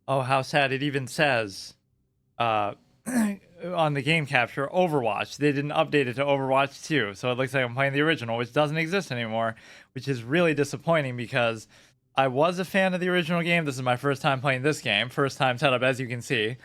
Oh, how sad. It even says uh, on the game capture Overwatch. They didn't update it to Overwatch 2, so it looks like I'm playing the original, which doesn't exist anymore, which is really disappointing because I was a fan of the original game. This is my first time playing this game, first time setup, as you can see.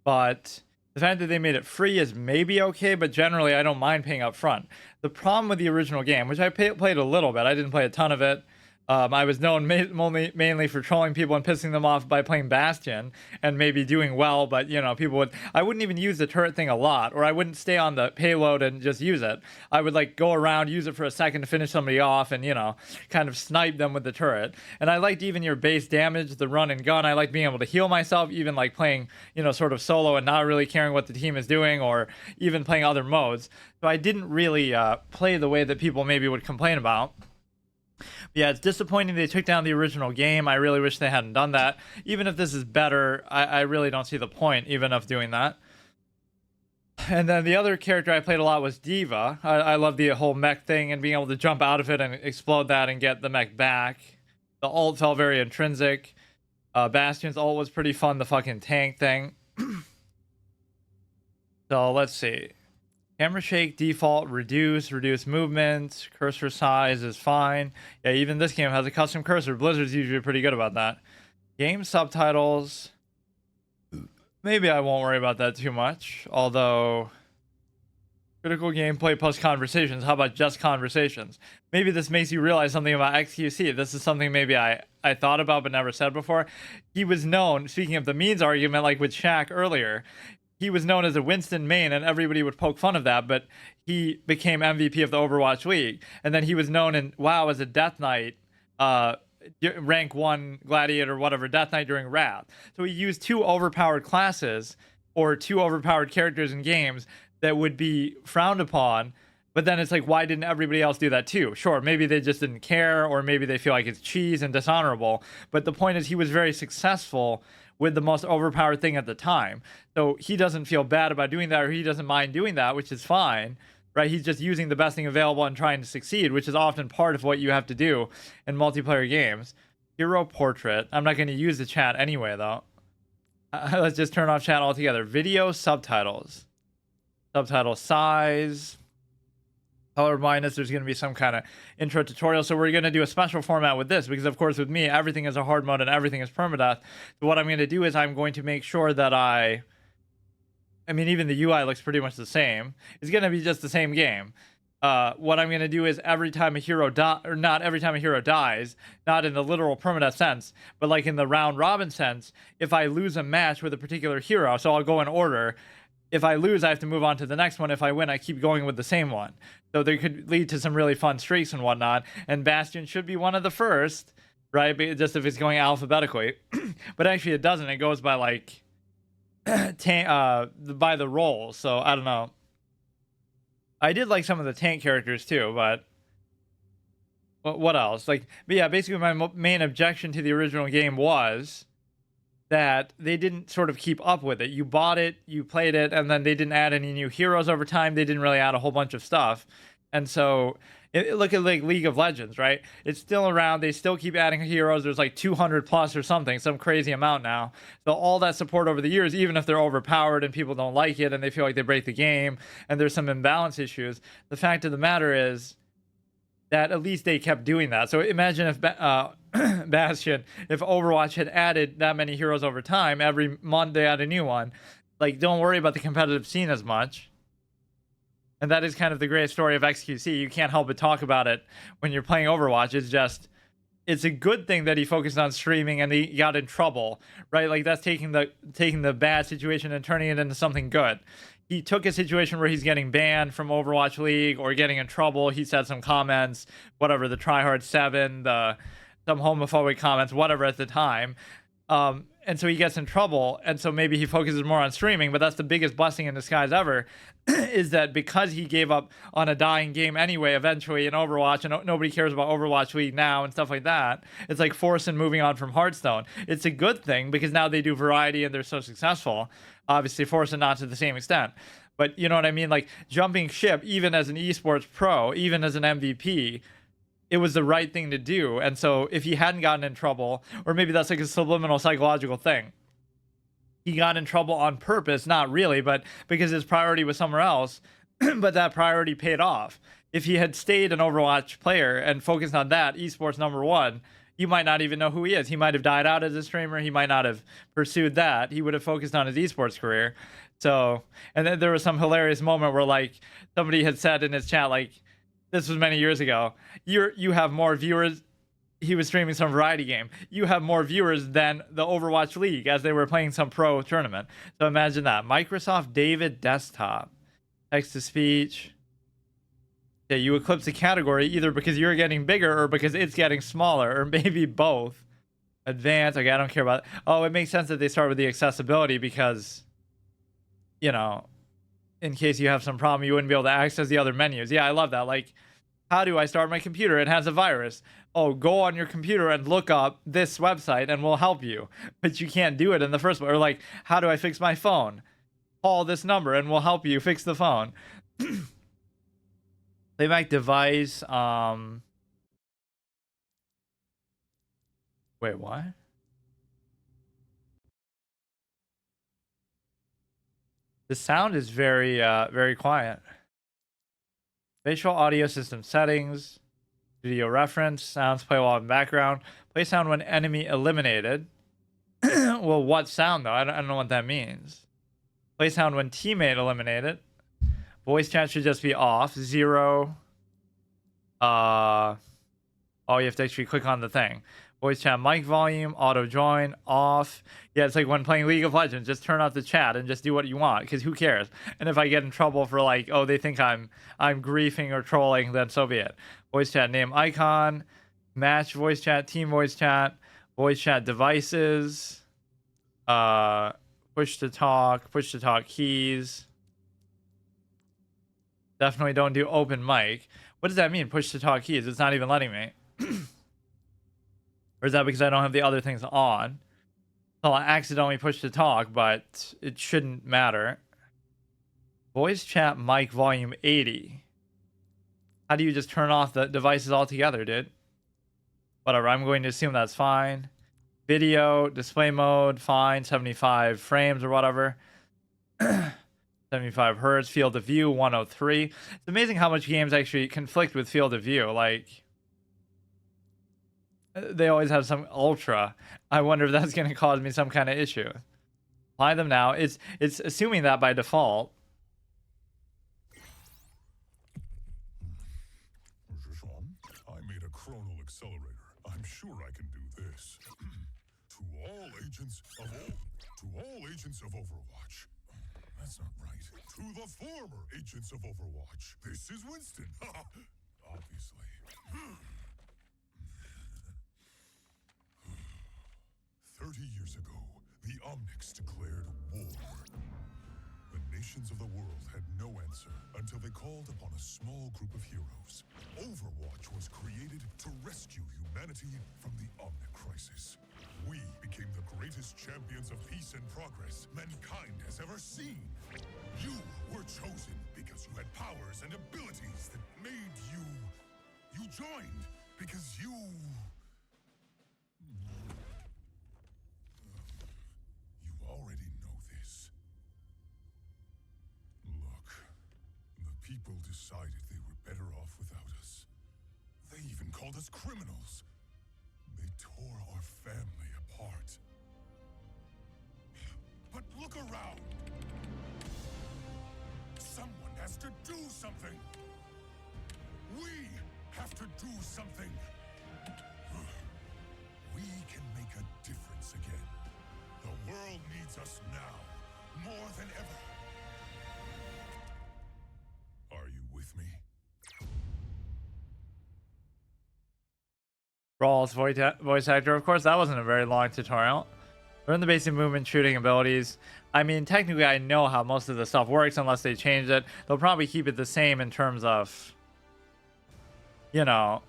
But the fact that they made it free is maybe okay, but generally I don't mind paying up front. The problem with the original game, which I played a little bit, I didn't play a ton of it. I was known mainly for trolling people and pissing them off by playing Bastion and maybe doing well, but you know, people would. I wouldn't even use the turret thing a lot, or I wouldn't stay on the payload and just use it. I would like go around, use it for a second to finish somebody off, and you know, kind of snipe them with the turret. And I liked even your base damage, the run and gun. I like being able to heal myself, even like playing, you know, sort of solo and not really caring what the team is doing, or even playing other modes. So I didn't really play the way that people maybe would complain about. Yeah, it's disappointing they took down the original game. I really wish they hadn't done that. Even if this is better, I really don't see the point even of doing that. And then the other character I played a lot was D.Va. I love the whole mech thing and being able to jump out of it and explode that and get the mech back. The ult felt very intrinsic. Bastion's ult was pretty fun, the fucking tank thing. So let's see. Camera shake default reduce movement, cursor size is fine. Yeah, even this game has a custom cursor. Blizzard's usually pretty good about that. Game subtitles, maybe I won't worry about that too much. Although critical gameplay plus conversations, how about just conversations? Maybe this makes you realize something about XQC. This is something maybe I thought about but never said before. He was known, speaking of the means argument, like with Shaq earlier, he was known as a Winston main, and everybody would poke fun of that, but he became MVP of the Overwatch League. And then he was known in WoW as a Death Knight, rank 1 Gladiator, whatever, Death Knight during Wrath. So he used two overpowered classes, or two overpowered characters in games that would be frowned upon. But then it's like, why didn't everybody else do that too? Sure, maybe they just didn't care, or maybe they feel like it's cheese and dishonorable. But the point is, he was very successful with the most overpowered thing at the time. So he doesn't feel bad about doing that, or he doesn't mind doing that, which is fine, right? He's just using the best thing available and trying to succeed, which is often part of what you have to do in multiplayer games. Hero portrait. I'm not going to use the chat anyway, though. Let's just turn off chat altogether. Video subtitles. Subtitle size. Color blindness, there's going to be some kind of intro tutorial. So we're going to do a special format with this because, of course, with me, everything is a hard mode and everything is permadeath. So what I'm going to do is I'm going to make sure that I mean, even the UI looks pretty much the same. It's going to be just the same game. What I'm going to do is every time a hero or not every time a hero dies, not in the literal permadeath sense, but like in the round robin sense, if I lose a match with a particular hero, so I'll go in order. If I lose, I have to move on to the next one. If I win, I keep going with the same one. So there could lead to some really fun streaks and whatnot. And Bastion should be one of the first, right? Just if it's going alphabetically. But actually, it doesn't. It goes by like by the role. So I don't know. I did like some of the tank characters too, but what else? Like, but yeah, basically my main objection to the original game was that they didn't sort of keep up with it. You bought it, you played it, and then they didn't add any new heroes over time. They didn't really add a whole bunch of stuff. And so look at like League of Legends, right? It's still around. They still keep adding heroes. There's like 200 plus or something, some crazy amount now. So all that support over the years, even if they're overpowered and people don't like it and they feel like they break the game and there's some imbalance issues, the fact of the matter is that at least they kept doing that. So imagine if Bastion, if Overwatch had added that many heroes over time, every month they add a new one. Like, don't worry about the competitive scene as much. And that is kind of the great story of XQC. You can't help but talk about it when you're playing Overwatch. It's a good thing that he focused on streaming and he got in trouble, right? Like, that's taking the bad situation and turning it into something good. He took a situation where he's getting banned from Overwatch League or getting in trouble. He said some comments, whatever, the Tryhard 7, some homophobic comments, whatever at the time. And so he gets in trouble. And so maybe he focuses more on streaming, but that's the biggest blessing in disguise ever, is that because he gave up on a dying game anyway, eventually in Overwatch, and nobody cares about Overwatch League now and stuff like that. It's like Forsen moving on from Hearthstone. It's a good thing because now they do variety and they're so successful. Obviously, Forsen not to the same extent. But you know what I mean? Like, jumping ship, even as an esports pro, even as an MVP, it was the right thing to do. And so if he hadn't gotten in trouble, or maybe that's like a subliminal psychological thing, he got in trouble on purpose, not really, but because his priority was somewhere else. But that priority paid off. If he had stayed an Overwatch player and focused on that, esports #1, you might not even know who he is. He might have died out as a streamer. He might not have pursued that. He would have focused on his esports career. So, and then there was some hilarious moment where like somebody had said in his chat, like, this was many years ago, you have more viewers. He was streaming some variety game. You have more viewers than the Overwatch League as they were playing some pro tournament. So imagine that. Microsoft David Desktop. Text to speech. Yeah, you eclipse a category either because you're getting bigger or because it's getting smaller, or maybe both. Advanced. Okay, I don't care about. Oh, it makes sense that they start with the accessibility because, you know, in case you have some problem, you wouldn't be able to access the other menus. Yeah, I love that. Like, how do I start my computer? It has a virus. Oh, go on your computer and look up this website and we'll help you. But you can't do it in the first place. Or like, how do I fix my phone? Call this number and we'll help you fix the phone. Playback device. Wait, what? The sound is very, very quiet. Spatial audio system settings. Video reference. Sounds play while in background. Play sound when enemy eliminated. Well, what sound though? I don't know what that means. Play sound when teammate eliminated. Voice chat should just be off. 0. Oh, you have to actually click on the thing. Voice chat mic volume, auto join, off. Yeah, it's like when playing League of Legends. Just turn off the chat and just do what you want, because who cares? And if I get in trouble for like, oh, they think I'm griefing or trolling, then so be it. Voice chat name icon, match voice chat, team voice chat devices, push to talk keys. Definitely don't do open mic. What does that mean? Push to talk keys. It's not even letting me. Or is that because I don't have the other things on? So I accidentally push to talk, but it shouldn't matter. Voice chat mic volume 80. How do you just turn off the devices altogether, dude? Whatever, I'm going to assume that's fine. Video, display mode, fine. 75 frames or whatever. 75 hertz, field of view, 103. It's amazing how much games actually conflict with field of view. Like, they always have some ultra. I wonder if that's going to cause me some kind of issue. Apply them now. It's assuming that by default. I made a chronal accelerator. I'm sure I can do this. To all agents of Overwatch. That's not right. To the former agents of Overwatch. This is Winston. Obviously. 30 years ago, the Omnics declared war. The nations of the world had no answer until they called upon a small group of heroes. Overwatch was created to rescue humanity from the Omnic crisis. We became the greatest champions of peace and progress mankind has ever seen. You were chosen because you had powers and abilities that made you... You joined because you... You already know this. Look, the people decided they were better off without us. They even called us criminals. They tore our family apart. But look around. Someone has to do something. We have to do something. We can make a difference again. The world needs us now, more than ever. Are you with me? Brawl's voice actor. Of course, that wasn't a very long tutorial. Learn the basic movement shooting abilities. I mean, technically, I know how most of the stuff works unless they change it. They'll probably keep it the same in terms of, you know,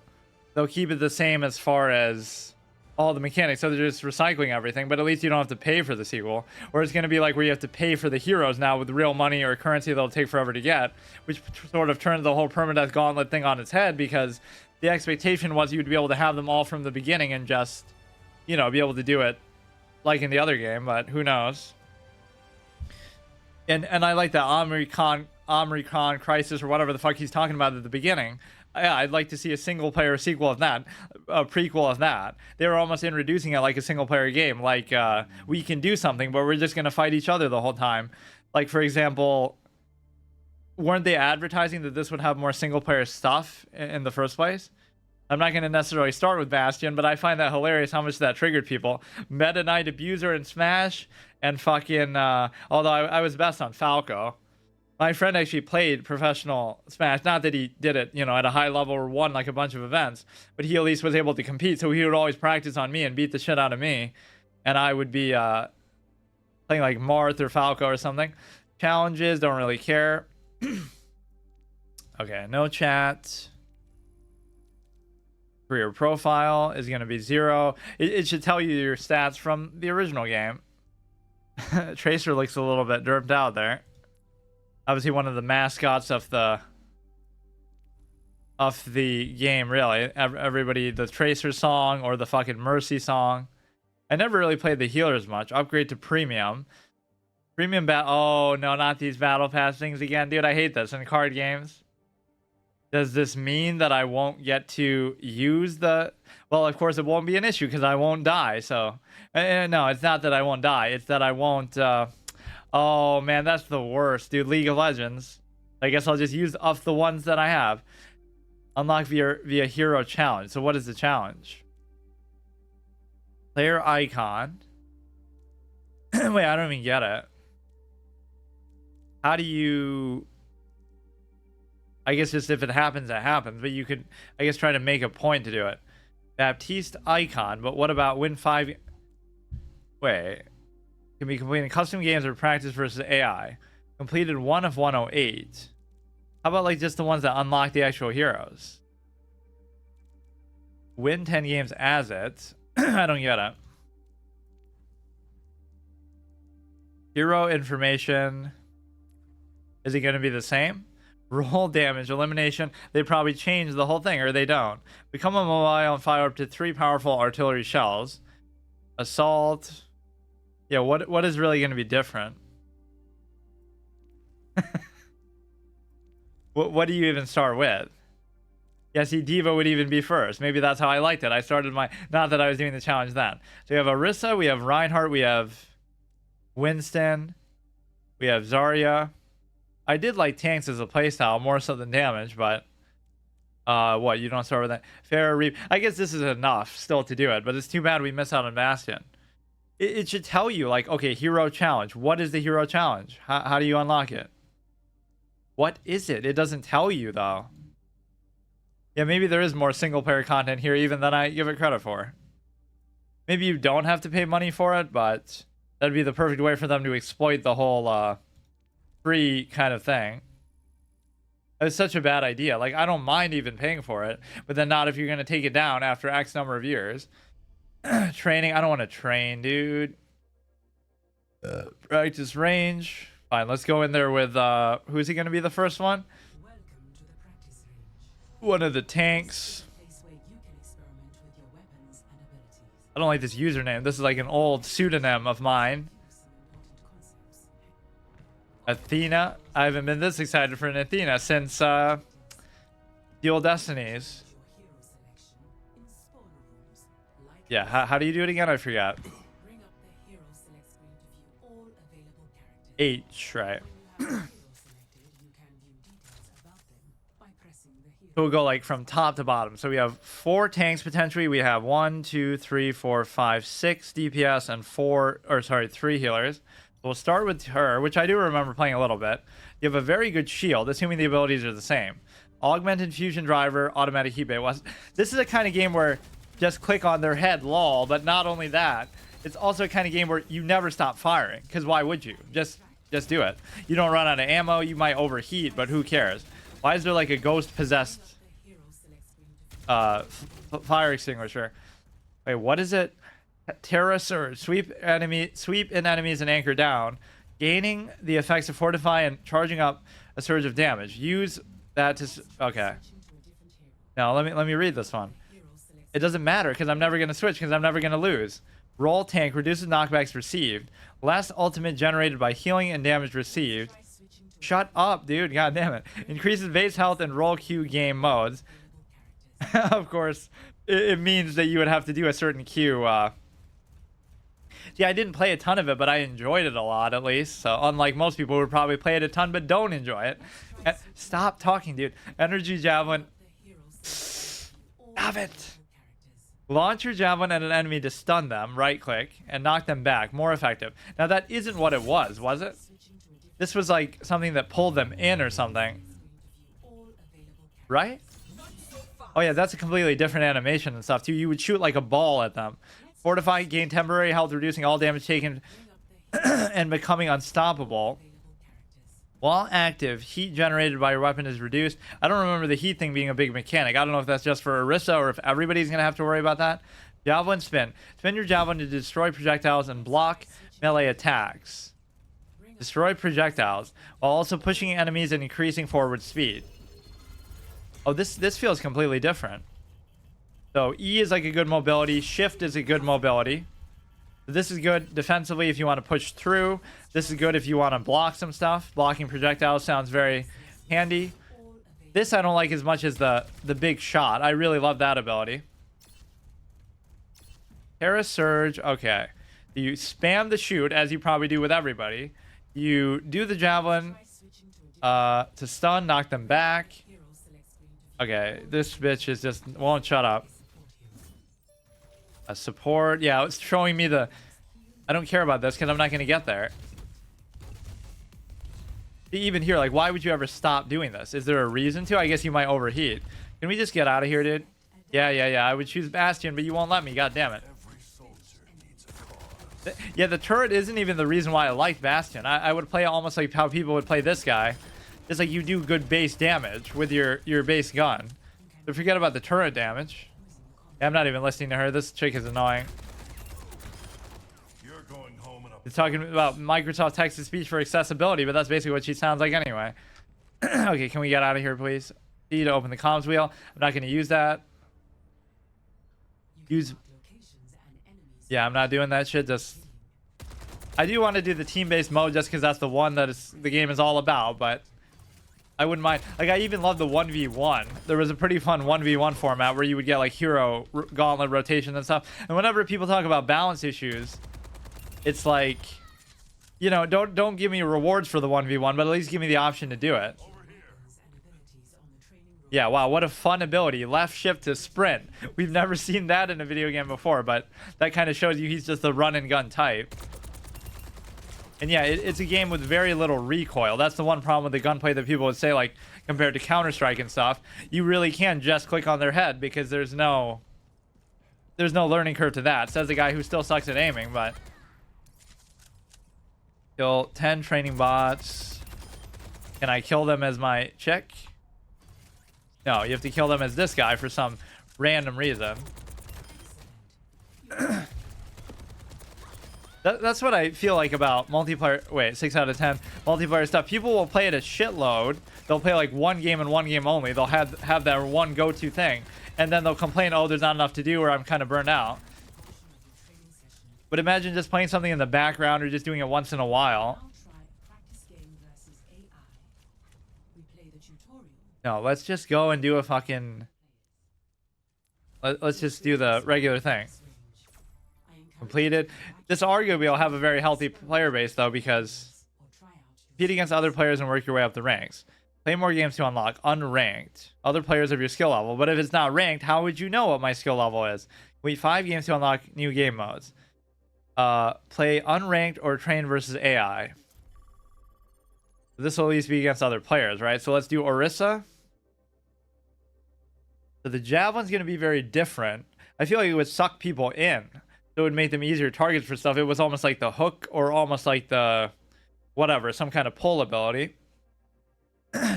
they'll keep it the same as far as all the mechanics. So they're just recycling everything, but at least you don't have to pay for the sequel. Or it's going to be like where you have to pay for the heroes now with real money or currency that'll take forever to get, which sort of turns the whole Permadeath Gauntlet thing on its head, because the expectation was you'd be able to have them all from the beginning and just, you know, be able to do it like in the other game, but who knows? And I like that Omicron Crisis or whatever the fuck he's talking about at the beginning. Yeah, I'd like to see a single player sequel of that, a prequel of that. They were almost introducing it like a single player game, like we can do something, but we're just gonna fight each other the whole time. Like, for example, weren't they advertising that this would have more single player stuff in the first place? I'm not going to necessarily start with Bastion, but I find that hilarious how much that triggered people. Meta Knight Abuser in Smash, and fucking, although I was best on Falco. My friend actually played professional Smash. Not that he did it, at a high level or won like a bunch of events, but he at least was able to compete. So he would always practice on me and beat the shit out of me. And I would be playing like Marth or Falco or something. Challenges, don't really care. Okay, no chat. Career profile is going to be 0. It should tell you your stats from the original game. Tracer looks a little bit derped out there. Obviously one of the mascots of the game, really. Everybody, the Tracer song or the fucking Mercy song. I never really played the healers much. Upgrade to premium. Premium oh no, not these battle pass things again. Dude, I hate this in card games. Does this mean that I won't get to use the... Well, of course, it won't be an issue because I won't die. So, no, it's not that I won't die. It's that I won't... Oh, man, that's the worst, dude. League of Legends. I guess I'll just use up the ones that I have. Unlock via hero challenge. So what is the challenge? Player icon. Wait, I don't even get it. How do you... I guess just if it happens, it happens. But you could, I guess, try to make a point to do it. Baptiste icon. But what about win 5? Wait. Can be completed in custom games or practice versus AI. Completed 1 of 108. How about like just the ones that unlock the actual heroes? Win 10 games as it. I don't get it. Hero information. Is it going to be the same? Roll damage, elimination. They probably change the whole thing, or they don't. Become a mobile and fire up to 3 powerful artillery shells. Assault. Yeah, what is really going to be different? What do you even start with? Yeah, see, D.Va would even be first. Maybe that's how I liked it. I started my... Not that I was doing the challenge then. So we have Orisa, we have Reinhardt, we have Winston, we have Zarya. I did like tanks as a playstyle more so than damage, but what, you don't start with that? Fair Reap. I guess this is enough still to do it, but it's too bad we miss out on Bastion. It should tell you, like, okay, hero challenge. What is the hero challenge? How do you unlock it? What is it? It doesn't tell you, though. Yeah, maybe there is more single player content here even than I give it credit for. Maybe you don't have to pay money for it, but that'd be the perfect way for them to exploit the whole free kind of thing. It's such a bad idea. Like, I don't mind even paying for it, but then not if you're going to take it down after X number of years. Training, I don't want to train, dude. Practice range. Fine, let's go in there with, who's he going to be the first one? One of the tanks. I don't like this username. This is like an old pseudonym of mine. Athena. I haven't been this excited for an Athena since the old Destinies. Yeah, how do you do it again? I forgot. H, right. So we'll go like from top to bottom. So we have 4 tanks potentially. We have 1, 2, 3, 4, 5, 6 DPS and 3 healers. We'll start with her, which I do remember playing a little bit. You have a very good shield, assuming the abilities are the same. Augmented fusion driver, automatic heat bait. This is a kind of game where just click on their head, lol. But not only that, it's also a kind of game where you never stop firing. Because why would you? Just do it. You don't run out of ammo. You might overheat, but who cares? Why is there like a ghost possessed fire extinguisher? Wait, what is it? Terrace or sweep in enemies and anchor down, gaining the effects of fortify and charging up a surge of damage. Use that to okay. Now let me read this one. It doesn't matter because I'm never gonna switch because I'm never gonna lose. Roll tank reduces knockbacks received. Less ultimate generated by healing and damage received. Shut up, dude. God damn it. Increases base health and roll queue game modes. Of course, it means that you would have to do a certain queue. Yeah, I didn't play a ton of it, but I enjoyed it a lot, at least. So unlike most people who would probably play it a ton but don't enjoy it. Stop talking, dude. Energy javelin. Stop it. Launch your javelin at an enemy to stun them, right click, and knock them back. More effective. Now that isn't what it was it? This was like something that pulled them in or something. Right? Oh yeah, that's a completely different animation and stuff too. You would shoot like a ball at them. Fortify, gain temporary health, reducing all damage taken and becoming unstoppable. While active, heat generated by your weapon is reduced. I don't remember the heat thing being a big mechanic. I don't know if that's just for Orisa or if everybody's going to have to worry about that. Javelin spin. Spin your javelin to destroy projectiles and block melee attacks. Destroy projectiles while also pushing enemies and increasing forward speed. Oh, this feels completely different. So E is like a good mobility. Shift is a good mobility. This is good defensively if you want to push through. This is good if you want to block some stuff. Blocking projectiles sounds very handy. This I don't like as much as the big shot. I really love that ability. Terra Surge. Okay. You spam the shoot, as you probably do with everybody. You do the javelin to stun, knock them back. Okay, this bitch is just won't shut up. A support. Yeah, it's showing me the... I don't care about this because I'm not going to get there. Even here, like, why would you ever stop doing this? Is there a reason to? I guess you might overheat. Can we just get out of here, dude? Yeah. I would choose Bastion, but you won't let me. God damn it. Yeah, the turret isn't even the reason why I liked Bastion. I would play it almost like how people would play this guy. It's like you do good base damage with your base gun. So forget about the turret damage. Yeah, I'm not even listening to her. This chick is annoying. You're going home in a... It's talking about Microsoft text-to-speech for accessibility, but that's basically what she sounds like anyway. Okay, can we get out of here, please? C to open the comms wheel. I'm not going to use that. Yeah, I'm not doing that shit. Just... I do want to do the team-based mode just because that's the one that the game is all about, but... I wouldn't mind. Like, I even love the 1v1. There was a pretty fun 1v1 format where you would get, like, hero gauntlet rotation and stuff. And whenever people talk about balance issues, it's like, you know, don't give me rewards for the 1v1, but at least give me the option to do it. Yeah, wow, what a fun ability. Left shift to sprint. We've never seen that in a video game before, but that kind of shows you he's just a run and gun type. And yeah, it's a game with very little recoil. That's the one problem with the gunplay that people would say, like, compared to Counter-Strike and stuff. You really can just click on their head because there's no learning curve to that. Says the guy who still sucks at aiming, but... Kill 10 training bots. Can I kill them as my chick? No, you have to kill them as this guy for some random reason. That's what I feel like about multiplayer. Wait, 6 out of 10 multiplayer stuff. People will play it a shitload. They'll play like one game and one game only. They'll have that one go-to thing, and then they'll complain, "Oh, there's not enough to do," or "I'm kind of burned out." But imagine just playing something in the background or just doing it once in a while. No, let's just go and do a fucking. Let's just do the regular thing. Completed. This arguably will have a very healthy player base though, because compete against other players and work your way up the ranks. Play more games to unlock unranked. Other players of your skill level. But if it's not ranked, how would you know what my skill level is? Wait 5 games to unlock new game modes. Play unranked or train versus AI. This will at least be against other players, right? So let's do Orisa. So the javelin's going to be very different. I feel like it would suck people in. So it would make them easier targets for stuff. It was almost like the hook or almost like the whatever, some kind of pull ability.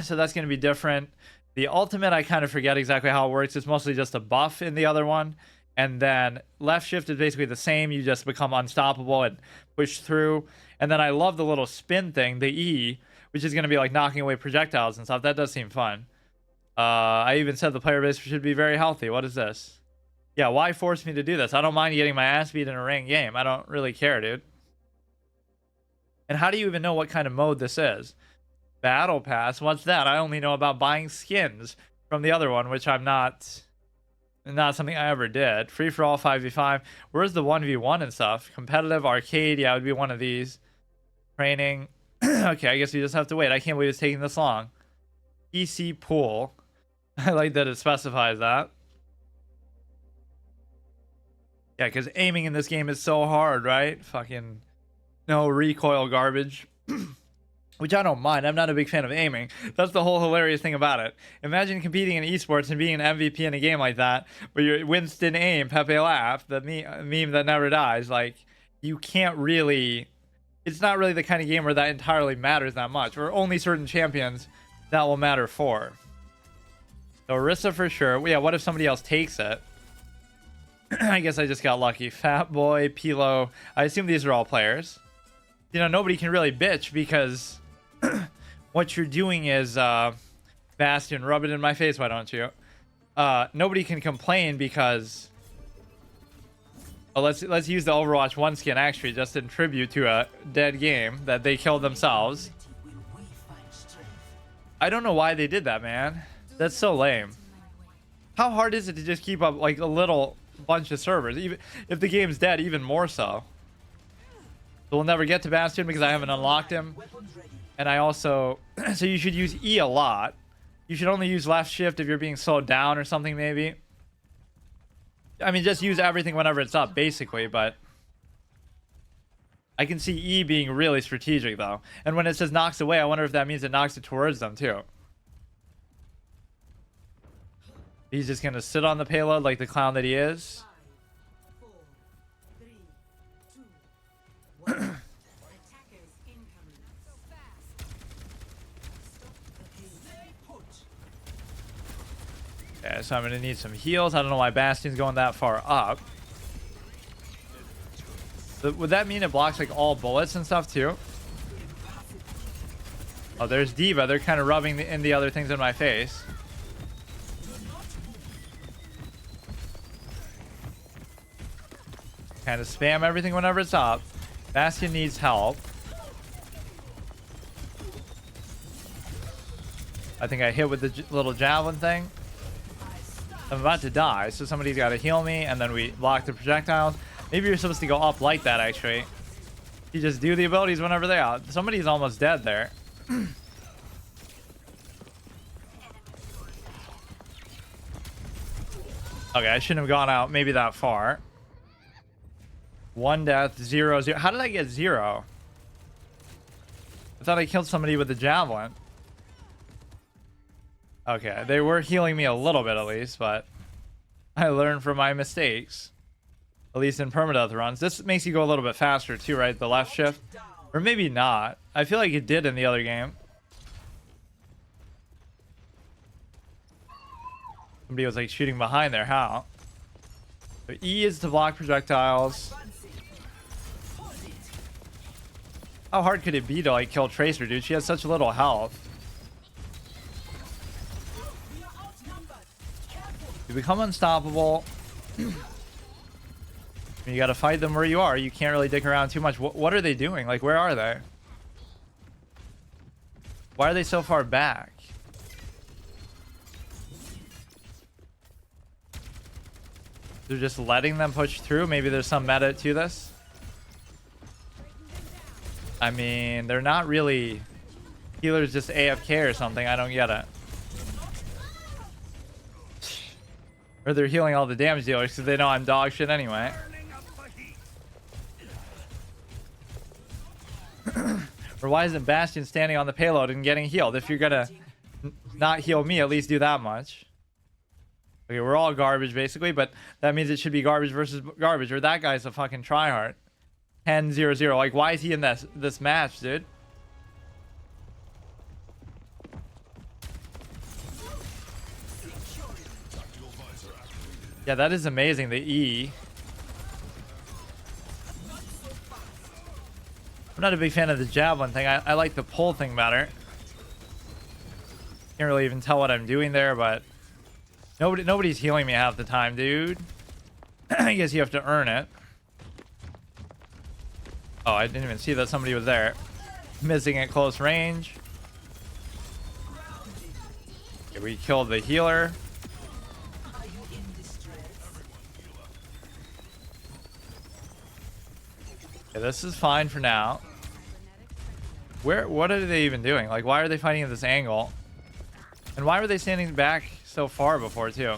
So that's going to be different. The ultimate, I kind of forget exactly how it works. It's mostly just a buff in the other one. And then left shift is basically the same. You just become unstoppable and push through. And then I love the little spin thing, the E, which is going to be like knocking away projectiles and stuff. That does seem fun. I even said the player base should be very healthy. What is this? Yeah, why force me to do this? I don't mind getting my ass beat in a ranked game. I don't really care, dude. And how do you even know what kind of mode this is? Battle Pass? What's that? I only know about buying skins from the other one, which I'm not something I ever did. Free for all 5v5. Where's the 1v1 and stuff? Competitive, arcade, yeah, it would be one of these. Training. Okay, I guess we just have to wait. I can't believe it's taking this long. PC pool. I like that it specifies that. Yeah, because aiming in this game is so hard, right? Fucking no recoil garbage. Which I don't mind. I'm not a big fan of aiming. That's the whole hilarious thing about it. Imagine competing in esports and being an MVP in a game like that, where you're Winston aim, Pepe laugh, the meme that never dies. Like, you can't really... It's not really the kind of game where that entirely matters that much, or only certain champions that will matter for. So Orisa for sure. Well, yeah, what if somebody else takes it? I guess I just got lucky. Fatboy, Pilo. I assume these are all players. You know, nobody can really bitch because what you're doing is Bastion, rub it in my face, why don't you? Nobody can complain because let's use the Overwatch 1 skin actually just in tribute to a dead game that they killed themselves. I don't know why they did that, man. That's so lame. How hard is it to just keep up like a little bunch of servers? Even if the game's dead, even more so. So we'll never get to Bastion because I haven't unlocked him. And I also... So you should use E a lot. You should only use left shift if you're being slowed down or something, maybe. I mean, just use everything whenever it's up, basically, but... I can see E being really strategic, though. And when it says knocks away, I wonder if that means it knocks it towards them, too. He's just gonna sit on the payload like the clown that he is. Yeah, so I'm gonna need some heals. I don't know why Bastion's going that far up. Would that mean it blocks like all bullets and stuff too? Oh, there's D.Va. They're kind of rubbing in the other things in my face. Kind of spam everything whenever it's up. Bastion needs help. I think I hit with the little javelin thing. I'm about to die, so somebody's got to heal me, and then we block the projectiles. Maybe you're supposed to go up like that, actually. You just do the abilities whenever they're out. Somebody's almost dead there. Okay, I shouldn't have gone out maybe that far. 1 death, 0, 0. How did I get 0? I thought I killed somebody with the javelin. Okay, they were healing me a little bit at least, but I learned from my mistakes. At least in Permadeath runs. This makes you go a little bit faster too, right? The left shift. Or maybe not. I feel like it did in the other game. Somebody was like shooting behind there. How? So E is to block projectiles. How hard could it be to like kill Tracer, dude? She has such little health. You become unstoppable. You gotta fight them where you are. You can't really dick around too much. What are they doing? Like, where are they? Why are they so far back? They're just letting them push through. Maybe there's some meta to this. I mean, they're not really... Healers just AFK or something. I don't get it. Or they're healing all the damage dealers because they know I'm dog shit anyway. Or why isn't Bastion standing on the payload and getting healed? If you're gonna not heal me, at least do that much. Okay, we're all garbage basically, but that means it should be garbage versus garbage. Or that guy's a fucking tryhard. 10-0-0. Like, why is he in this match, dude? Yeah, that is amazing. The E. I'm not a big fan of the javelin thing. I like the pull thing better. Can't really even tell what I'm doing there, but nobody's healing me half the time, dude. I guess you have to earn it. Oh, I didn't even see that somebody was there. missing at close range. Okay, we killed the healer. Okay, this is fine for now. What are they even doing? Like, why are they fighting at this angle? And why were they standing back so far before, too?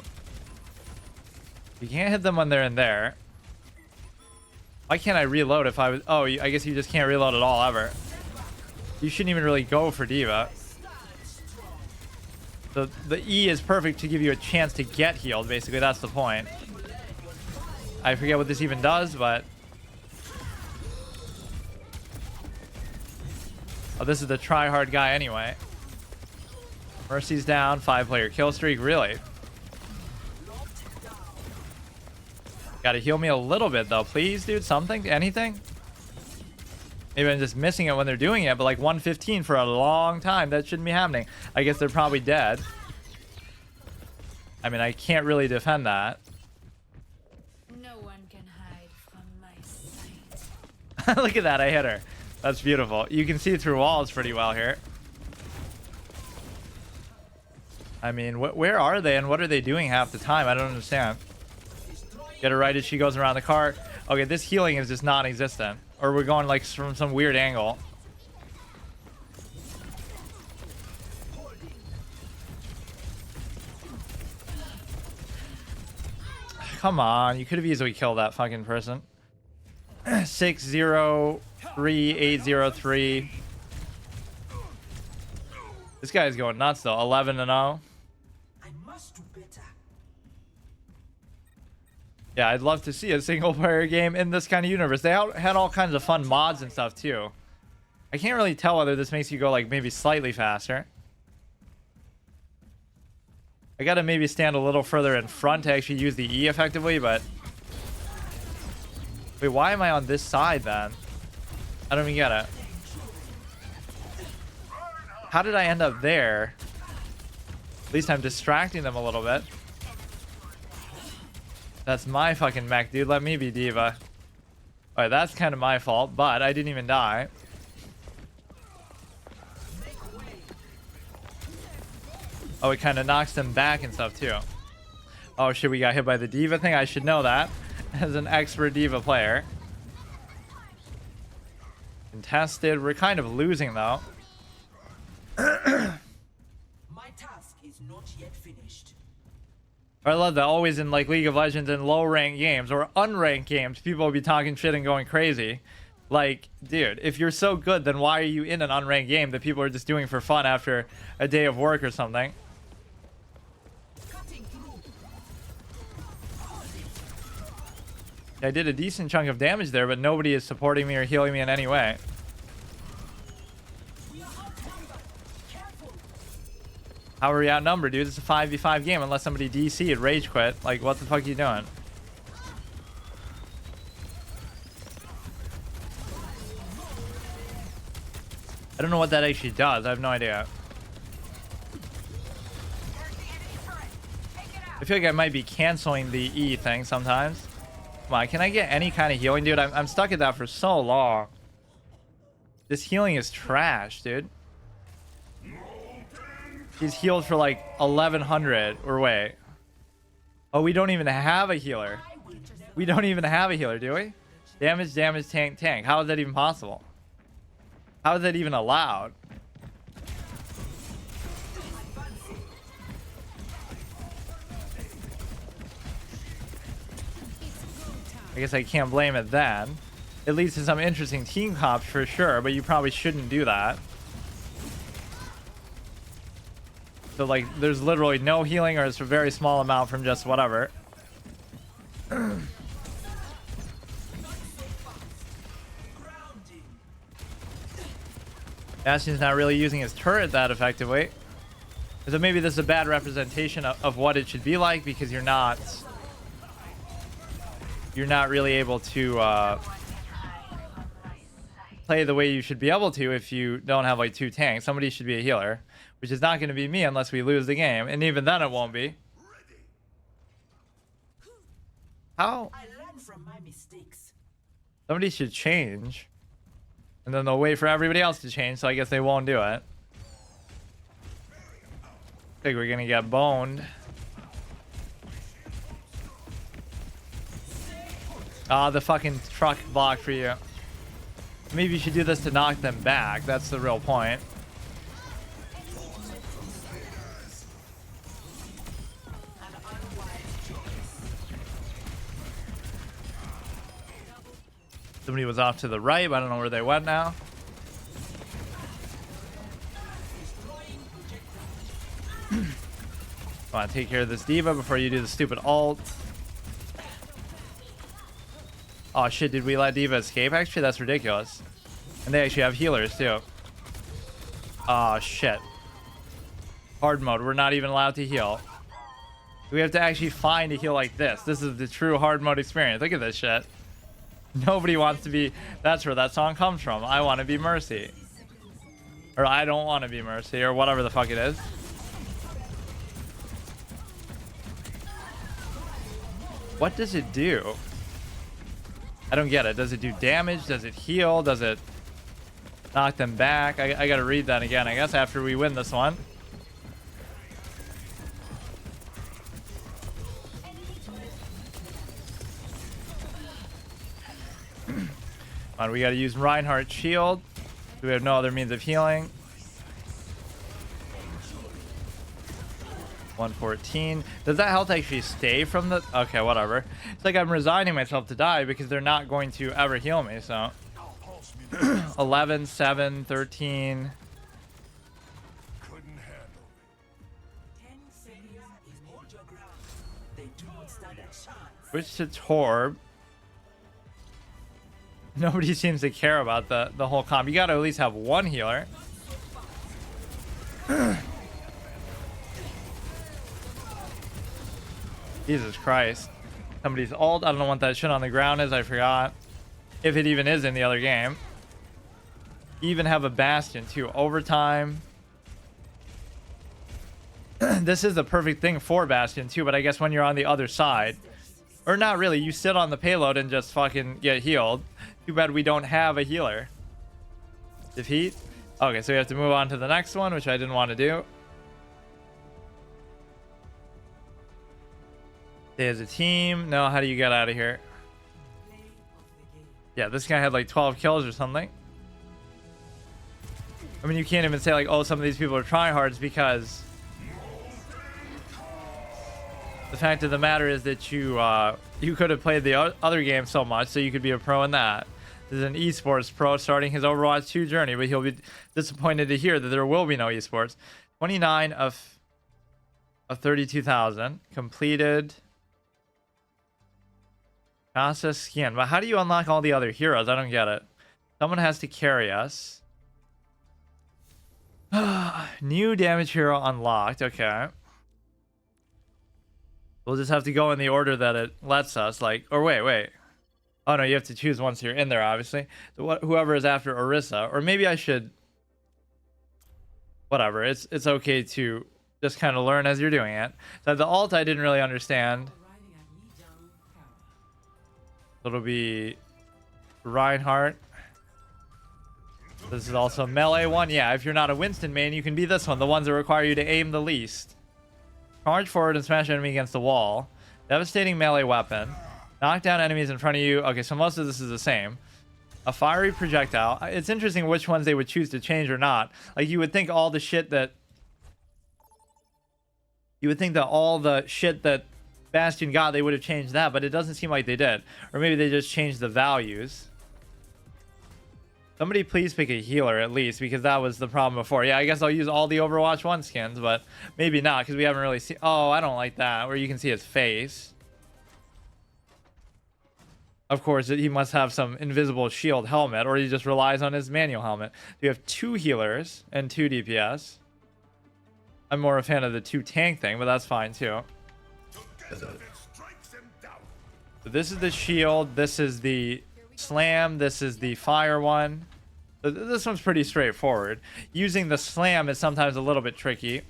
You can't hit them when they're in there. Why can't I reload if I was... Oh, I guess you just can't reload at all, ever. You shouldn't even really go for D.Va. The E is perfect to give you a chance to get healed, basically. That's the point. I forget what this even does, but... Oh, this is the try-hard guy anyway. Mercy's down. 5-player kill streak. Really? Gotta heal me a little bit, though. Please, dude. Something? Anything? Maybe I'm just missing it when they're doing it, but like 115 for a long time. That shouldn't be happening. I guess they're probably dead. I mean, I can't really defend that. No one can hide from my sight. Look at that. I hit her. That's beautiful. You can see through walls pretty well here. I mean, where are they and what are they doing half the time? I don't understand. Get her right as she goes around the cart. Okay, this healing is just non-existent. Or we're going like from some weird angle. Come on, you could have easily killed that fucking person. 603803. This guy's going nuts though. 11-0. I must do better. Yeah, I'd love to see a single player game in this kind of universe. They had all kinds of fun mods and stuff too. I can't really tell whether this makes you go like maybe slightly faster. I gotta maybe stand a little further in front to actually use the E effectively, but... Wait, why am I on this side then? I don't even get it. How did I end up there? At least I'm distracting them a little bit. That's my fucking mech, dude. Let me be D.Va. Alright, that's kind of my fault, but I didn't even die. Oh, it kind of knocks them back and stuff, too. Oh, shit, we got hit by the D.Va thing? I should know that as an expert D.Va player. Contested. We're kind of losing, though. My task is not yet finished. I love that always in like League of Legends and low ranked games or unranked games, people will be talking shit and going crazy. Like, dude, if you're so good, then why are you in an unranked game that people are just doing for fun after a day of work or something? I did a decent chunk of damage there, but nobody is supporting me or healing me in any way. How are we outnumbered, dude? It's a 5v5 game unless somebody DC'd rage quit. Like, what the fuck are you doing? I don't know what that actually does. I have no idea. I feel like I might be canceling the E thing sometimes. Come on, can I get any kind of healing, dude? I'm stuck at that for so long. This healing is trash, dude. He's healed for like 1100. Or wait. Oh, we don't even have a healer. We don't even have a healer, do we? Damage, damage, tank, tank. How is that even possible? How is that even allowed? I guess I can't blame it then. It leads to some interesting team comps for sure, but you probably shouldn't do that. So like, there's literally no healing, or it's a very small amount from just whatever. Bastion's not really using his turret that effectively. So maybe this is a bad representation of what it should be like, because you're not really able to play the way you should be able to if you don't have like 2 tanks. Somebody should be a healer, which is not going to be me unless we lose the game, and even then it won't be. How? I learn from my mistakes. Somebody should change. And then they'll wait for everybody else to change, so I guess they won't do it. I think we're gonna get boned. Ah, the fucking truck blocked for you. Maybe you should do this to knock them back. That's the real point. Somebody was off to the right, but I don't know where they went now. Come on, take care of this D.Va before you do the stupid ult. Oh shit, did we let D.Va escape? Actually, that's ridiculous. And they actually have healers too. Oh shit. Hard mode, we're not even allowed to heal. We have to actually find a heal like this. This is the true hard mode experience. Look at this shit. Nobody wants to be... That's where that song comes from. I want to be Mercy. Or I don't want to be Mercy, or whatever the fuck it is. What does it do? I don't get it. Does it do damage? Does it heal? Does it knock them back? I gotta read that again, I guess, after we win this one. Come on, we gotta use Reinhardt's shield. We have no other means of healing. 114. Does that health actually stay from the... Okay, whatever. It's like I'm resigning myself to die because they're not going to ever heal me, so... 11, 7, 13... Switch to Torb. Nobody seems to care about the whole comp. You gotta at least have one healer. Jesus Christ. Somebody's ult. I don't know what that shit on the ground is. I forgot. If it even is in the other game. Even have a Bastion too. Overtime. This is the perfect thing for Bastion too, but I guess when you're on the other side. Or not really. You sit on the payload and just fucking get healed. Too bad we don't have a healer. Defeat. Okay, so we have to move on to the next one, which I didn't want to do. There's a team. No, how do you get out of here? Yeah, this guy had like 12 kills or something. I mean, you can't even say like, oh, some of these people are tryhards because the fact of the matter is that you could have played the other game so much, so you could be a pro in that. This is an esports pro starting his Overwatch 2 journey, but he'll be disappointed to hear that there will be no esports. 29 of 32,000 completed. Process skin. But how do you unlock all the other heroes? I don't get it. Someone has to carry us. New damage hero unlocked. Okay. We'll just have to go in the order that it lets us. Like, or wait. Oh no, you have to choose once you're in there, obviously. So whoever is after Orisa, or maybe I should. Whatever. It's okay to just kind of learn as you're doing it. So the ult I didn't really understand. It'll be Reinhardt. This is also a melee one. Yeah, if you're not a Winston main, you can be this one. The ones that require you to aim the least. Charge forward and smash enemy against the wall. Devastating melee weapon. Knock down enemies in front of you. Okay, so most of this is the same. A fiery projectile. It's interesting which ones they would choose to change or not. Like, you would think all the shit that... You would think that all the shit that Bastion got, they would have changed that, but it doesn't seem like they did. Or maybe they just changed the values. Somebody please pick a healer at least, because that was the problem before. Yeah, I guess I'll use all the Overwatch 1 skins, but maybe not, because we haven't really seen... Oh, I don't like that, where you can see his face. Of course, he must have some invisible shield helmet, or he just relies on his manual helmet. We have 2 healers and 2 DPS. I'm more a fan of the 2 tank thing, but that's fine too. So this is the shield, this is the slam, this is the fire one. So this one's pretty straightforward. Using the slam is sometimes a little bit tricky.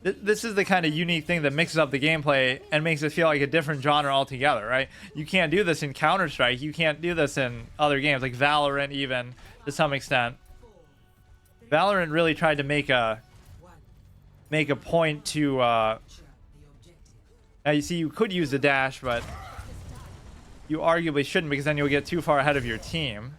This is the kind of unique thing that mixes up the gameplay and makes it feel like a different genre altogether, right? You can't do this in Counter-Strike. You can't do this in other games like Valorant, even to some extent. Valorant really tried to make a point to. Now you see, you could use the dash, but you arguably shouldn't because then you'll get too far ahead of your team.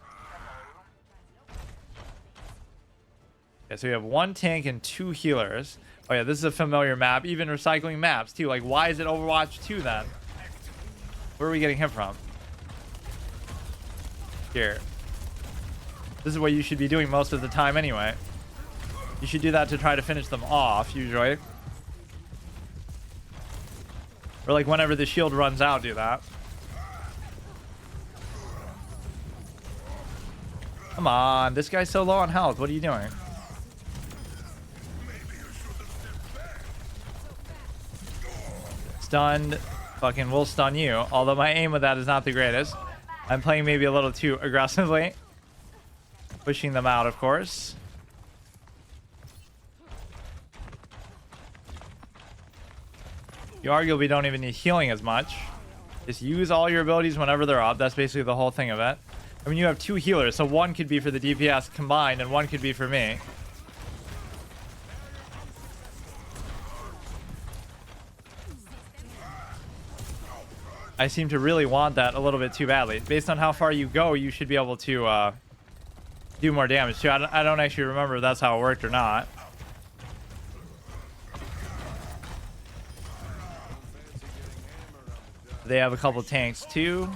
Okay, so we have 1 tank and 2 healers. Oh yeah, this is a familiar map. Even recycling maps too. Like, why is it Overwatch 2 then? Where are we getting hit from? Here. This is what you should be doing most of the time anyway. You should do that to try to finish them off, usually. Or like whenever the shield runs out, do that. Come on, this guy's so low on health. What are you doing? Stunned. Fucking will stun you. Although my aim with that is not the greatest. I'm playing maybe a little too aggressively. Pushing them out, of course. You arguably don't even need healing as much. Just use all your abilities whenever they're up. That's basically the whole thing of it. I mean, you have 2 healers, so 1 could be for the DPS combined and 1 could be for me. I seem to really want that a little bit too badly. Based on how far you go, you should be able to do more damage too. I don't actually remember if that's how it worked or not. They have a couple tanks too.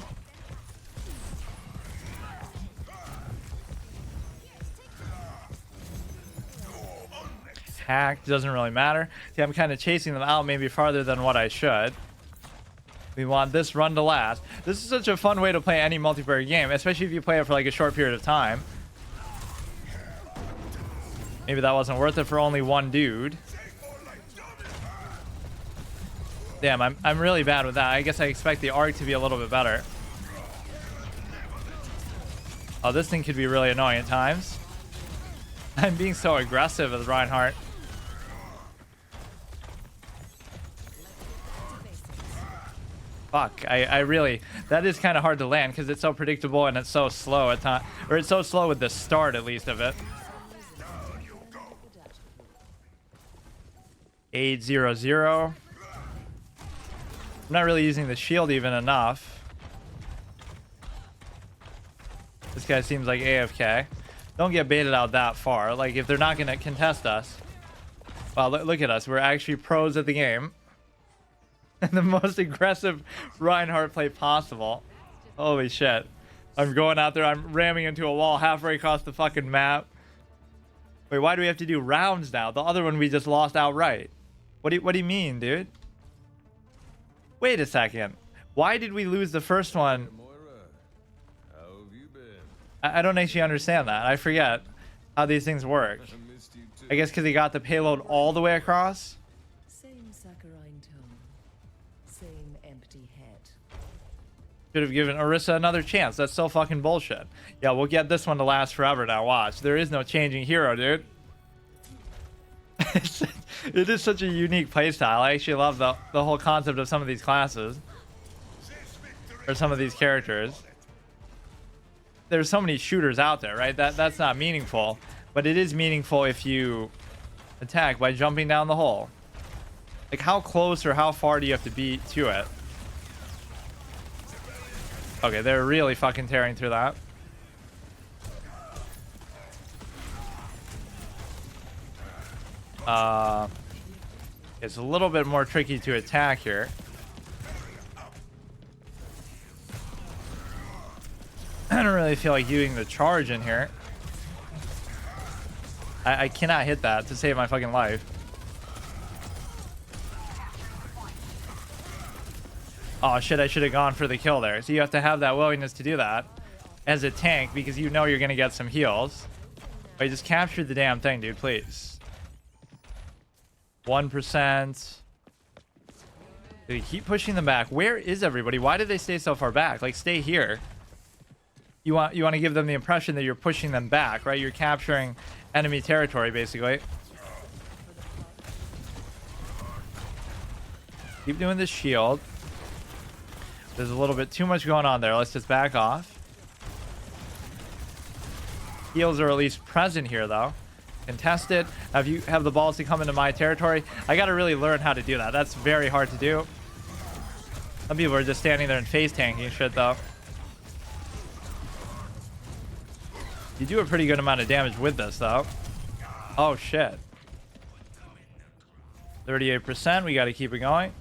Hacked doesn't really matter. See, I'm kind of chasing them out maybe farther than what I should. We want this run to last. This is such a fun way to play any multiplayer game, especially if you play it for like a short period of time. Maybe that wasn't worth it for only 1 dude. Damn, I'm really bad with that. I guess I expect the arc to be a little bit better. Oh, this thing could be really annoying at times. I'm being so aggressive with Reinhardt. Fuck, I really... That is kind of hard to land because it's so predictable and it's so slow at times. Or it's so slow with the start, at least, of it. 8-0-0. I'm not really using the shield even enough. This guy seems like AFK. Don't get baited out that far. Like, if they're not going to contest us. Wow, look at us. We're actually pros at the game. And the most aggressive Reinhardt play possible. Holy shit. I'm going out there. I'm ramming into a wall halfway across the fucking map. Wait, why do we have to do rounds now? The other one we just lost outright. What do you mean, dude? Wait a second. Why did we lose the first one? I don't actually understand that. I forget how these things work. I guess because he got the payload all the way across? Same saccharine tone. Same empty head. Should have given Orisa another chance. That's so fucking bullshit. Yeah, we'll get this one to last forever now. Watch. There is no changing hero, dude. It is such a unique playstyle. I actually love the whole concept of some of these classes. Or some of these characters. There's so many shooters out there, right? That's not meaningful. But it is meaningful if you attack by jumping down the hole. Like, how close or how far do you have to be to it? Okay, they're really fucking tearing through that. It's a little bit more tricky to attack here. I don't really feel like using the charge in here. I cannot hit that to save my fucking life. Oh shit, I should have gone for the kill there. So you have to have that willingness to do that as a tank because you know you're going to get some heals. Wait, just capture the damn thing, dude, please. 1%. They keep pushing them back. Where is everybody? Why did they stay so far back? Like, stay here. You want to give them the impression that you're pushing them back, right? You're capturing enemy territory, basically. Keep doing this shield. There's a little bit too much going on there. Let's just back off. Heals are at least present here, though. Contested. If you have the balls to come into my territory, I got to really learn how to do that. That's very hard to do. Some people are just standing there and face tanking shit, though. You do a pretty good amount of damage with this, though. Oh, shit. 38%. We got to keep it going.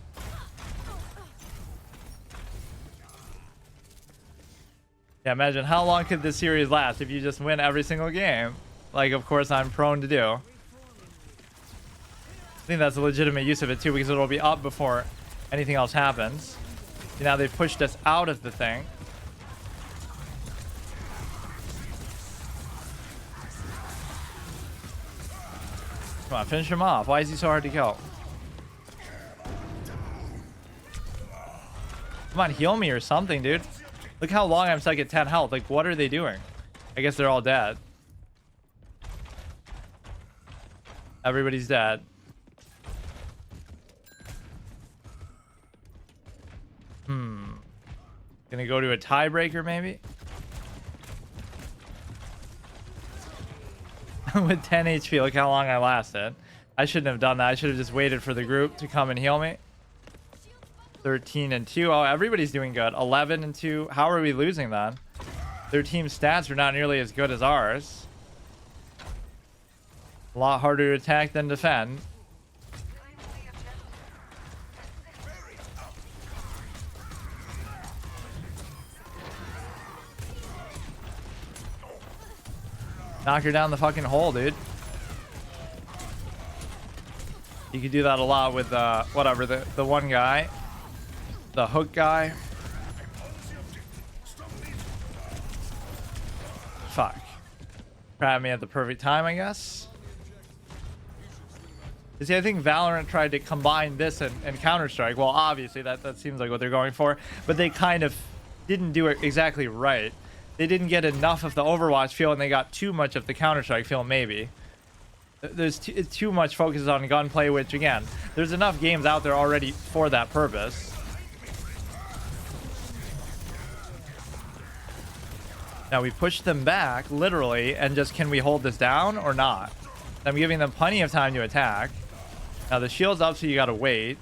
Yeah, imagine how long could this series last if you just win every single game? Like, of course, I'm prone to do. I think that's a legitimate use of it, too, because it'll be up before anything else happens. See, now they've pushed us out of the thing. Come on, finish him off. Why is he so hard to kill? Come on, heal me or something, dude. Look how long I'm stuck at 10 health. Like, what are they doing? I guess they're all dead. Everybody's dead. Gonna go to a tiebreaker, maybe? With 10 HP, look how long I lasted. I shouldn't have done that. I should have just waited for the group to come and heal me. 13 and 2. Oh, everybody's doing good. 11 and 2. How are we losing then? Their team stats are not nearly as good as ours. A lot harder to attack than defend. Knock her down the fucking hole, dude. You could do that a lot with whatever, the one guy. The hook guy. Fuck. Grab me at the perfect time, I guess. You see, I think Valorant tried to combine this and Counter-Strike. Well, obviously, that seems like what they're going for. But they kind of didn't do it exactly right. They didn't get enough of the Overwatch feel, and they got too much of the Counter-Strike feel, maybe. There's too much focus on gunplay, which, again, there's enough games out there already for that purpose. Now we push them back, literally, and just, can we hold this down or not? I'm giving them plenty of time to attack. Now the shield's up, so you gotta wait.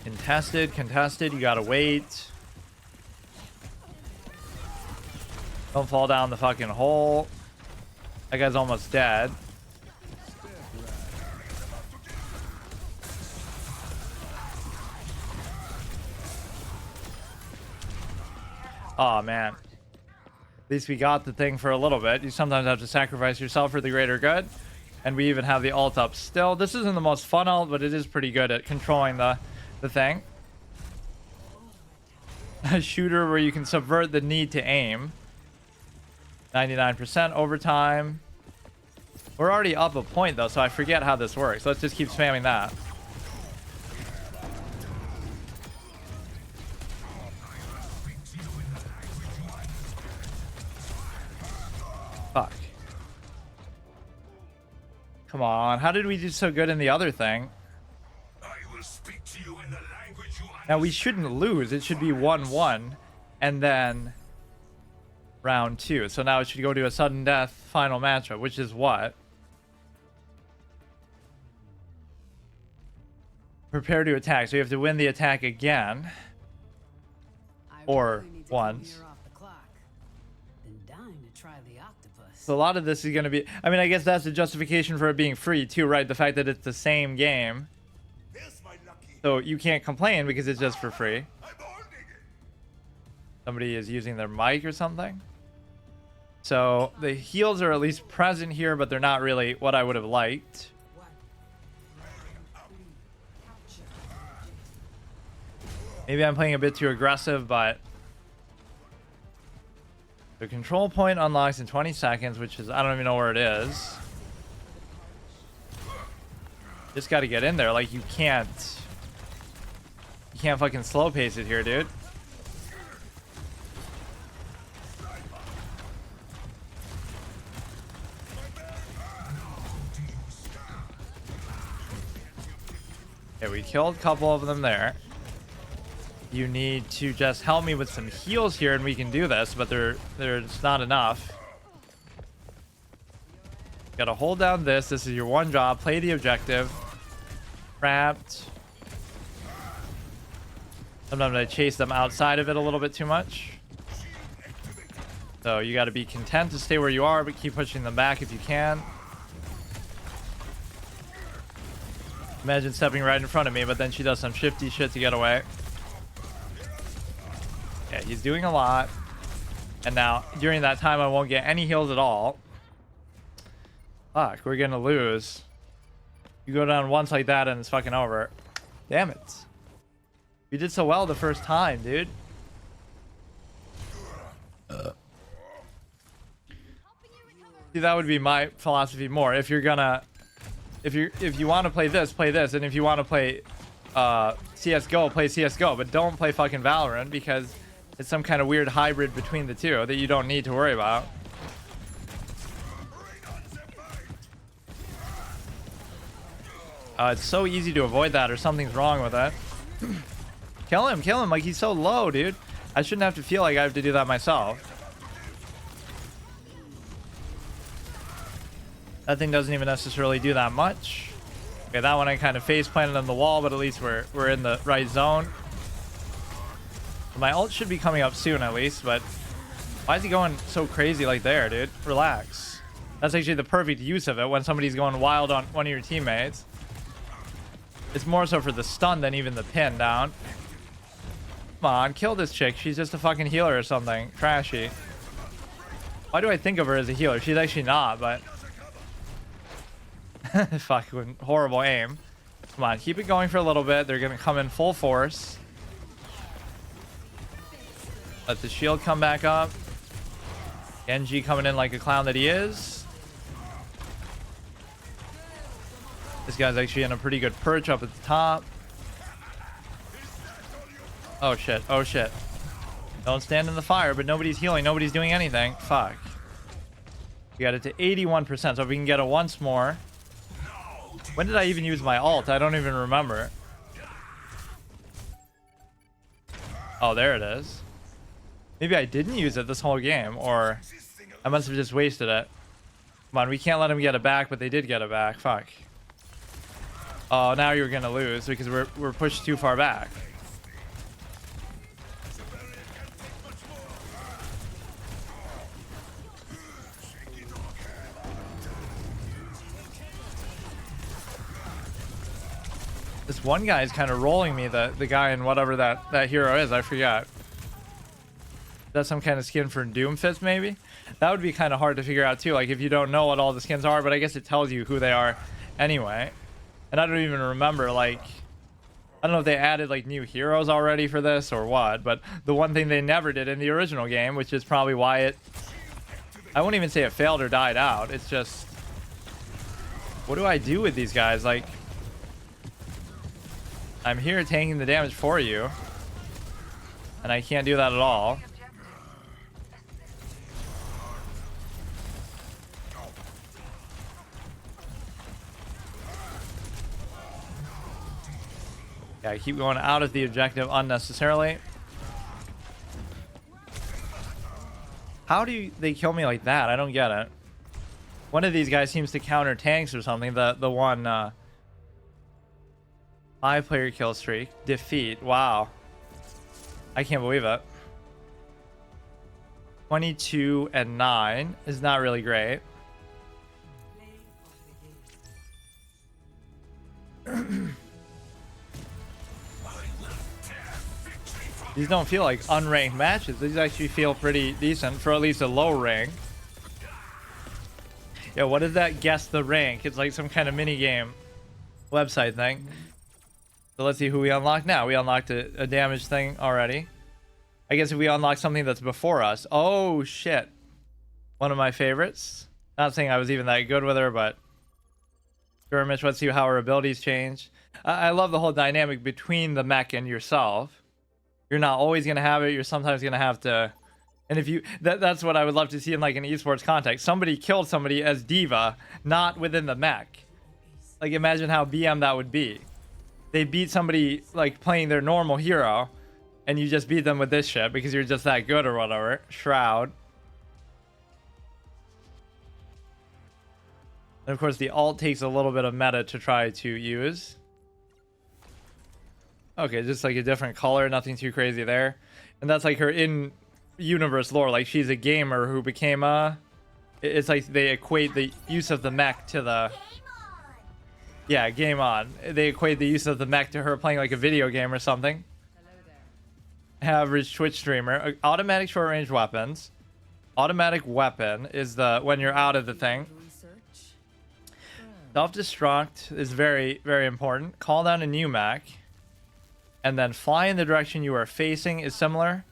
Contested, you gotta wait. Don't fall down the fucking hole. That guy's almost dead. Oh man. At least we got the thing for a little bit. You sometimes have to sacrifice yourself for the greater good. And we even have the ult up still. This isn't the most fun ult, but it is pretty good at controlling the thing. A shooter where you can subvert the need to aim. 99% overtime. We're already up a point though, so I forget how this works. Let's just keep spamming that. Fuck. Come on, how did we do so good in the other thing? Now we shouldn't lose. It should be 1-1 and then round 2. So now it should go to a sudden death final matchup, which is what? Prepare to attack. So you have to win the attack again. Or once. So a lot of this is going to be... I mean, I guess that's the justification for it being free too, right? The fact that it's the same game. So you can't complain because it's just for free. Somebody is using their mic or something. So the heals are at least present here, but they're not really what I would have liked. Maybe I'm playing a bit too aggressive, but the control point unlocks in 20 seconds, which is, I don't even know where it is. Just got to get in there. Like, you can't fucking slow pace it here, dude. killed a couple of them there. You need to just help me with some heals here and we can do this, but there's not enough. Gotta hold down this. This is your one job. Play the objective. Trapped. Sometimes I chase them outside of it a little bit too much. So you gotta be content to stay where you are, but keep pushing them back if you can. Imagine stepping right in front of me, but then she does some shifty shit to get away. Yeah, he's doing a lot. And now, during that time, I won't get any heals at all. Fuck, we're gonna lose. You go down once like that and it's fucking over. Damn it. You did so well the first time, dude. See, that would be my philosophy more. If you're gonna... If you want to play this, and if you want to play CSGO, play CSGO, but don't play fucking Valorant because it's some kind of weird hybrid between the two that you don't need to worry about. It's so easy to avoid that, or something's wrong with it. Kill him, like he's so low, dude. I shouldn't have to feel like I have to do that myself. That thing doesn't even necessarily do that much. Okay, that one I kind of face planted on the wall, but at least we're in the right zone. My ult should be coming up soon at least, but why is he going so crazy like there, dude? Relax. That's actually the perfect use of it when somebody's going wild on one of your teammates. It's more so for the stun than even the pin down. Come on, kill this chick. She's just a fucking healer or something. Trashy. Why do I think of her as a healer? She's actually not, but... Fucking horrible aim. Come on, keep it going for a little bit. They're gonna come in full force. Let the shield come back up. Genji coming in like a clown that he is. This guy's actually in a pretty good perch up at the top. Oh shit, oh shit. Don't stand in the fire, but nobody's healing, nobody's doing anything. Fuck. We got it to 81%, so if we can get it once more. When did I even use my ult? I don't even remember. Oh, there it is. Maybe I didn't use it this whole game, or I must have just wasted it. Come on, we can't let them get it back, but they did get it back. Fuck. Oh, now you're gonna lose because we're pushed too far back. This one guy is kind of rolling me, the guy in whatever that hero is. I forgot. That's some kind of skin for Doomfist, maybe? That would be kind of hard to figure out, too. Like, if you don't know what all the skins are, but I guess it tells you who they are anyway. And I don't even remember, like... I don't know if they added, like, new heroes already for this or what, but the one thing they never did in the original game, which is probably why it... I won't even say it failed or died out. It's just... What do I do with these guys? Like... I'm here taking the damage for you. And I can't do that at all. Yeah, I keep going out of the objective unnecessarily. How do they kill me like that? I don't get it. One of these guys seems to counter tanks or something. The one 5-player kill streak. Defeat. Wow. I can't believe it. 22 and 9 is not really great. These don't feel like unranked matches. These actually feel pretty decent for at least a low rank. Yeah, what is that? Guess the rank. It's like some kind of mini game website thing. So let's see who we unlock now. We unlocked a damage thing already. I guess if we unlock something that's before us. Oh, shit. One of my favorites. Not saying I was even that good with her, but... Skirmish, let's see how her abilities change. I love the whole dynamic between the mech and yourself. You're not always going to have it. You're sometimes going to have to... And if you... That's what I would love to see in like an esports context. Somebody killed somebody as D.Va, not within the mech. Like, imagine how BM that would be. they beat somebody like playing their normal hero, and you just beat them with this shit because you're just that good or whatever. Shroud. And of course the alt takes a little bit of meta to try to use. Okay, just like a different color, nothing too crazy there. And that's like her in-universe lore. Like she's a gamer who became a... It's like they equate the use of the mech to the... Yeah, game on. They equate the use of the mech to her playing like a video game or something. Average Twitch streamer. Automatic short range weapons. Automatic weapon is the when you're out of the thing. Self-destruct is very, very important. Call down a new mech. And then fly in the direction you are facing is similar.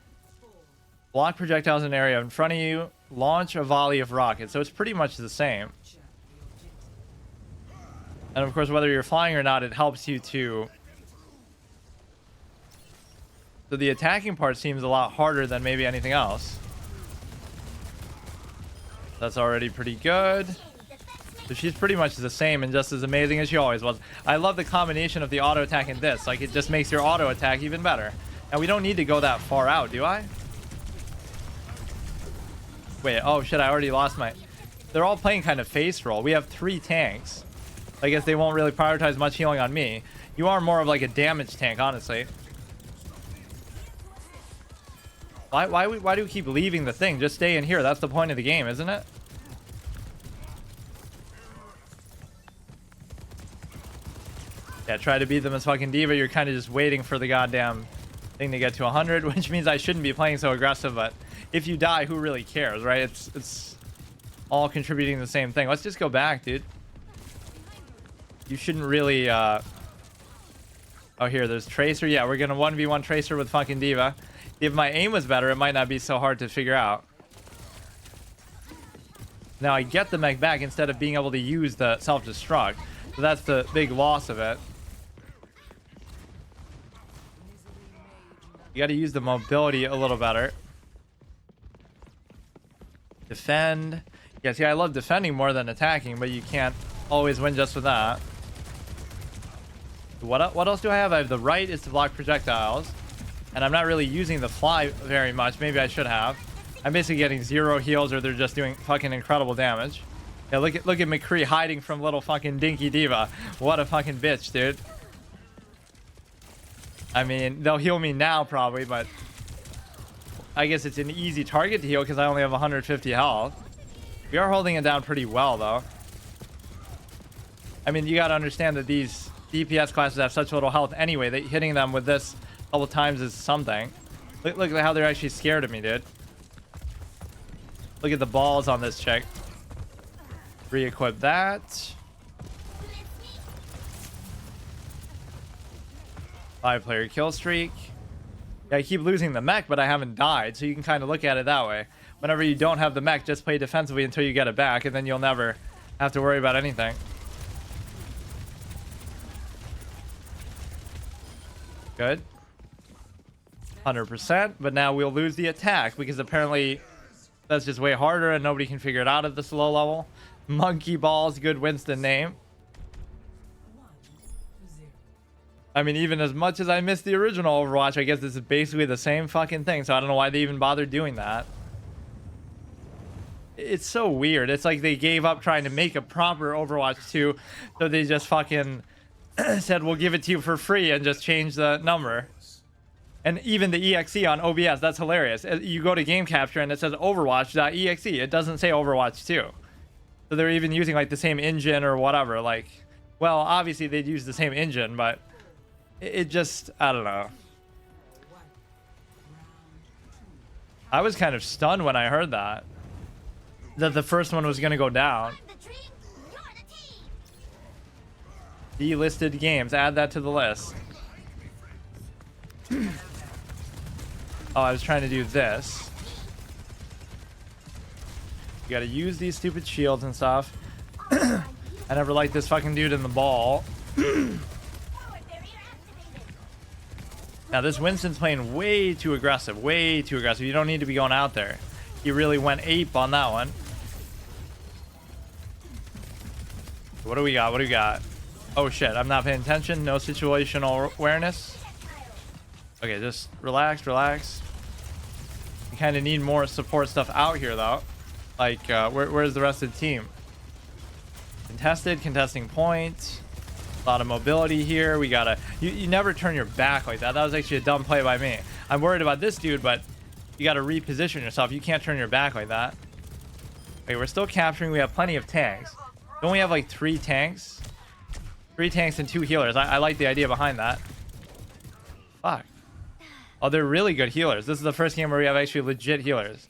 Block projectiles in an area in front of you. Launch a volley of rockets. So it's pretty much the same. And of course, whether you're flying or not, it helps you to... So the attacking part seems a lot harder than maybe anything else. That's already pretty good. So she's pretty much the same and just as amazing as she always was. I love the combination of the auto attack and this. Like, it just makes your auto attack even better. And we don't need to go that far out, do I? Wait, oh shit, I already lost my... They're all playing kind of face roll. We have 3 tanks. I guess they won't really prioritize much healing on me. You are more of like a damage tank, honestly. Why do we keep leaving the thing? Just stay in here. That's the point of the game, isn't it? Yeah, try to beat them as fucking D.Va. You're kind of just waiting for the goddamn thing to get to 100, which means I shouldn't be playing so aggressive, but if you die, who really cares, right? It's all contributing the same thing. Let's just go back, dude. You shouldn't really, Oh, here, there's Tracer. Yeah, we're gonna 1v1 Tracer with fucking D.Va. If my aim was better, it might not be so hard to figure out. Now I get the mech back instead of being able to use the self-destruct. So that's the big loss of it. You got to use the mobility a little better. Defend. Yeah, see, I love defending more than attacking, but you can't always win just with that. What else do I have? I have the right is to block projectiles. And I'm not really using the fly very much. Maybe I should have. I'm basically getting 0 heals or they're just doing fucking incredible damage. Yeah, look at McCree hiding from little fucking dinky D.Va. What a fucking bitch, dude. I mean, they'll heal me now probably, but I guess it's an easy target to heal because I only have 150 health. We are holding it down pretty well, though. I mean, you got to understand that these DPS classes have such little health anyway that hitting them with this a couple times is something. Look at how they're actually scared of me, dude. Look at the balls on this chick. Re-equip that. 5-player kill streak. Yeah, I keep losing the mech, but I haven't died, so you can kind of look at it that way. Whenever you don't have the mech, just play defensively until you get it back, and then you'll never have to worry about anything. Good. 100%, but now we'll lose the attack, because apparently that's just way harder, and nobody can figure it out at this low level. Monkey Balls, good Winston name. I mean, even as much as I miss the original Overwatch, I guess this is basically the same fucking thing, so I don't know why they even bothered doing that. It's so weird. It's like they gave up trying to make a proper Overwatch 2, so they just fucking said, we'll give it to you for free and just change the number. And even the EXE on OBS, that's hilarious. You go to game capture and it says Overwatch.exe. It doesn't say Overwatch 2. So they're even using like the same engine or whatever. Like, well, obviously they'd use the same engine, but it just, I don't know. I was kind of stunned when I heard that the first one was going to go down. Delisted games, add that to the list. Oh, I was trying to do this. You gotta use these stupid shields and stuff. I never liked this fucking dude in the ball. Now this Winston's playing way too aggressive. Way too aggressive. You don't need to be going out there. He really went ape on that one. What do we got? What do we got? Oh shit, I'm not paying attention. No situational awareness. Okay, just relax, relax. You kind of need more support stuff out here though. Like, where's the rest of the team? Contesting point. A lot of mobility here. We gotta, you never turn your back like that. That was actually a dumb play by me. I'm worried about this dude, but you gotta reposition yourself. You can't turn your back like that. Okay, we're still capturing. We have plenty of tanks. Don't we have like 3 tanks? 3 tanks and 2 healers. I like the idea behind that. Fuck. Oh, they're really good healers. This is the first game where we have actually legit healers.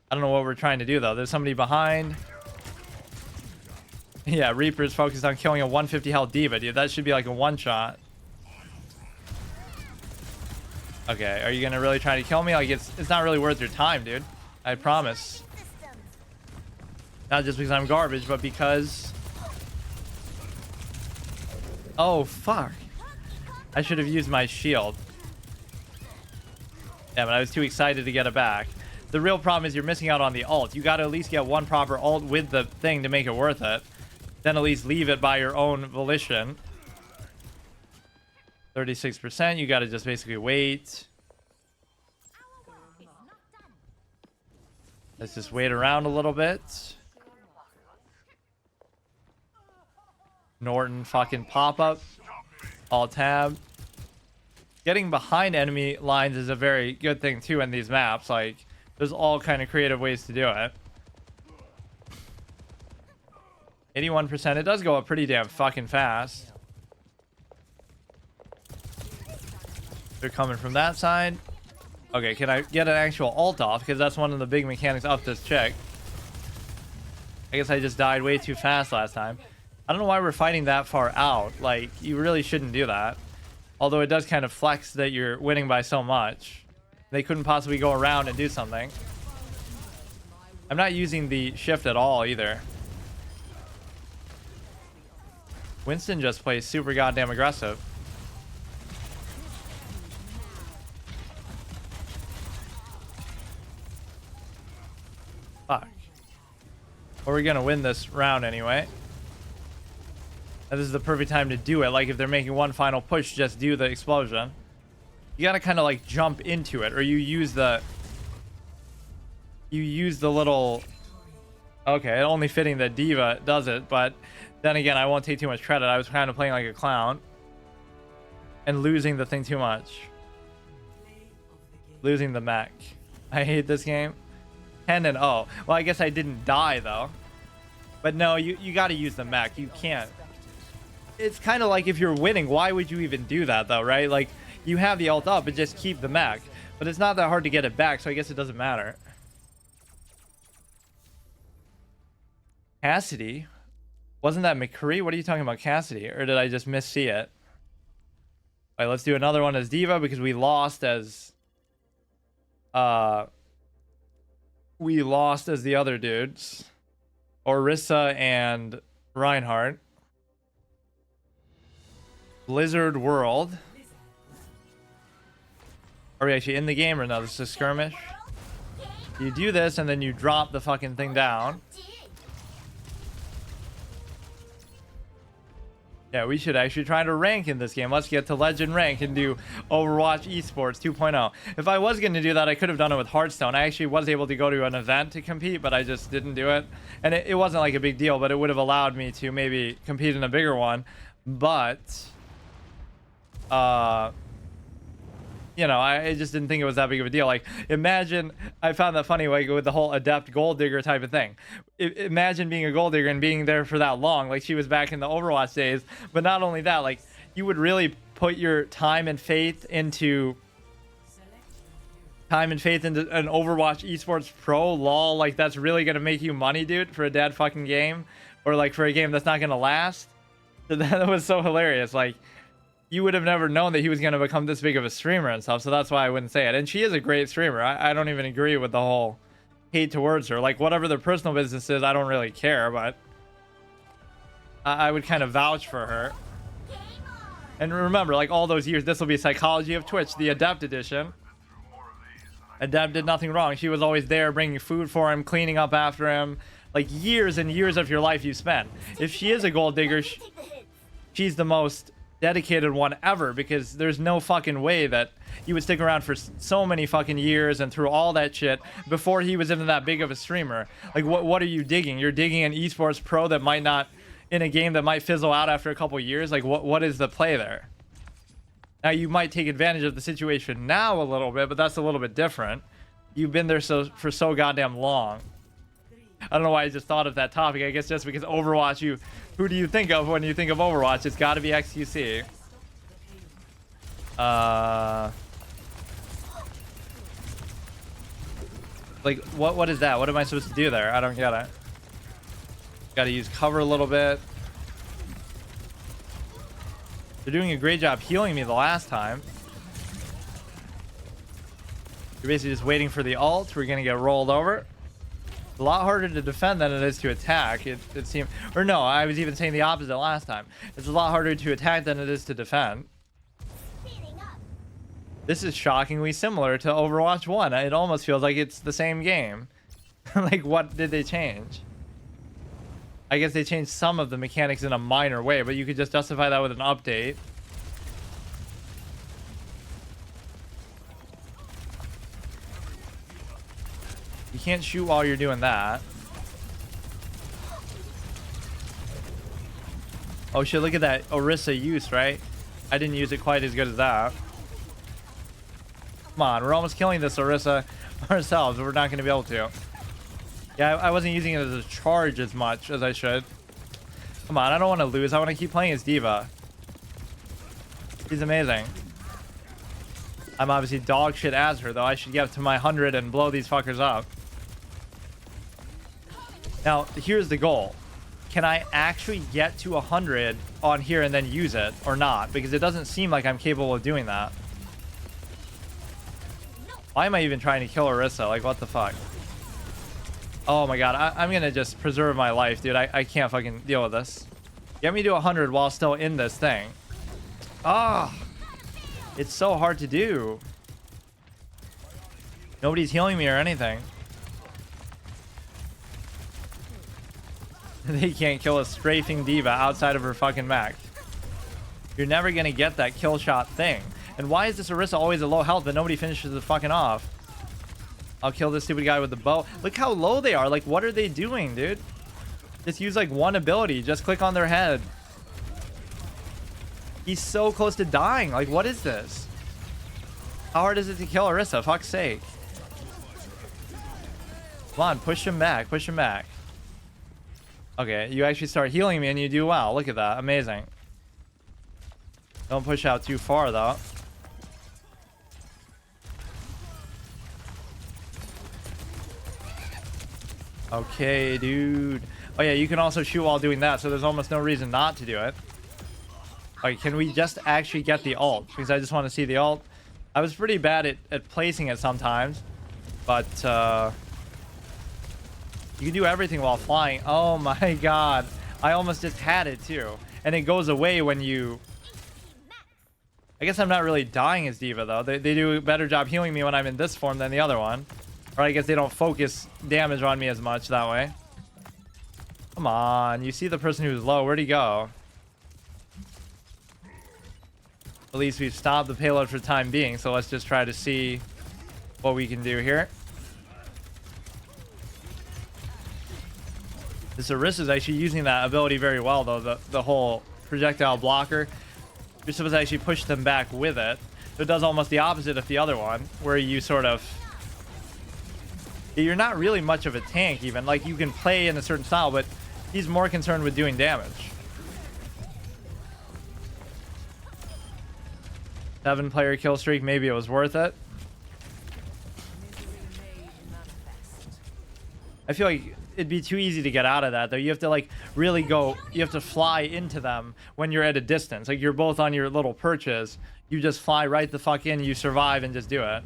I don't know what we're trying to do though. There's somebody behind. Yeah, Reaper's focused on killing a 150 health D.Va, dude. That should be like a one-shot. Okay, are you gonna really try to kill me? Like, it's not really worth your time, dude. I promise. Not just because I'm garbage, but because... Oh, fuck. I should have used my shield. Yeah, but I was too excited to get it back. The real problem is you're missing out on the ult. You gotta at least get one proper ult with the thing to make it worth it. Then at least leave it by your own volition. 36%, you gotta just basically wait. Let's just wait around a little bit. Norton fucking pop-up. Alt tab. Getting behind enemy lines is a very good thing too in these maps. Like, there's all kind of creative ways to do it. 81%. It does go up pretty damn fucking fast. They're coming from that side. Okay, can I get an actual ult off? Because that's one of the big mechanics of this chick. I guess I just died way too fast last time. I don't know why we're fighting that far out. Like, you really shouldn't do that. Although it does kind of flex that you're winning by so much. They couldn't possibly go around and do something. I'm not using the shift at all either. Winston just plays super goddamn aggressive. Fuck. Or we're gonna win this round anyway. And this is the perfect time to do it. Like, if they're making one final push, just do the explosion. You gotta kind of like jump into it, or you use the little... Okay, only fitting that D.Va does it, but then again, I won't take too much credit. I was kind of playing like a clown and losing the thing too much. Losing the mech. I hate this game. 10-0. Well, I guess I didn't die though. But no, you got to use the mech. You can't. It's kind of like if you're winning, why would you even do that though, right? Like, you have the ult up, but just keep the mech. But it's not that hard to get it back, so I guess it doesn't matter. Cassidy? Wasn't that McCree? What are you talking about, Cassidy? Or did I just miss-see it? All right, let's do another one as D.Va because we lost as... We lost as the other dudes. Orisa and Reinhardt. Blizzard World. Are we actually in the game or no? This is a skirmish. You do this and then you drop the fucking thing down. Yeah, we should actually try to rank in this game. Let's get to legend rank and do Overwatch Esports 2.0. If I was going to do that, I could have done it with Hearthstone. I actually was able to go to an event to compete, but I just didn't do it. And it wasn't like a big deal, but it would have allowed me to maybe compete in a bigger one. But, you know, I just didn't think it was that big of a deal. Like, imagine, I found that funny, like, with the whole adept gold digger type of thing. Imagine being a gold digger and being there for that long, like she was back in the Overwatch days. But not only that, like, you would really put your time and faith into an Overwatch Esports Pro. Lol, like, that's really gonna make you money, dude, for a dead fucking game, or like for a game that's not gonna last. That was so hilarious. Like, you would have never known that he was going to become this big of a streamer and stuff, so that's why I wouldn't say it. And she is a great streamer. I don't even agree with the whole hate towards her. Like, whatever their personal business is, I don't really care, but I would kind of vouch for her. And remember, like, all those years, this will be Psychology of Twitch, the Adept Edition. Adept did nothing wrong. She was always there, bringing food for him, cleaning up after him. Like, years and years of your life you spent. If she is a gold digger... she's the most dedicated one ever, because there's no fucking way that he would stick around for so many fucking years and through all that shit before he was even that big of a streamer. Like, what are you digging? You're digging an esports pro that might not, in a game that might fizzle out after a couple years. Like, what is the play there? Now, you might take advantage of the situation now a little bit, but that's a little bit different. You've been there for so goddamn long. I don't know why I just thought of that topic. I guess just because Overwatch, who do you think of when you think of Overwatch? It's got to be XQC. Like, what is that? What am I supposed to do there? I don't get it. Got to use cover a little bit. They're doing a great job healing me the last time. You're basically just waiting for the ult. We're gonna get rolled over. A lot harder to defend than it is to attack. It seemed, or no, I was even saying the opposite last time. It's a lot harder to attack than it is to defend. This is shockingly similar to Overwatch 1. It almost feels like it's the same game. Like, what did they change? I guess they changed some of the mechanics in a minor way, but you could just justify that with an update. You can't shoot while you're doing that. Oh shit, look at that Orisa use, right? I didn't use it quite as good as that. Come on, we're almost killing this Orisa ourselves, but we're not going to be able to. Yeah, I wasn't using it as a charge as much as I should. Come on, I don't want to lose. I want to keep playing as D.Va. She's amazing. I'm obviously dog shit as her, though. I should get up to my 100 and blow these fuckers up. Now, here's the goal. Can I actually get to 100 on here and then use it or not? Because it doesn't seem like I'm capable of doing that. Why am I even trying to kill Orisa? Like, what the fuck? Oh my god, I'm gonna just preserve my life, dude. I can't fucking deal with this. Get me to 100 while still in this thing. Ah, it's so hard to do. Nobody's healing me or anything. They can't kill a strafing D.Va outside of her fucking max. You're never gonna get that kill shot thing. And why is this Orisa always at low health but nobody finishes it fucking off? I'll kill this stupid guy with the bow. Look how low they are. Like, what are they doing, dude? Just use like one ability. Just click on their head. He's so close to dying. Like, what is this? How hard is it to kill Orisa? Fuck's sake. Come on, push him back. Push him back. Okay, you actually start healing me and you do well. Look at that. Amazing. Don't push out too far, though. Okay, dude. Oh, yeah, you can also shoot while doing that, so there's almost no reason not to do it. Alright, can we just actually get the ult? Because I just want to see the ult. I was pretty bad at placing it sometimes. But, you can do everything while flying. Oh my god. I almost just had it, too. And it goes away when you... I guess I'm not really dying as D.Va, though. They do a better job healing me when I'm in this form than the other one. Or I guess they don't focus damage on me as much that way. Come on. You see the person who's low. Where'd he go? At least we've stopped the payload for the time being. So let's just try to see what we can do here. This Orisa is actually using that ability very well, though. The whole projectile blocker. You're supposed to actually push them back with it. So it does almost the opposite of the other one, where you sort of... You're not really much of a tank, even. Like, you can play in a certain style, but he's more concerned with doing damage. 7-player kill streak. Maybe it was worth it. I feel like it'd be too easy to get out of that, though. You have to, like, really go... You have to fly into them when you're at a distance. Like, you're both on your little perches. You just fly right the fuck in, you survive, and just do it.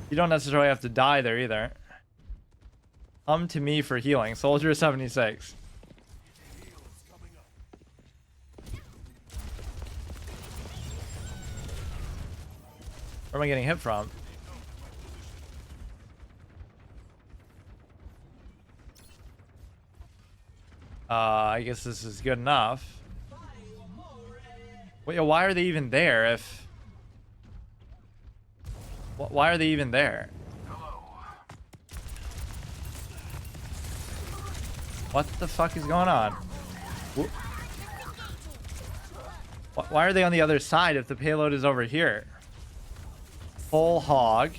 You don't necessarily have to die there, either. Come to me for healing. Soldier 76. Where am I getting hit from? I guess this is good enough. Why are they even there if... Why are they even there? What the fuck is going on? Why are they on the other side if the payload is over here? Whole hog.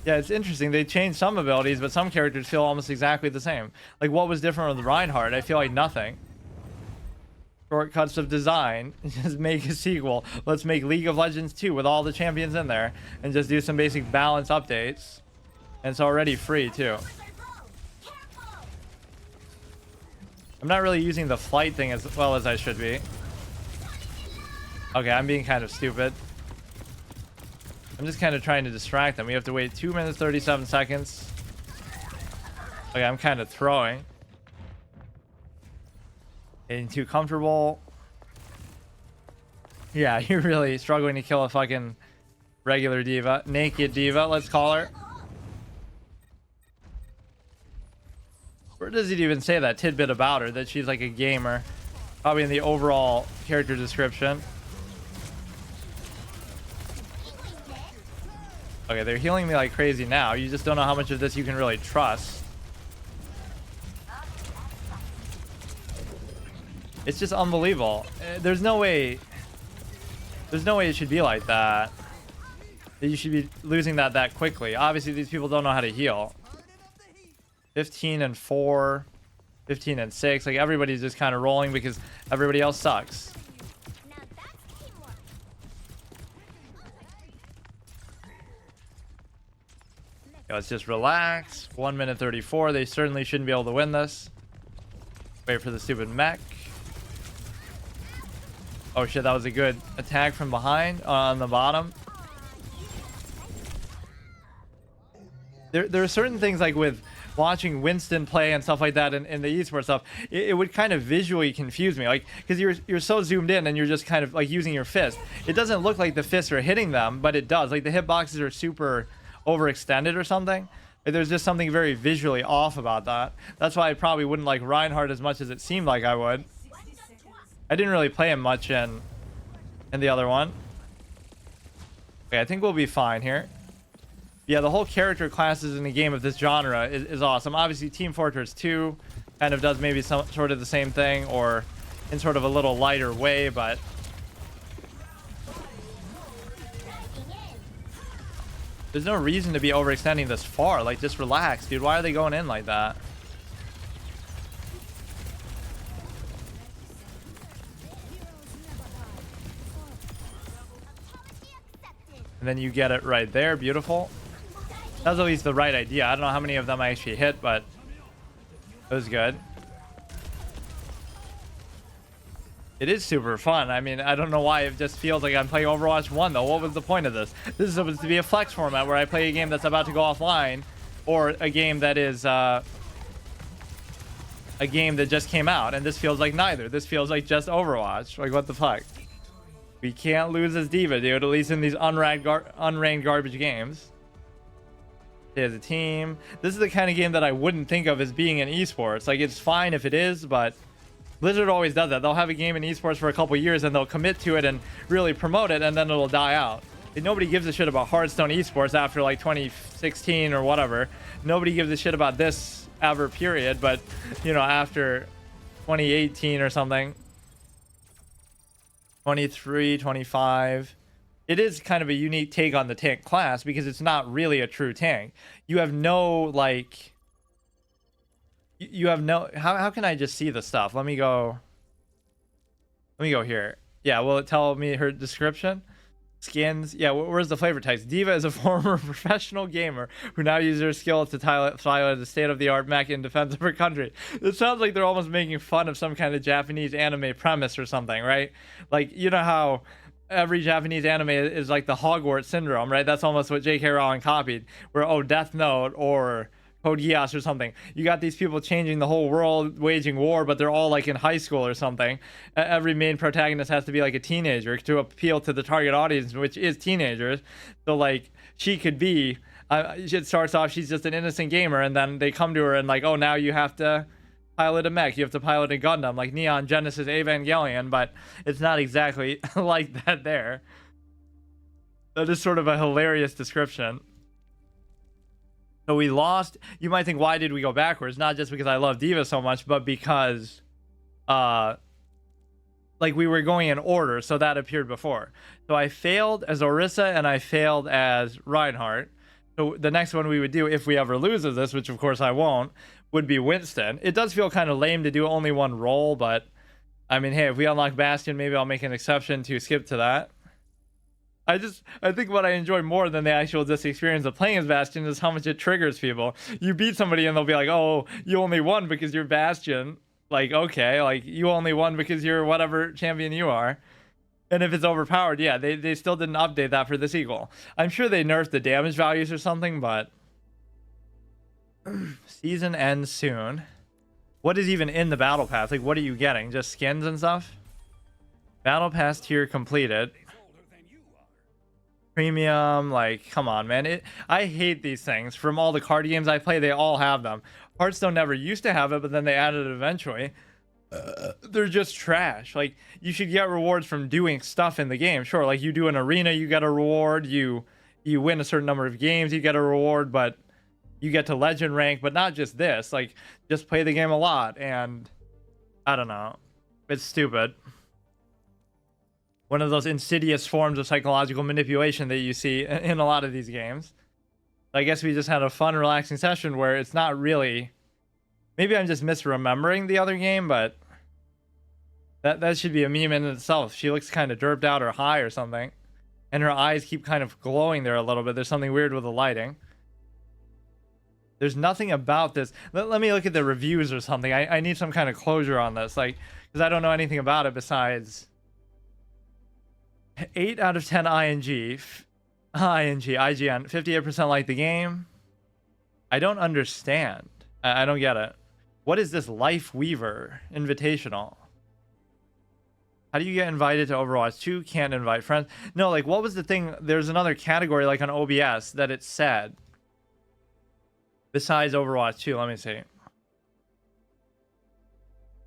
Yeah, it's interesting. They changed some abilities, but some characters feel almost exactly the same. Like, what was different with Reinhardt? I feel like nothing. Shortcuts of design. Just make a sequel. Let's make League of Legends 2 with all the champions in there and just do some basic balance updates. And it's already free, too. I'm not really using the flight thing as well as I should be. Okay, I'm being kind of stupid. I'm just kind of trying to distract them. We have to wait 2 minutes, 37 seconds. Okay, I'm kind of throwing. Getting too comfortable. Yeah, you're really struggling to kill a fucking regular D.Va. Naked D.Va, let's call her. Where does it even say that tidbit about her? That she's like a gamer. Probably in the overall character description. Okay, they're healing me like crazy now. You just don't know how much of this you can really trust. It's just unbelievable. There's no way it should be like that. That you should be losing that quickly. Obviously, these people don't know how to heal. 15 and 4, 15 and 6. Like, everybody's just kind of rolling because everybody else sucks. Okay, let's just relax. 1 minute 34. They certainly shouldn't be able to win this. Wait for the stupid mech. Oh shit, that was a good attack from behind on the bottom. There are certain things like with watching Winston play and stuff like that in the esports stuff, it would kind of visually confuse me, like, because you're so zoomed in and you're just kind of like using your fist. It doesn't look like the fists are hitting them, but it does. Like, the hitboxes are super overextended or something. Like, there's just something very visually off about that. That's why I probably wouldn't like Reinhardt as much as it seemed like I would. I didn't really play him much in the other one. Okay, I think we'll be fine here. Yeah, the whole character classes in a game of this genre is awesome. Obviously, Team Fortress 2 kind of does maybe some sort of the same thing, or in sort of a little lighter way, but there's no reason to be overextending this far. Like, just relax, dude. Why are they going in like that? And then you get it right there. Beautiful. That was at least the right idea. I don't know how many of them I actually hit, but it was good. It is super fun. I mean, I don't know why it just feels like I'm playing Overwatch 1, though. What was the point of this? This is supposed to be a flex format where I play a game that's about to go offline, or a game that is a game that just came out, and this feels like neither. This feels like just Overwatch. Like, what the fuck? We can't lose as D.Va, dude, at least in these unranked garbage games. As a team, this is the kind of game that I wouldn't think of as being in esports. Like, it's fine if it is, but Blizzard always does that. They'll have a game in esports for a couple years and they'll commit to it and really promote it, and then it'll die out. And nobody gives a shit about Hearthstone esports after like 2016 or whatever. Nobody gives a shit about this ever, period. But, you know, after 2018 or something, 23, 25, it is kind of a unique take on the tank class because it's not really a true tank. You have no, like, you have no, how can I just see the stuff? Let me go here. Yeah, will it tell me her description? Skins. Yeah, where's the flavor text? D.Va is a former professional gamer who now uses her skill to pilot the state-of-the-art mech in defense of her country. It sounds like they're almost making fun of some kind of Japanese anime premise or something, right? Like, you know how every Japanese anime is like the Hogwarts syndrome, right? That's almost what J.K. Rowling copied, where, oh, Death Note or Code Geass or something. You got these people changing the whole world, waging war, but they're all like in high school or something. Every main protagonist has to be like a teenager to appeal to the target audience, which is teenagers. So like, she could be, it starts off, she's just an innocent gamer, and then they come to her and like, oh, now you have to pilot a mech. You have to pilot a Gundam, like Neon Genesis Evangelion, but it's not exactly like that there. That is sort of a hilarious description. So we lost. You might think, why did we go backwards? Not just because I love D.Va so much, but because, like we were going in order, so that appeared before. So I failed as Orisa and I failed as Reinhardt. So the next one we would do, if we ever lose this, which of course I won't, would be Winston. It does feel kind of lame to do only one role, but I mean, hey, if we unlock Bastion, maybe I'll make an exception to skip to that. I think what I enjoy more than the actual just experience of playing as Bastion is how much it triggers people. You beat somebody and they'll be like, oh, you only won because you're Bastion. Like, okay, like you only won because you're whatever champion you are. And if it's overpowered, yeah, they still didn't update that for the sequel. I'm sure they nerfed the damage values or something, but season ends soon. What is even in the battle pass? Like, what are you getting? Just skins and stuff? Battle pass tier completed. Premium, like, come on, man. I hate these things. From all the card games I play, they all have them. Hearthstone never used to have it, but then they added it eventually. They're just trash. Like, you should get rewards from doing stuff in the game. Sure, like you do an arena, you get a reward. You win a certain number of games, you get a reward, but you get to legend rank. But not just this. Like, just play the game a lot, and I don't know. It's stupid. One of those insidious forms of psychological manipulation that you see in a lot of these games. I guess we just had a fun, relaxing session where it's not really... Maybe I'm just misremembering the other game, but that should be a meme in itself. She looks kind of derped out or high or something. And her eyes keep kind of glowing there a little bit. There's something weird with the lighting. There's nothing about this. Let me look at the reviews or something. I need some kind of closure on this. Like, because I don't know anything about it besides... 8 out of 10 IGN, 58% like the game. I don't understand. I don't get it. What is this Life Weaver Invitational? How do you get invited to Overwatch 2? Can't invite friends. No, like, what was the thing? There's another category, like on OBS, that it said. Besides Overwatch 2, let me see.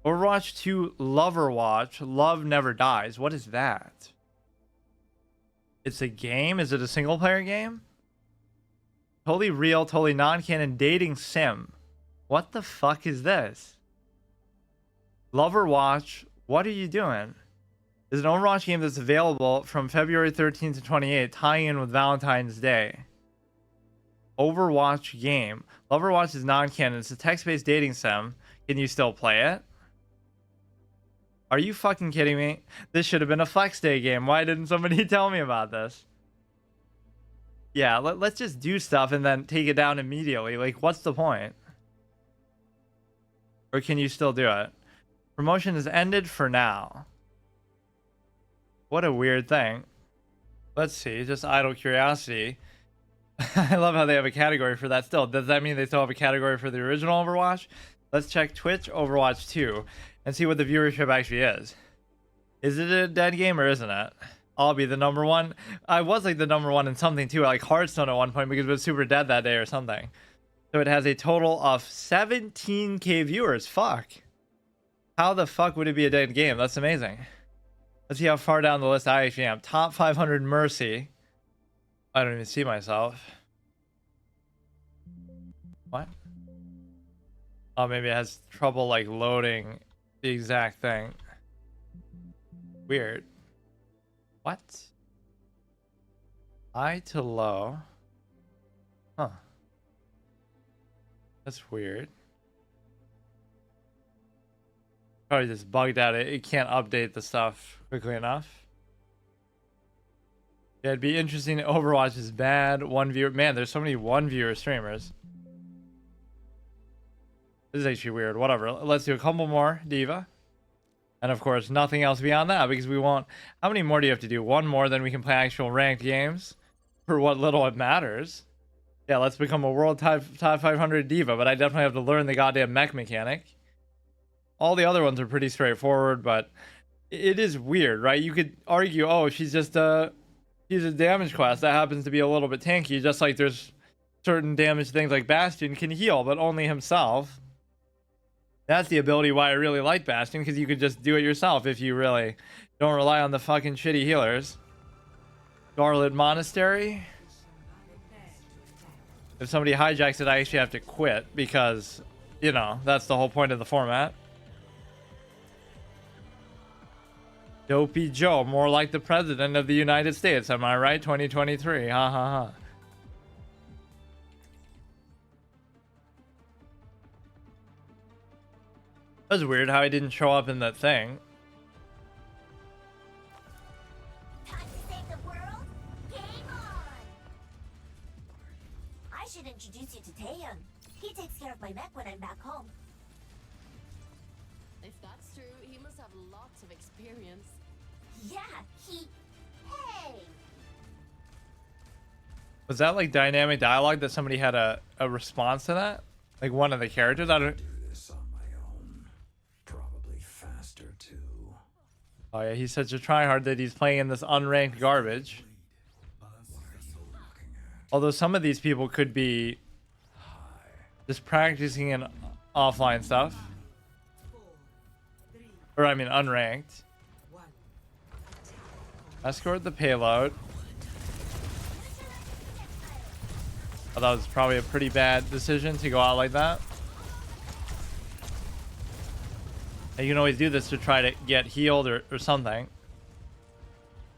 Overwatch 2 Loverwatch. Love Never Dies. What is that? It's a game? Is it a single player game? Totally real, totally non-canon dating sim. What the fuck is this? Loverwatch, what are you doing? It's an Overwatch game that's available from February 13th to 28th, tying in with Valentine's Day. Overwatch game. Loverwatch is non-canon. It's a text-based dating sim. Can you still play it? Are you fucking kidding me? This should have been a Flex Day game. Why didn't somebody tell me about this? Yeah, let's just do stuff and then take it down immediately. Like, what's the point? Or can you still do it? Promotion has ended for now. What a weird thing. Let's see, just idle curiosity. I love how they have a category for that still. Does that mean they still have a category for the original Overwatch? Let's check Twitch Overwatch 2 and see what the viewership actually is. Is it a dead game or isn't it? I'll be the number one. I was like the number one in something too, like Hearthstone at one point because it was super dead that day or something. So it has a total of 17k viewers. Fuck. How the fuck would it be a dead game? That's amazing. Let's see how far down the list I actually am. Top 500 Mercy. I don't even see myself. What? Oh, maybe it has trouble like loading the exact thing. Weird. What? High to low. Huh. That's weird. Probably just bugged out. It can't update the stuff quickly enough. Yeah, it'd be interesting. Overwatch is bad. One viewer. Man, there's so many one viewer streamers. This is actually weird. Whatever. Let's do a couple more. D.Va. And of course, nothing else beyond that because we won't. How many more do you have to do? One more, then we can play actual ranked games for what little it matters. Yeah, let's become a world top 500 D.Va, but I definitely have to learn the goddamn mech mechanic. All the other ones are pretty straightforward, but it is weird, right? You could argue, oh, she's just she's a damage class that happens to be a little bit tanky, just like there's certain damage things like Bastion can heal, but only himself. That's the ability why I really like Bastion, because you could just do it yourself if you really don't rely on the fucking shitty healers. Gauntlet Monastery. If somebody hijacks it, I actually have to quit because, you know, that's the whole point of the format. Dopey Joe, more like the president of the United States, am I right? 2023, ha ha ha. That was weird how I didn't show up in that thing. Time to save the world? Game on! I should introduce you to Taehyung. He takes care of my mech when I'm back home. If that's true, he must have lots of experience. Yeah, he... Hey! Was that like dynamic dialogue that somebody had a response to that? Like one of the characters? I don't... Do this on my own. Probably faster too. Oh yeah, he's such a tryhard that he's playing in this unranked garbage. Although some of these people could be just practicing in offline stuff. Or I mean unranked. Escort the payload. Oh, that was probably a pretty bad decision to go out like that. And you can always do this to try to get healed or something.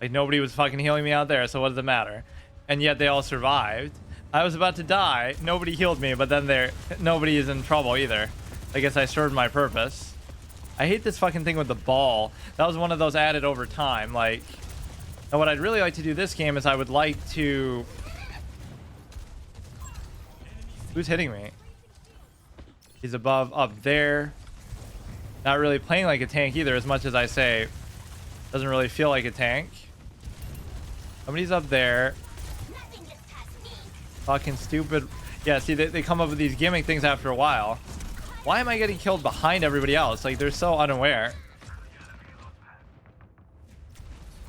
Like nobody was fucking healing me out there, so what does it matter? And yet they all survived. I was about to die. Nobody healed me, but then nobody is in trouble either. I guess I served my purpose. I hate this fucking thing with the ball. That was one of those added over time. Like, and what I'd really like to do this game is I would like to... Who's hitting me? He's above, up there. Not really playing like a tank either, as much as I say. Doesn't really feel like a tank. Somebody's up there. Fucking stupid. Yeah, see, they come up with these gimmick things after a while. Why am I getting killed behind everybody else? Like, they're so unaware.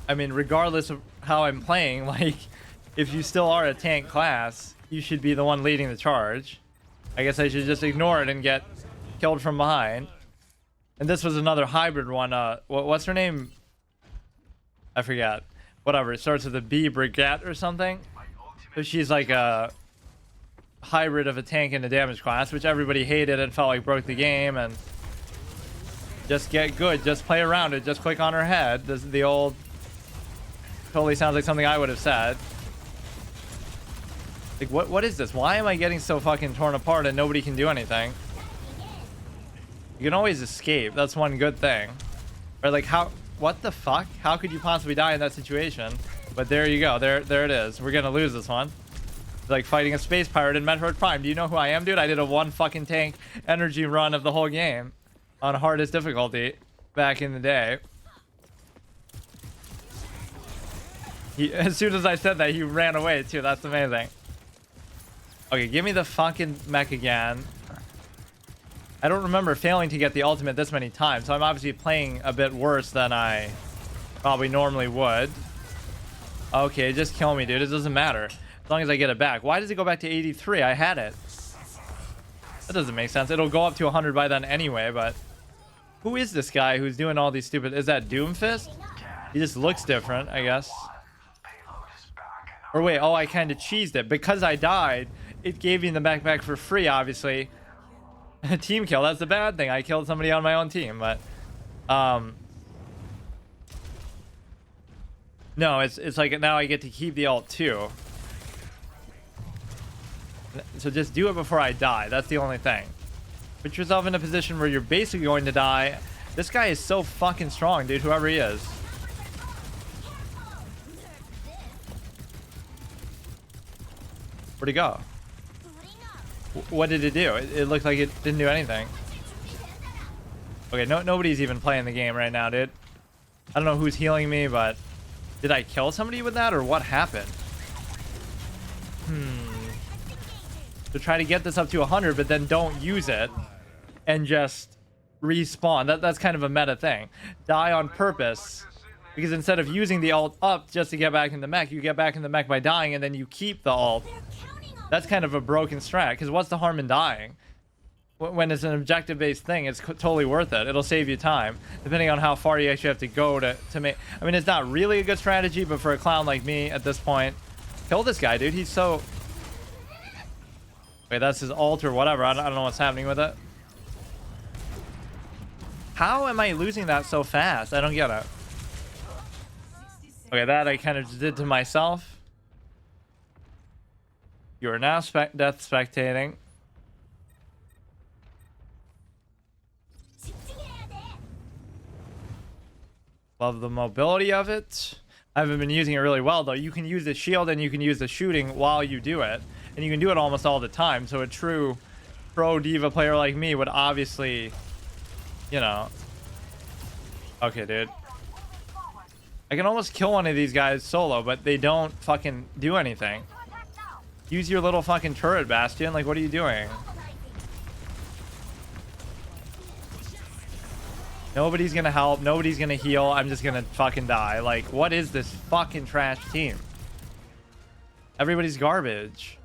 I mean, regardless of how I'm playing, like, if you still are a tank class, you should be the one leading the charge. I guess I should just ignore it and get killed from behind. And this was another hybrid one. What's her name? I forgot. Whatever. It starts with a B, Brigette or something. So she's like a hybrid of a tank and a damage class, which everybody hated and felt like broke the game. And just get good. Just play around it. Just click on her head. This is the old... Totally sounds like something I would have said. Like, what is this? Why am I getting so fucking torn apart and nobody can do anything? You can always escape. That's one good thing. Or like, how... What the fuck? How could you possibly die in that situation? But there you go. There it is. We're gonna lose this one. It's like fighting a space pirate in Metroid Prime. Do you know who I am, dude? I did a one fucking tank energy run of the whole game on hardest difficulty back in the day. As soon as I said that, he ran away too. That's amazing. Okay, give me the fucking mech again. I don't remember failing to get the ultimate this many times, so I'm obviously playing a bit worse than I probably normally would. Okay, just kill me, dude. It doesn't matter. As long as I get it back. Why does it go back to 83? I had it. That doesn't make sense. It'll go up to 100 by then anyway, but... Who is this guy who's doing all these stupid... Is that Doomfist? He just looks different, I guess. Or wait, oh, I kind of cheesed it. Because I died, it gave me the backpack for free, obviously. Team kill, that's the bad thing. I killed somebody on my own team, but... No, it's like now I get to keep the ult too. So just do it before I die. That's the only thing. Put yourself in a position where you're basically going to die. This guy is so fucking strong, dude, whoever he is. Where'd he go? What did it do? It looked like it didn't do anything. Okay, nobody's even playing the game right now, dude. I don't know who's healing me, but... Did I kill somebody with that, or what happened? So try to get this up to 100, but then don't use it. And just respawn. That's kind of a meta thing. Die on purpose. Because instead of using the ult up just to get back in the mech, you get back in the mech by dying, and then you keep the ult. That's kind of a broken strat, because what's the harm in dying? when it's an objective-based thing, it's totally worth it. It'll save you time, depending on how far you actually have to go to make... I mean, it's not really a good strategy, but for a clown like me at this point... Kill this guy, dude. He's so... Wait, that's his ult or whatever. I don't know what's happening with it. How am I losing that so fast? I don't get it. Okay, that I kind of just did to myself. You are now death spectating. Love the mobility of it. I haven't been using it really well, though. You can use the shield and you can use the shooting while you do it. And you can do it almost all the time. So a true pro D.Va player like me would obviously, you know... Okay, dude. I can almost kill one of these guys solo, but they don't fucking do anything. Use your little fucking turret, Bastion. Like, what are you doing? Nobody's gonna help. Nobody's gonna heal. I'm just gonna fucking die. Like, what is this fucking trash team? Everybody's garbage.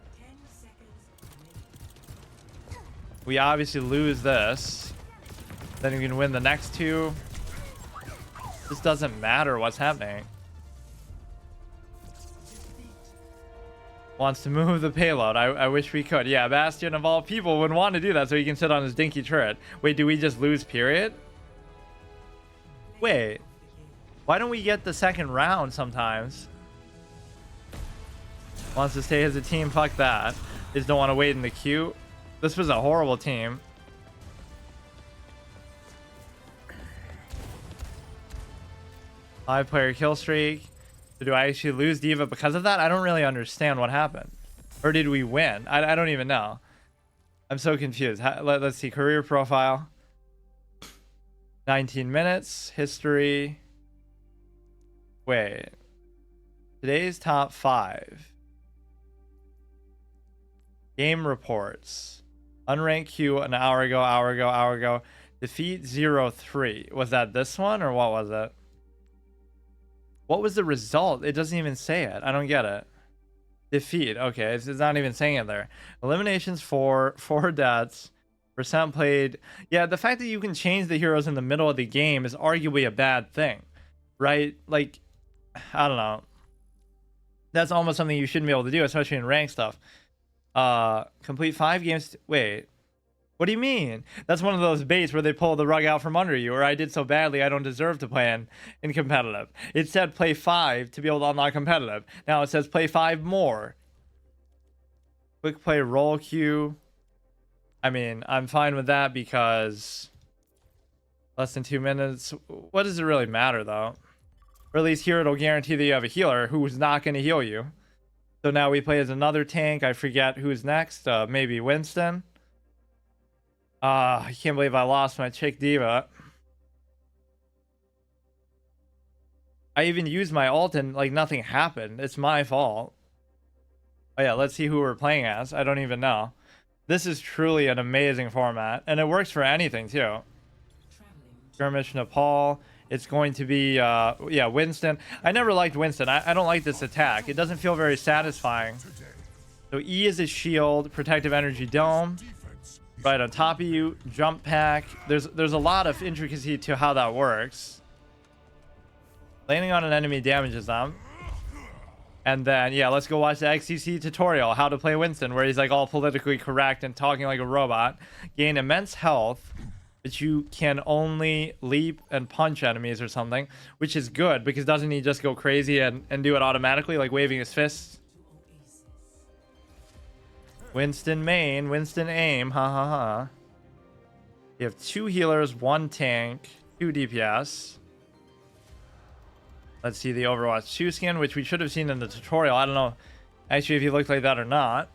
We obviously lose this. Then we can win the next two. This doesn't matter what's happening. Wants to move the payload. I wish we could. Yeah, Bastion of all people would want to do that so he can sit on his dinky turret. Wait, do we just lose, period? Wait. Why don't we get the second round sometimes? Wants to stay as a team. Fuck that. Just don't want to wait in the queue. This was a horrible team. Five-player kill streak. So do I actually lose D.Va because of that? I don't really understand what happened. Or did we win? I don't even know. I'm so confused. Let's see. Career profile. 19 minutes. History. Wait. Today's top 5. Game reports. Unranked queue an hour ago. Defeat 0-3. Was that this one or what was it? What was the result? It doesn't even say it. I don't get it. Defeat. Okay, it's not even saying it there. Eliminations 4 deaths. Percent played. Yeah, the fact that you can change the heroes in the middle of the game is arguably a bad thing, right? Like, I don't know. That's almost something you shouldn't be able to do, especially in ranked stuff. Complete 5 games. Wait, what do you mean? That's one of those baits where they pull the rug out from under you, or I did so badly I don't deserve to play in competitive. It said play 5 to be able to unlock competitive. Now it says play 5 more. Quick play roll queue. I mean, I'm fine with that because less than 2 minutes. What does it really matter, though? Or at least here it'll guarantee that you have a healer who's not going to heal you. So now we play as another tank. I forget who's next. Maybe Winston. I can't believe I lost my chick D.Va. I even used my ult and like nothing happened. It's my fault. Oh yeah, let's see who we're playing as. I don't even know. This is truly an amazing format, and it works for anything too. Skirmish Nepal. It's going to be yeah, Winston. I never liked Winston. I don't like this attack. It doesn't feel very satisfying. So E is a shield, protective energy dome. Right on top of you, jump pack. There's a lot of intricacy to how that works. Landing on an enemy damages them. And then, yeah, let's go watch the XCC tutorial, how to play Winston, where he's like all politically correct and talking like a robot. Gain immense health, but you can only leap and punch enemies or something, which is good because doesn't he just go crazy and do it automatically, like waving his fists? Winston main, Winston aim, ha ha ha. You have 2 healers, 1 tank, 2 DPS. Let's see the Overwatch 2 skin, which we should have seen in the tutorial. I don't know actually if he looked like that or not.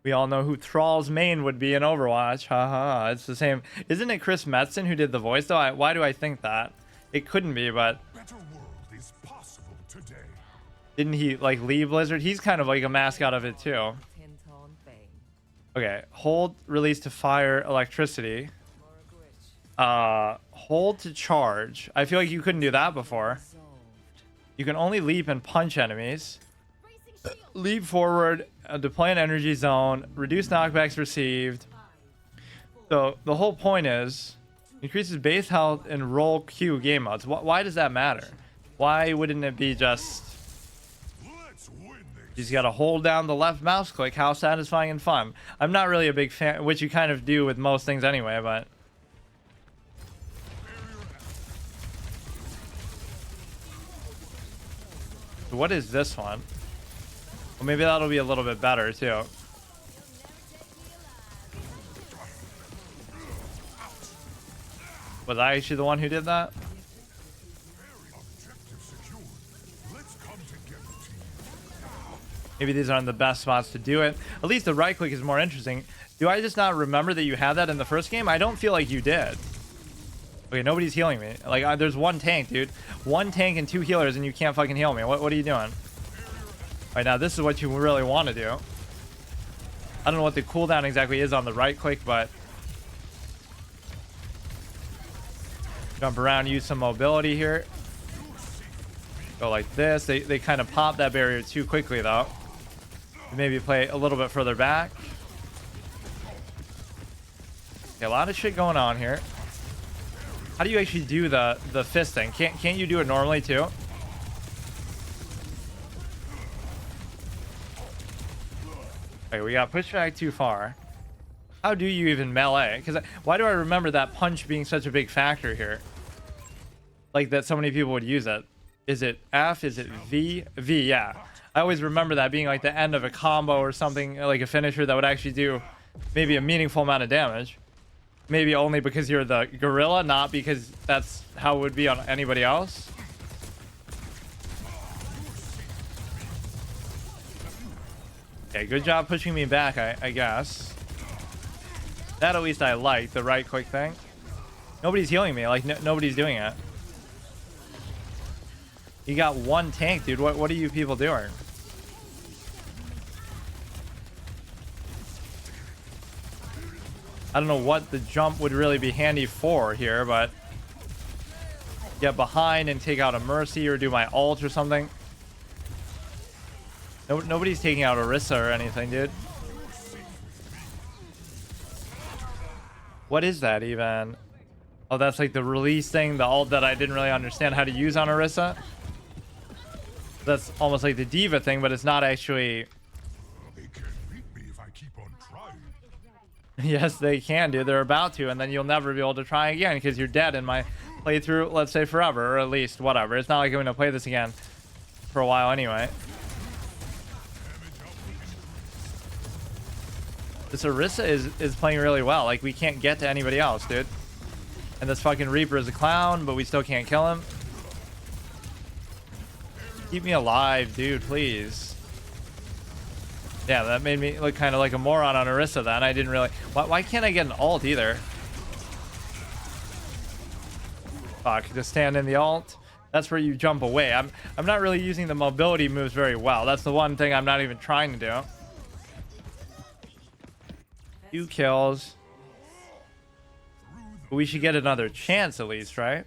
We all know who Thrall's main would be in Overwatch. Haha, it's the same. Isn't it Chris Metzen who did the voice though? Why do I think that? It couldn't be, but Better world is possible today. didn't he like leave Blizzard? He's kind of like a mascot of it too. Okay, hold release to fire electricity. Hold to charge. I feel like you couldn't do that before. You can only leap and punch enemies. Bracing Leap forward, deploy an energy zone, reduce knockbacks received. So the whole point is increases base health and roll Q game modes. Why does that matter? Why wouldn't it be just Let's win you this. just gotta hold down the left mouse click? How satisfying and fun. I'm not really a big fan, which you kind of do with most things anyway, but what is this one? Well, maybe that'll be a little bit better too. Was I actually the one who did that? Objective secured. Let's come together, team. Maybe these aren't the best spots to do it. At least the right click is more interesting. Do I just not remember that you had that in the first game? I don't feel like you did. Okay, nobody's healing me. Like, there's one tank, dude. One tank and 2 healers, and you can't fucking heal me. What are you doing? All right, now this is what you really want to do. I don't know what the cooldown exactly is on the right click, but jump around, use some mobility here. Go like this. They kind of pop that barrier too quickly, though. Maybe play a little bit further back. Okay, a lot of shit going on here. How do you actually do the fist thing? Can't you do it normally too? Okay, we got pushed back too far. How do you even melee? Because why do I remember that punch being such a big factor here? Like that so many people would use it. Is it F? Is it V? V, yeah. I always remember that being like the end of a combo or something, like a finisher that would actually do maybe a meaningful amount of damage. Maybe only because you're the gorilla, not because that's how it would be on anybody else. Okay, good job pushing me back, I guess. That at least I like, the right click thing. Nobody's healing me, like nobody's doing it. You got one tank, dude. What are you people doing? I don't know what the jump would really be handy for here, but get behind and take out a Mercy or do my ult or something. Nobody's taking out Orisa or anything, dude. What is that even? Oh, that's like the release thing, the ult that I didn't really understand how to use on Orisa. That's almost like the D.Va thing, but it's not actually. They can't beat me if I keep on trying. Yes, they can, dude. They're about to, and then you'll never be able to try again because you're dead in my playthrough, let's say forever, or at least whatever. It's not like I'm going to play this again for a while anyway. This Orisa is playing really well. Like, we can't get to anybody else, dude. And this fucking Reaper is a clown, but we still can't kill him. Keep me alive, dude, please. Yeah, that made me look kind of like a moron on Orisa then. I didn't really... Why can't I get an ult either? Fuck, just stand in the ult. That's where you jump away. I'm not really using the mobility moves very well. That's the one thing I'm not even trying to do. 2 kills. But we should get another chance at least, right?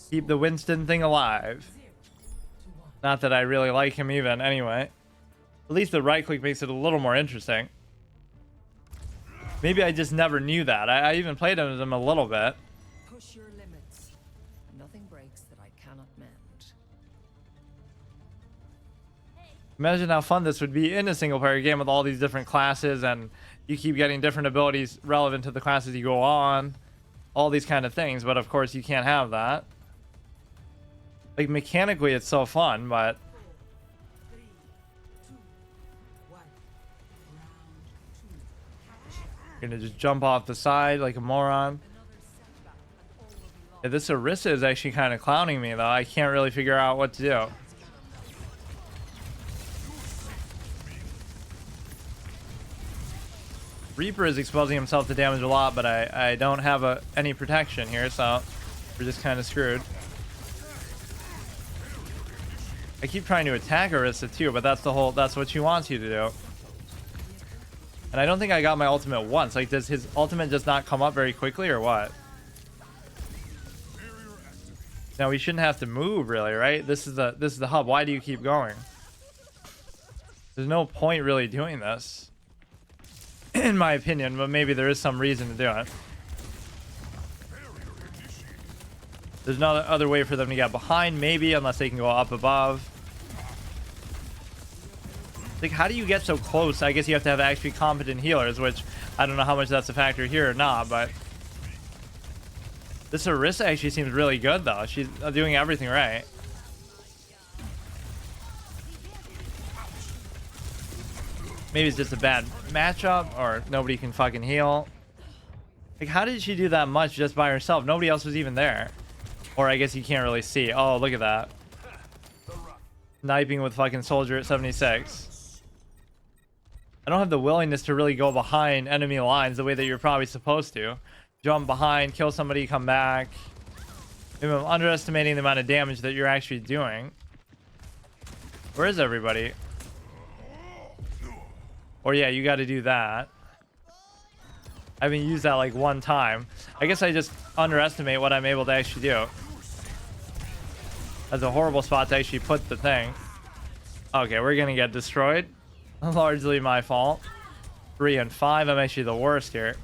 Keep the Winston thing alive. Not that I really like him even, anyway. At least the right click makes it a little more interesting. Maybe I just never knew that. I even played him a little bit. Push your limits. Nothing breaks that I cannot mend. Imagine how fun this would be in a single player game with all these different classes and you keep getting different abilities relevant to the classes you go on. All these kind of things, but of course you can't have that. Like, mechanically it's so fun, but... 3, 2, 1. You're gonna just jump off the side like a moron. Yeah, this Orisa is actually kind of clowning me, though. I can't really figure out what to do. Reaper is exposing himself to damage a lot, but I don't have any protection here, so we're just kind of screwed. I keep trying to attack Orisa too, but that's what she wants you to do. And I don't think I got my ultimate once. Like, does his ultimate just not come up very quickly or what? Now we shouldn't have to move really, right? This is the hub. Why do you keep going? There's no point really doing this, in my opinion, but maybe there is some reason to do it. There's no other way for them to get behind, maybe, unless they can go up above. Like, how do you get so close? I guess you have to have actually competent healers, which I don't know how much that's a factor here or not, but this Orisa actually seems really good, though. She's doing everything right. Maybe it's just a bad matchup, or nobody can fucking heal. Like, how did she do that much just by herself? Nobody else was even there. Or I guess you can't really see. Oh, look at that. Sniping with fucking soldier at 76. I don't have the willingness to really go behind enemy lines the way that you're probably supposed to. Jump behind, kill somebody, come back. Maybe I'm underestimating the amount of damage that you're actually doing. Where is everybody? Or yeah, you got to do that. I haven't used that like one time. I guess I just underestimate what I'm able to actually do. That's a horrible spot to actually put the thing. Okay, we're gonna get destroyed. Largely my fault. 3 and 5. I'm actually the worst here.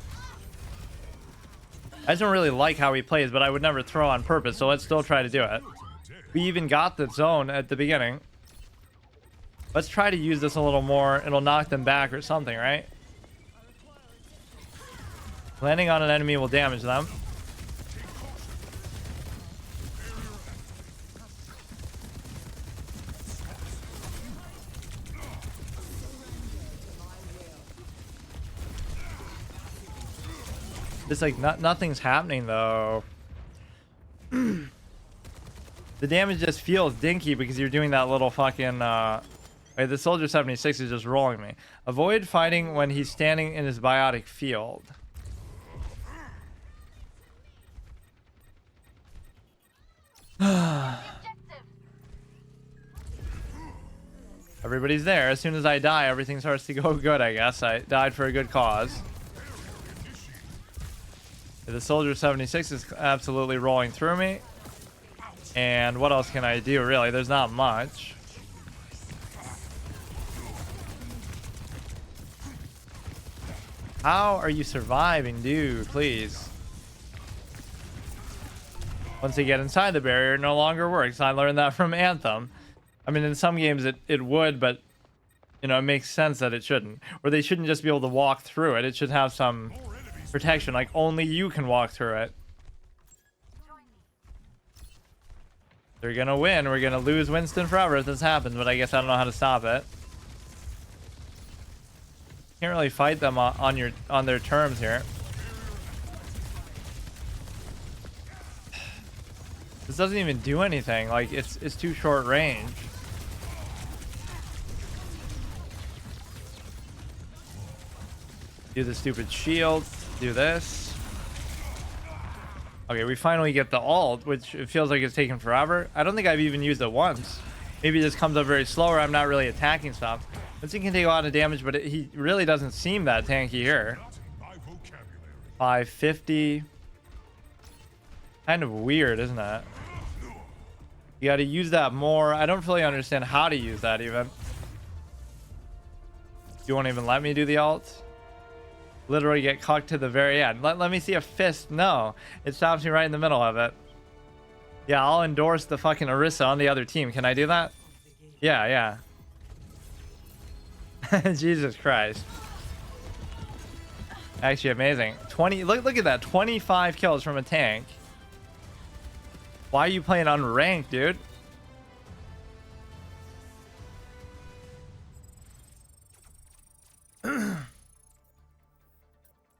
I just don't really like how he plays, but I would never throw on purpose, so let's still try to do it. We even got the zone at the beginning. Let's try to use this a little more. It'll knock them back or something, right? Landing on an enemy will damage them. It's like nothing's happening though. The damage just feels dinky because you're doing that little fucking wait, the soldier 76 is just rolling me. Avoid fighting when he's standing in his biotic field. Everybody's there. As soon as I die, everything starts to go good, I guess. I died for a good cause. The soldier 76 is absolutely rolling through me. And what else can I do, really? There's not much. How are you surviving, dude? Please. Once you get inside the barrier, it no longer works. I learned that from Anthem. I mean, in some games it would, but, you know, it makes sense that it shouldn't. Or they shouldn't just be able to walk through it. It should have some protection, like only you can walk through it. They're gonna win. We're gonna lose Winston forever if this happens, but I guess I don't know how to stop it. Can't really fight them on their terms here. This doesn't even do anything. Like it's too short range. Do the stupid shield. Do this. Okay, we finally get the ult, which it feels like it's taken forever. I don't think I've even used it once. Maybe it just comes up very slow, or I'm not really attacking stuff. Winston can take a lot of damage, but he really doesn't seem that tanky here. 550. Kind of weird, isn't it? You got to use that more. I don't really understand how to use that even. You won't even let me do the ult? Literally get cocked to the very end. Let me see a fist. No, it stops me right in the middle of it. Yeah, I'll endorse the fucking Orisa on the other team. Can I do that? Yeah. Jesus Christ. Actually amazing. 20. Look at that. 25 kills from a tank. Why are you playing unranked, dude?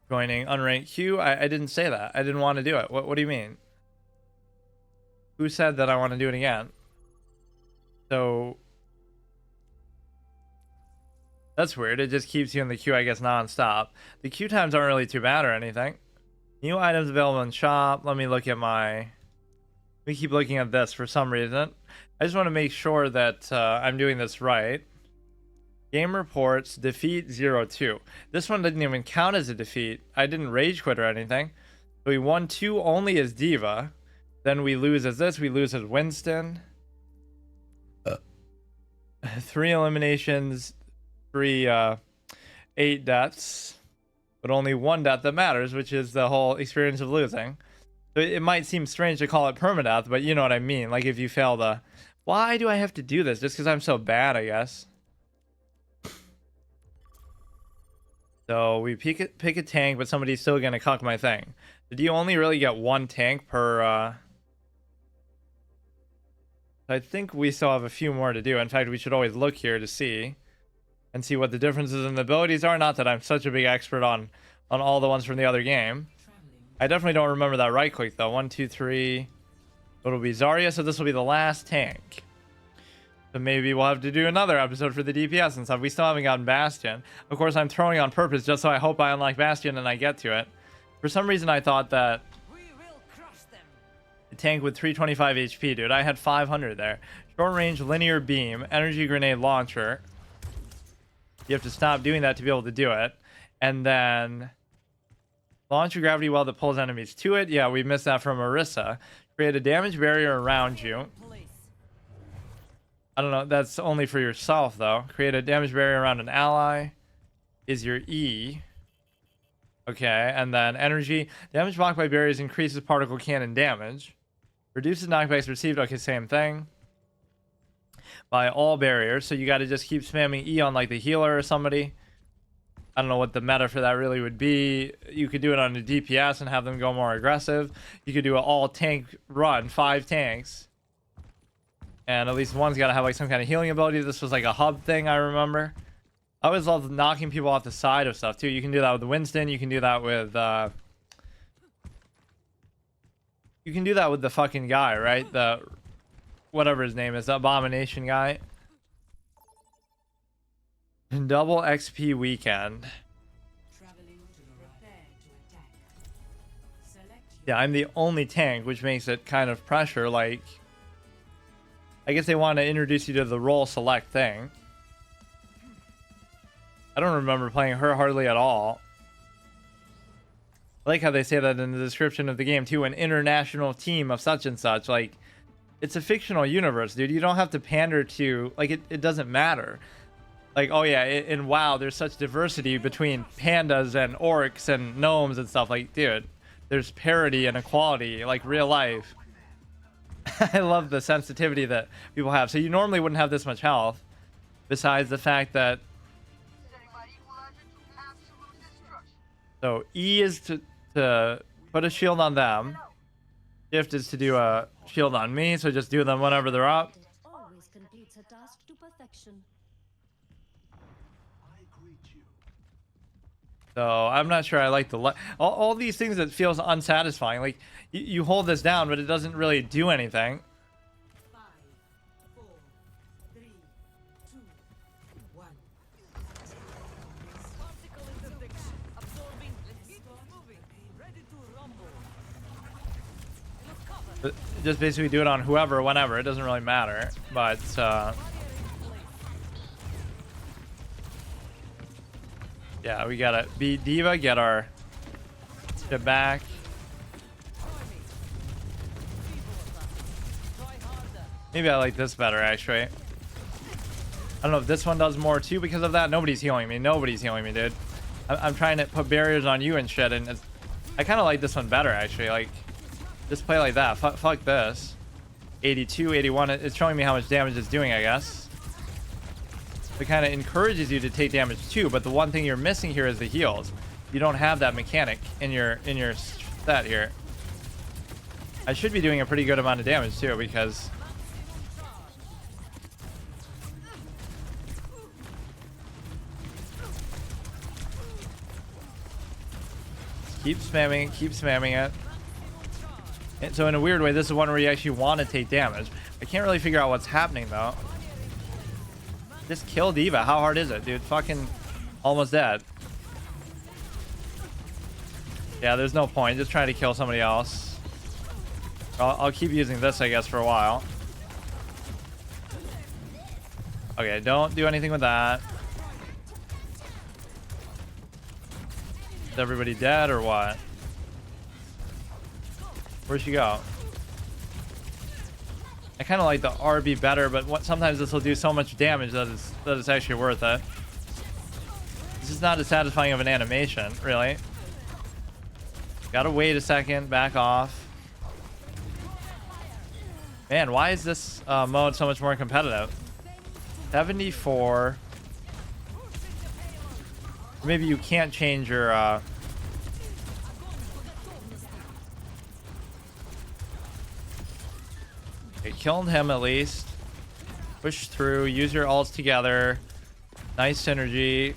Joining unranked queue. I didn't say that. I didn't want to do it. What do you mean? Who said that I want to do it again? So that's weird. It just keeps you in the queue, I guess, non-stop. The queue times aren't really too bad or anything. New items available in shop. Let me look at my... Let me keep looking at this for some reason. I just want to make sure that I'm doing this right. Game reports, defeat 0-2. This one didn't even count as a defeat. I didn't rage quit or anything. So we won 2 only as D.Va. Then we lose as this. We lose as Winston. 3 eliminations, 8 deaths, but only 1 death that matters, which is the whole experience of losing. So it might seem strange to call it permadeath, but you know what I mean. Like if you fail the, why do I have to do this? Just because I'm so bad, I guess. So we pick a tank, but somebody's still gonna cuck my thing. Do you only really get 1 tank per? I think we still have a few more to do. In fact, we should always look here to see and see what the differences in the abilities are. Not that I'm such a big expert on all the ones from the other game. I definitely don't remember that right click though. 1, 2, 3. It'll be Zarya, so this will be the last tank. So maybe we'll have to do another episode for the DPS and stuff. We still haven't gotten Bastion. Of course, I'm throwing on purpose just so I hope I unlock Bastion and I get to it. For some reason, I thought that the tank with 325 HP, dude. I had 500 there. Short range linear beam, energy grenade launcher. You have to stop doing that to be able to do it. And then launch a gravity well that pulls enemies to it. Yeah, we missed that from Orisa. Create a damage barrier around you. I don't know. That's only for yourself, though. Create a damage barrier around an ally is your E. Okay, and then energy. Damage blocked by barriers increases particle cannon damage. Reduces knockbacks received. Okay, same thing. By all barriers. So you got to just keep spamming E on like the healer or somebody. I don't know what the meta for that really would be. You could do it on a DPS and have them go more aggressive. You could do an all tank run, 5 tanks. And at least one's got to have like some kind of healing ability. This was like a hub thing, I remember. I always love knocking people off the side of stuff too. You can do that with Winston. You can do that with you can do that with the fucking guy, right? The whatever his name is, the abomination guy. Double XP weekend. Yeah, I'm the only tank, which makes it kind of pressure. Like, I guess they want to introduce you to the role select thing. I don't remember playing her hardly at all. I like how they say that in the description of the game too. An international team of such and such. Like, it's a fictional universe, dude. You don't have to pander to, like, it doesn't matter. Like, oh yeah, in WoW, there's such diversity between pandas and orcs and gnomes and stuff. Like, dude, there's parity and equality, like real life. I love the sensitivity that people have. So you normally wouldn't have this much health, besides the fact that. So E is to put a shield on them. Shift is to do a shield on me. So just do them whenever they're up. Always completes a task to perfection. So I'm not sure I like the all these things that feels unsatisfying. Like you hold this down, but it doesn't really do anything. 5, 4, 3, 2, 1. Just basically do it on whoever, whenever. It doesn't really matter. But yeah, we gotta beat D.Va, get our shit back. Maybe I like this better, actually. I don't know if this one does more too because of that. Nobody's healing me. Nobody's healing me, dude. I'm trying to put barriers on you and shit, and I kind of like this one better, actually. Like, just play like that. Fuck this. 82, 81. It's showing me how much damage it's doing, I guess. It kind of encourages you to take damage too, but the one thing you're missing here is the heals. You don't have that mechanic in your set here. I should be doing a pretty good amount of damage too, because keep spamming it. And so in a weird way, this is one where you actually want to take damage. I can't really figure out what's happening though. Just kill D.Va. How hard is it, dude? Fucking almost dead. Yeah, there's no point. Just trying to kill somebody else. I'll keep using this, I guess, for a while. Okay, don't do anything with that. Is everybody dead or what? Where'd she go? I kind of like the RB better, but sometimes this will do so much damage that it's actually worth it. It's just not as satisfying of an animation, really. Gotta wait a second, back off. Man, why is this mode so much more competitive? 74. Maybe you can't change your okay, killed him at least. Push through, use your ults together. Nice synergy.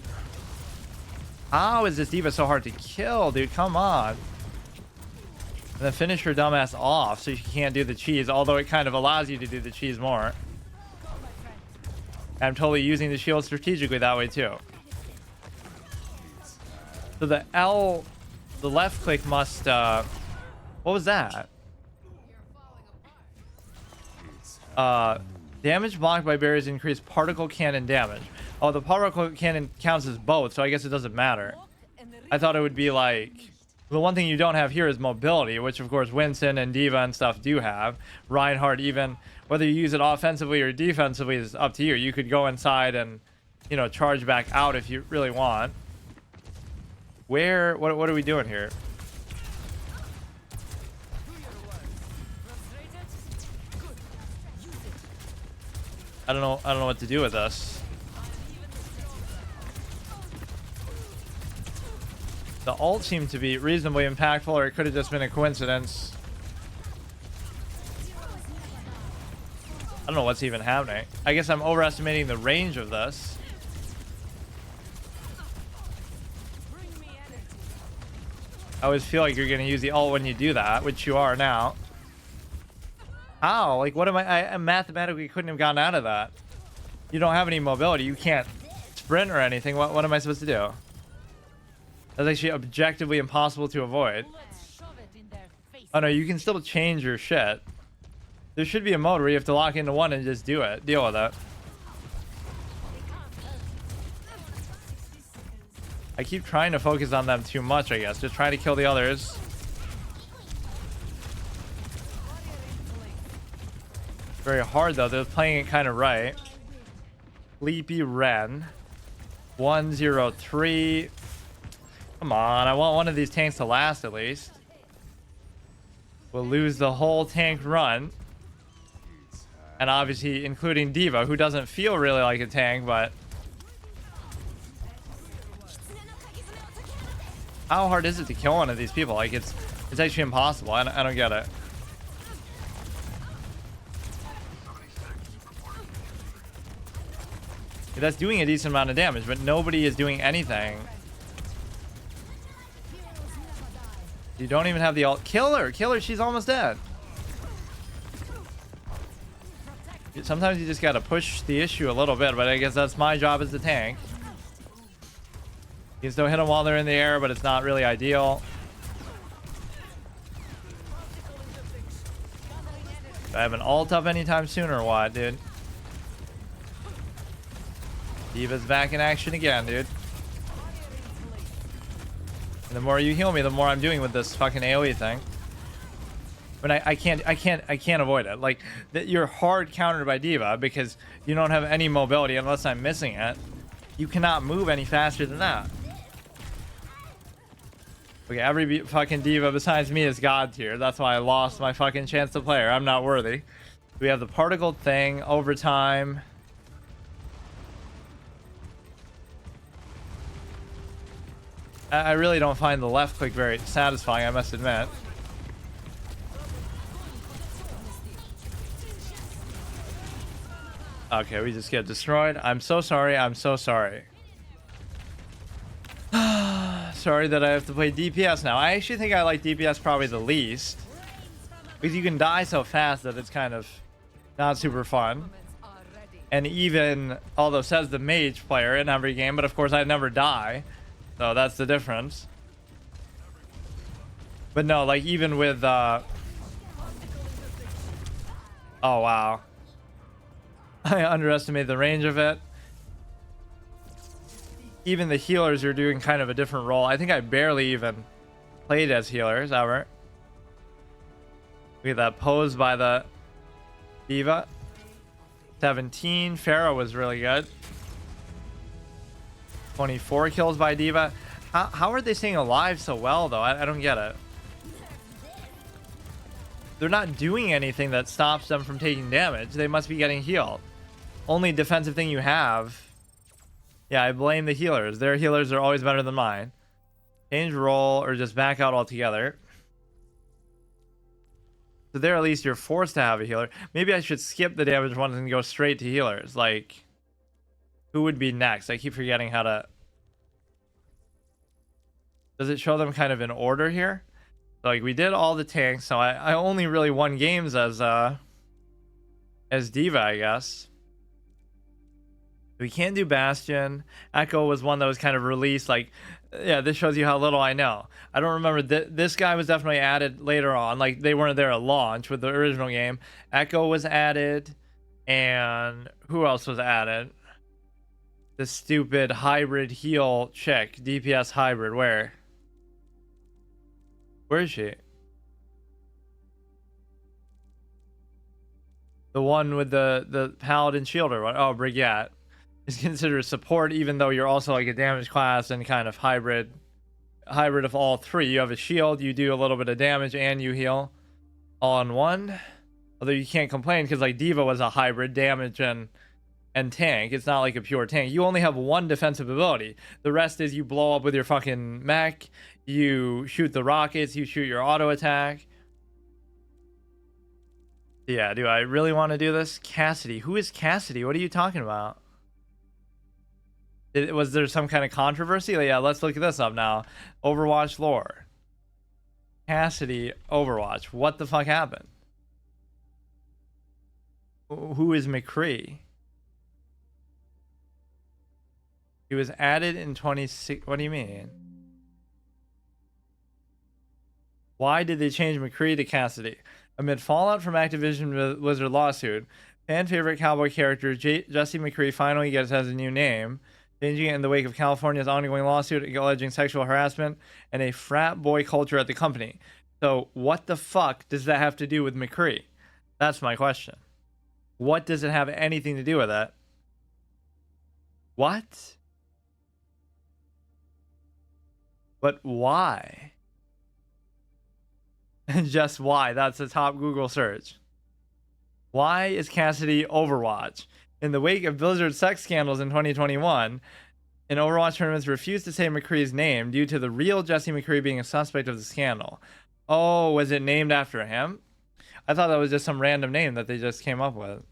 How is this D.Va so hard to kill, dude? Come on. And then finish your dumbass off so you can't do the cheese, although it kind of allows you to do the cheese more. I'm totally using the shield strategically that way too. So the left click must, what was that? Damage blocked by barriers increase particle cannon damage. Oh, the particle cannon counts as both, so I guess it doesn't matter. I thought it would be like... The one thing you don't have here is mobility, which of course Winston and D.Va and stuff do have. Reinhardt, even whether you use it offensively or defensively is up to you. You could go inside and, you know, charge back out if you really want. What are we doing here? I don't know what to do with this. The ult seemed to be reasonably impactful, or it could have just been a coincidence. I don't know what's even happening. I guess I'm overestimating the range of this. I always feel like you're going to use the ult when you do that, which you are now. How? Like, what am I mathematically couldn't have gotten out of that. You don't have any mobility. You can't sprint or anything. What am I supposed to do? That's actually objectively impossible to avoid. Oh no, you can still change your shit. There should be a mode where you have to lock into one and just do it. Deal with it. I keep trying to focus on them too much, I guess. Just try to kill the others. Very hard though. They're playing it kind of right. Sleepy Ren. 103. Come on, I want one of these tanks to last at least. We'll lose the whole tank run. And obviously including D.Va, who doesn't feel really like a tank, but... How hard is it to kill one of these people? Like, it's actually impossible. I don't get it. That's doing a decent amount of damage, but nobody is doing anything. You don't even have the ult. Kill her! Kill her! She's almost dead. Sometimes you just gotta push the issue a little bit, but I guess that's my job as the tank. You can still hit them while they're in the air, but it's not really ideal. Do I have an ult up anytime soon or what, dude? D.Va's back in action again, dude. And the more you heal me, the more I'm doing with this fucking AoE thing. But I can't avoid it. Like, you're hard countered by D.Va because you don't have any mobility unless I'm missing it. You cannot move any faster than that. Okay, every fucking D.Va besides me is god tier. That's why I lost my fucking chance to play her. I'm not worthy. We have the particle thing, overtime. I really don't find the left click very satisfying, I must admit. Okay, we just get destroyed. I'm so sorry. I'm so sorry. Sorry that I have to play DPS now. I actually think I like DPS probably the least. Because you can die so fast that it's kind of not super fun. And even, although says the mage player in every game, but of course I never die. So that's the difference. But no, like even with oh wow. I underestimated the range of it. Even the healers are doing kind of a different role. I think I barely even played as healers ever. Look at that pose by the D.Va. 17. Pharaoh was really good. 24 kills by D.Va. How are they staying alive so well, though? I don't get it. They're not doing anything that stops them from taking damage. They must be getting healed. Only defensive thing you have. Yeah, I blame the healers. Their healers are always better than mine. Change role or just back out altogether. So there, at least you're forced to have a healer. Maybe I should skip the damage ones and go straight to healers. Like, who would be next? I keep forgetting how to... Does it show them kind of in order here? Like, we did all the tanks, so I only really won games as D.Va, I guess. We can't do Bastion. Echo was one that was kind of released. Like, yeah, this shows you how little I know. I don't remember. This guy was definitely added later on. Like, they weren't there at launch with the original game. Echo was added. And who else was added? The stupid hybrid heal chick. DPS hybrid. Where is she? The one with the paladin shielder. Oh, Brigette. Is considered support, even though you're also like a damage class and kind of hybrid of all three. You have a shield, you do a little bit of damage, and you heal all in one. Although you can't complain because like D.Va was a hybrid damage and tank. It's not like a pure tank. You only have one defensive ability. The rest is you blow up with your fucking mech, you shoot the rockets, you shoot your auto attack. Yeah, do I really want to do this? Cassidy. Who is Cassidy? What are you talking about? Was there some kind of controversy? Yeah, let's look this up now. Overwatch lore. Cassidy Overwatch. What the fuck happened? Who is McCree? He was added in 26. What do you mean? Why did they change McCree to Cassidy? Amid fallout from Activision Blizzard lawsuit, fan favorite cowboy character Jesse McCree finally gets has a new name, changing it in the wake of California's ongoing lawsuit alleging sexual harassment and a frat boy culture at the company. So what the fuck does that have to do with McCree? That's my question. What does it have anything to do with that? What? But why? And just why? That's the top Google search. Why is Cassidy Overwatch? In the wake of Blizzard sex scandals in 2021, in Overwatch tournaments refused to say McCree's name due to the real Jesse McCree being a suspect of the scandal. Oh, was it named after him? I thought that was just some random name that they just came up with.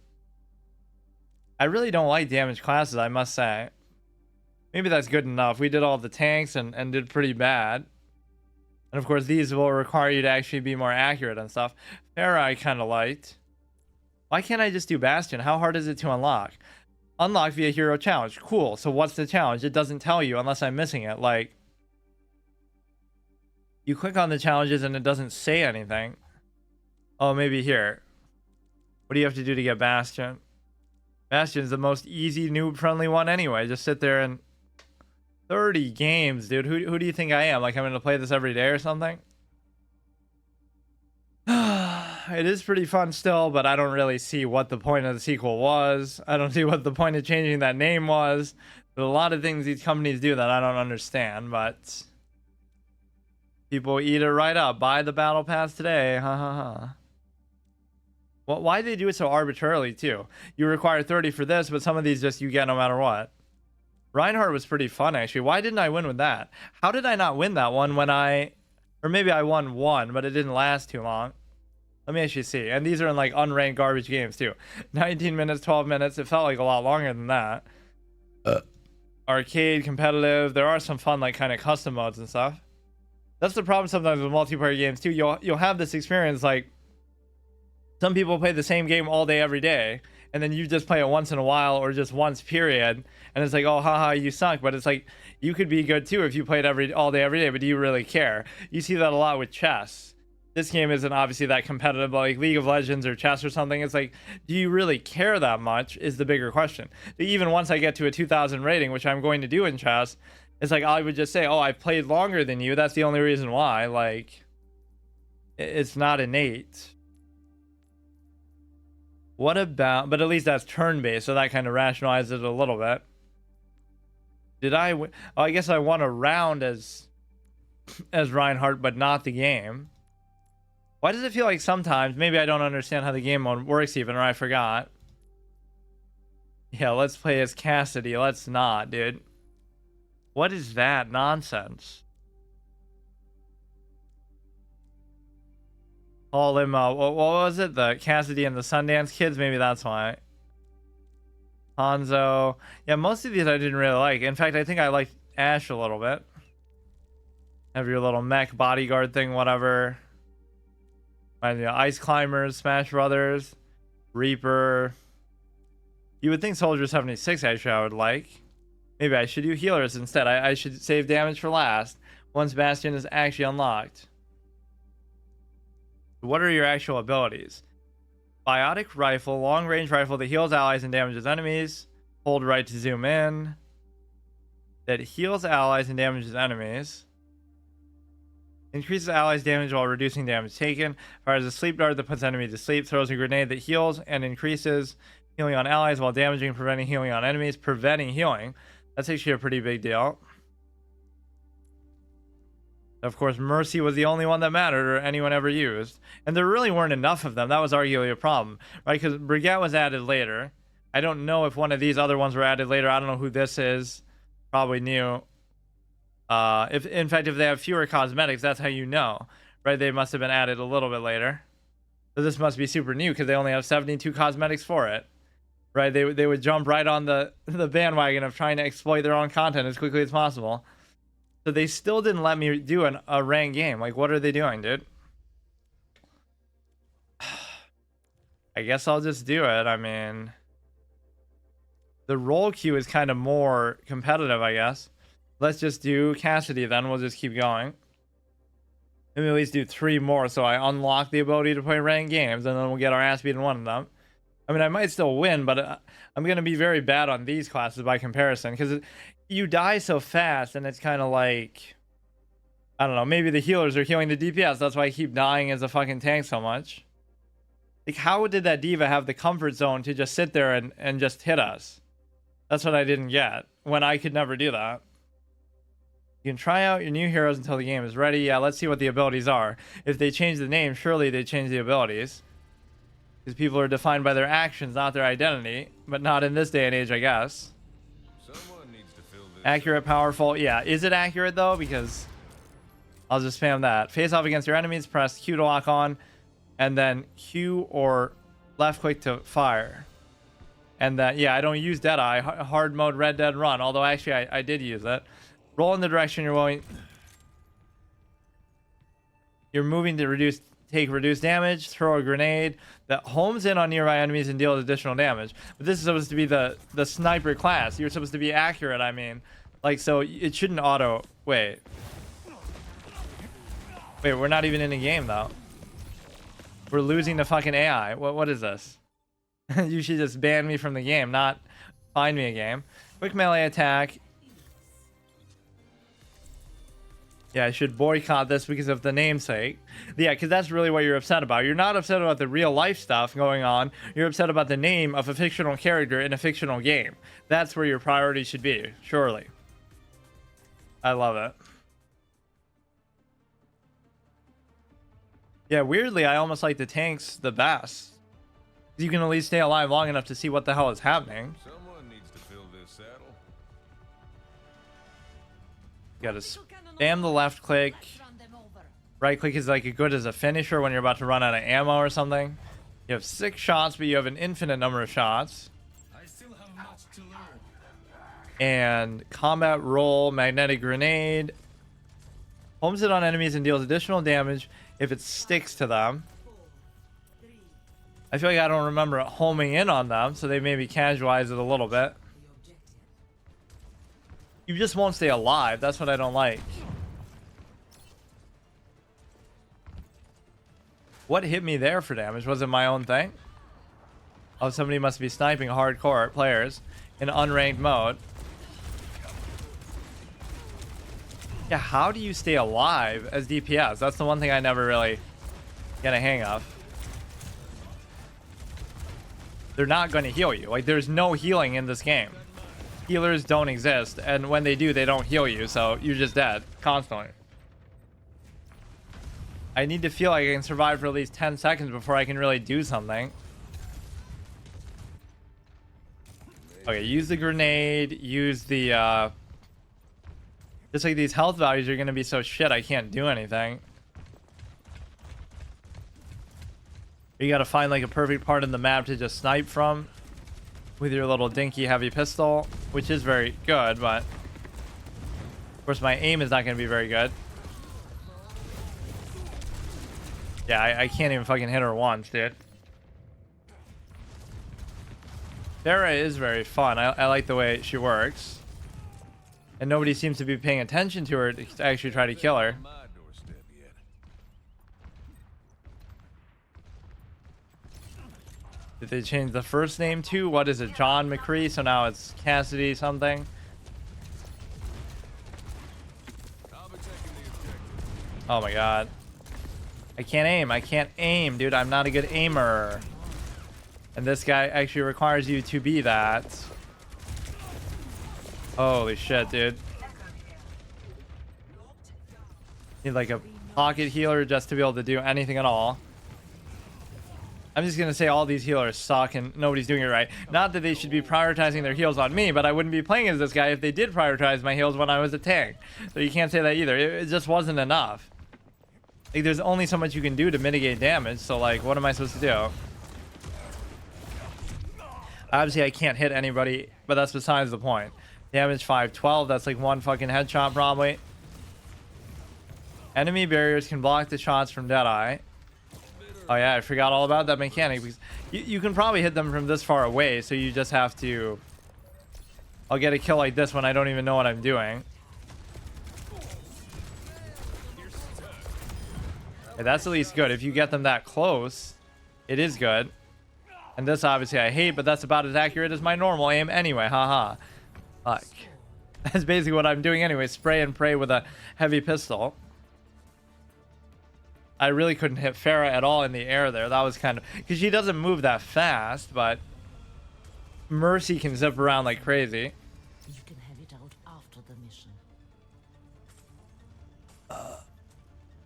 I really don't like damage classes, I must say. Maybe that's good enough. We did all the tanks and did pretty bad. And of course, these will require you to actually be more accurate and stuff. Pharah I kind of liked. Why can't I just do Bastion? How hard is it to unlock? Unlock via hero challenge. Cool. So what's the challenge? It doesn't tell you unless I'm missing it. Like, you click on the challenges and it doesn't say anything. Oh, maybe here. What do you have to do to get Bastion? Bastion's the most easy, noob-friendly one anyway. Just sit there and... 30 games, dude. Who do you think I am? Like, I'm going to play this every day or something? It is pretty fun still, but I don't really see what the point of the sequel was. I don't see what the point of changing that name was. There's a lot of things these companies do that I don't understand, but... people eat it right up. Buy the battle pass today. Ha ha ha. Well, why do they do it so arbitrarily, too? You require 30 for this, but some of these just you get no matter what. Reinhardt was pretty fun, actually. Why didn't I win with that? How did I not win that one when I... or maybe I won one, but it didn't last too long. Let me actually see. And these are in, like, unranked garbage games, too. 19 minutes, 12 minutes. It felt like a lot longer than that. Arcade, competitive. There are some fun, like, kind of custom modes and stuff. That's the problem sometimes with multiplayer games, too. You'll have this experience, like... some people play the same game all day, every day. And then you just play it once in a while or just once, period. And it's like, oh, haha, you suck. But it's like, you could be good, too, if you played all day, every day. But do you really care? You see that a lot with chess. This game isn't obviously that competitive, but like League of Legends or chess or something, it's like, do you really care that much is the bigger question. Even once I get to a 2000 rating, which I'm going to do in chess, it's like, I would just say, oh, I played longer than you. That's the only reason why. Like, it's not innate. What about, but at least that's turn-based, so that kind of rationalizes it a little bit. Did I win? Oh, I guess I won a round as Reinhardt, but not the game. Why does it feel like sometimes, maybe I don't understand how the game mode works even, or I forgot. Yeah, let's play as Cassidy. Let's not, dude. What is that nonsense? Call him, what was it? The Cassidy and the Sundance Kids? Maybe that's why. Hanzo. Yeah, most of these I didn't really like. In fact, I think I liked Ash a little bit. Have your little mech bodyguard thing, whatever. And, you know, Ice Climbers, Smash Brothers, Reaper. You would think Soldier 76 actually I would like. Maybe I should do healers instead. I should save damage for last once Bastion is actually unlocked. What are your actual abilities? Biotic Rifle, long range rifle that heals allies and damages enemies. Hold right to zoom in. That heals allies and damages enemies. Increases allies damage while reducing damage taken. Fires a sleep dart that puts enemy to sleep. Throws a grenade that heals and increases healing on allies while damaging and preventing healing on enemies. Preventing healing. That's actually a pretty big deal. Of course, Mercy was the only one that mattered or anyone ever used. And there really weren't enough of them. That was arguably a problem, right? Because Brigette was added later. I don't know if one of these other ones were added later. I don't know who this is. Probably new. If in fact, if they have fewer cosmetics, that's how you know, right? They must have been added a little bit later. So this must be super new because they only have 72 cosmetics for it, right? They would jump right on the bandwagon of trying to exploit their own content as quickly as possible. So they still didn't let me do a ranked game. Like, what are they doing, dude? I guess I'll just do it. I mean, the role queue is kind of more competitive, I guess. Let's just do Cassidy then. We'll just keep going. Maybe at least do 3 more so I unlock the ability to play ranked games, and then we'll get our ass beat in one of them. I mean, I might still win, but I'm going to be very bad on these classes by comparison because you die so fast, and it's kind of like, I don't know, maybe the healers are healing the DPS. That's why I keep dying as a fucking tank so much. Like, how did that D.Va have the comfort zone to just sit there and just hit us? That's what I didn't get when I could never do that. You can try out your new heroes until the game is ready. Yeah, let's see what the abilities are. If they change the name, surely they change the abilities. Because people are defined by their actions, not their identity. But not in this day and age, I guess. Someone needs to fill this Accurate, powerful. Yeah, is it accurate, though? Because I'll just spam that. Face off against your enemies. Press Q to lock on. And then Q or left click to fire. And then, yeah, I don't use Deadeye. Hard mode Red Dead Run. Although, actually, I did use it. Roll in the direction you're moving to take reduced damage. Throw a grenade that homes in on nearby enemies and deals additional damage. But this is supposed to be the sniper class. You're supposed to be accurate, I mean. Like, so it shouldn't auto... Wait, we're not even in a game, though. We're losing the fucking AI. What is this? You should just ban me from the game, not find me a game. Quick melee attack. Yeah, I should boycott this because of the namesake. Yeah, because that's really what you're upset about. You're not upset about the real life stuff going on. You're upset about the name of a fictional character in a fictional game. That's where your priority should be, surely. I love it. Yeah, weirdly, I almost like the tanks the best. You can at least stay alive long enough to see what the hell is happening. Someone needs to fill this saddle. You gotta spam the left click. Right click is like as good as a finisher when you're about to run out of ammo or something. You have 6 shots, but you have an infinite number of shots. I still have much to learn. And combat roll, magnetic grenade. Homes it on enemies and deals additional damage if it sticks to them. I feel like I don't remember it homing in on them, so they maybe casualize it a little bit. You just won't stay alive. That's what I don't like. What hit me there for damage? Was it my own thing? Oh, somebody must be sniping hardcore players in unranked mode. Yeah, how do you stay alive as DPS? That's the one thing I never really get a hang of. they're not going to heal you. Like, there's no healing in this game. Healers don't exist, and when they do, they don't heal you, so you're just dead constantly. I need to feel like I can survive for at least 10 seconds before I can really do something. Okay, use the grenade, use the, just like these health values are gonna be so shit, I can't do anything. You gotta find like a perfect part in the map to just snipe from with your little dinky heavy pistol, which is very good, but of course my aim is not gonna be very good. Yeah, I can't even fucking hit her once, dude. Sarah is very fun. I like the way she works. And nobody seems to be paying attention to her to actually try to kill her. Did they change the first name too? What is it? John McCree? So now it's Cassidy something? Oh my god. I can't aim. I can't aim, dude. I'm not a good aimer. And this guy actually requires you to be that. Holy shit, dude. Need like a pocket healer just to be able to do anything at all. I'm just gonna say all these healers suck and nobody's doing it right. Not that they should be prioritizing their heals on me, but I wouldn't be playing as this guy if they did prioritize my heals when I was a tank. So you can't say that either. It just wasn't enough. Like, there's only so much you can do to mitigate damage, so like, what am I supposed to do? Obviously, I can't hit anybody, but that's besides the point. Damage 512, that's like one fucking headshot probably. Enemy barriers can block the shots from Deadeye. Oh yeah, I forgot all about that mechanic, because you can probably hit them from this far away, so you just have to... I'll get a kill like this when I don't even know what I'm doing. Yeah, that's at least good. If you get them that close, it is good. And this obviously I hate, but that's about as accurate as my normal aim anyway. Haha. Fuck. That's basically what I'm doing anyway. Spray and pray with a heavy pistol. I really couldn't hit Farah at all in the air there. That was kind of... Because she doesn't move that fast, but... Mercy can zip around like crazy. You can have it out after the mission.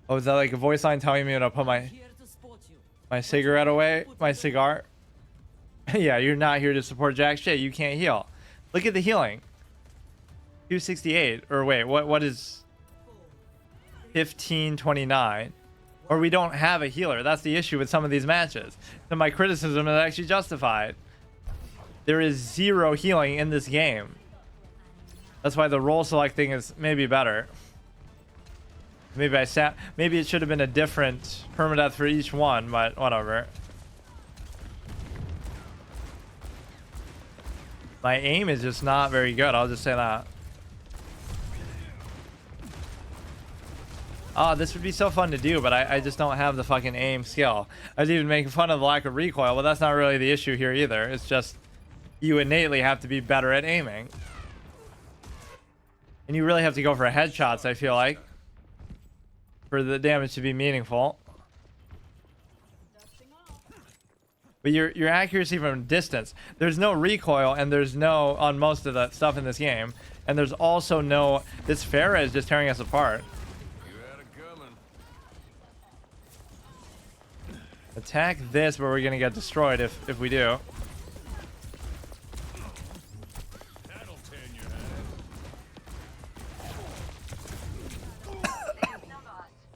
Oh, is that like a voice line telling me to put my cigarette away? My cigar? Yeah, you're not here to support jack shit. You can't heal. Look at the healing. 268. Or wait, what is 1529? Or we don't have a healer. That's the issue with some of these matches. So my criticism is actually justified. There is 0 healing in this game. That's why the role selecting is maybe better. Maybe maybe it should have been a different permadeath for each one, but whatever. My aim is just not very good. I'll just say that. Oh, this would be so fun to do, but I just don't have the fucking aim skill. I was even making fun of the lack of recoil, but that's not really the issue here either. It's just you innately have to be better at aiming. And you really have to go for headshots, I feel like, for the damage to be meaningful. But your accuracy from distance, there's no recoil, and there's no on most of the stuff in this game, and there's also no... This Farah is just tearing us apart. Attack this, but we're gonna get destroyed if we do.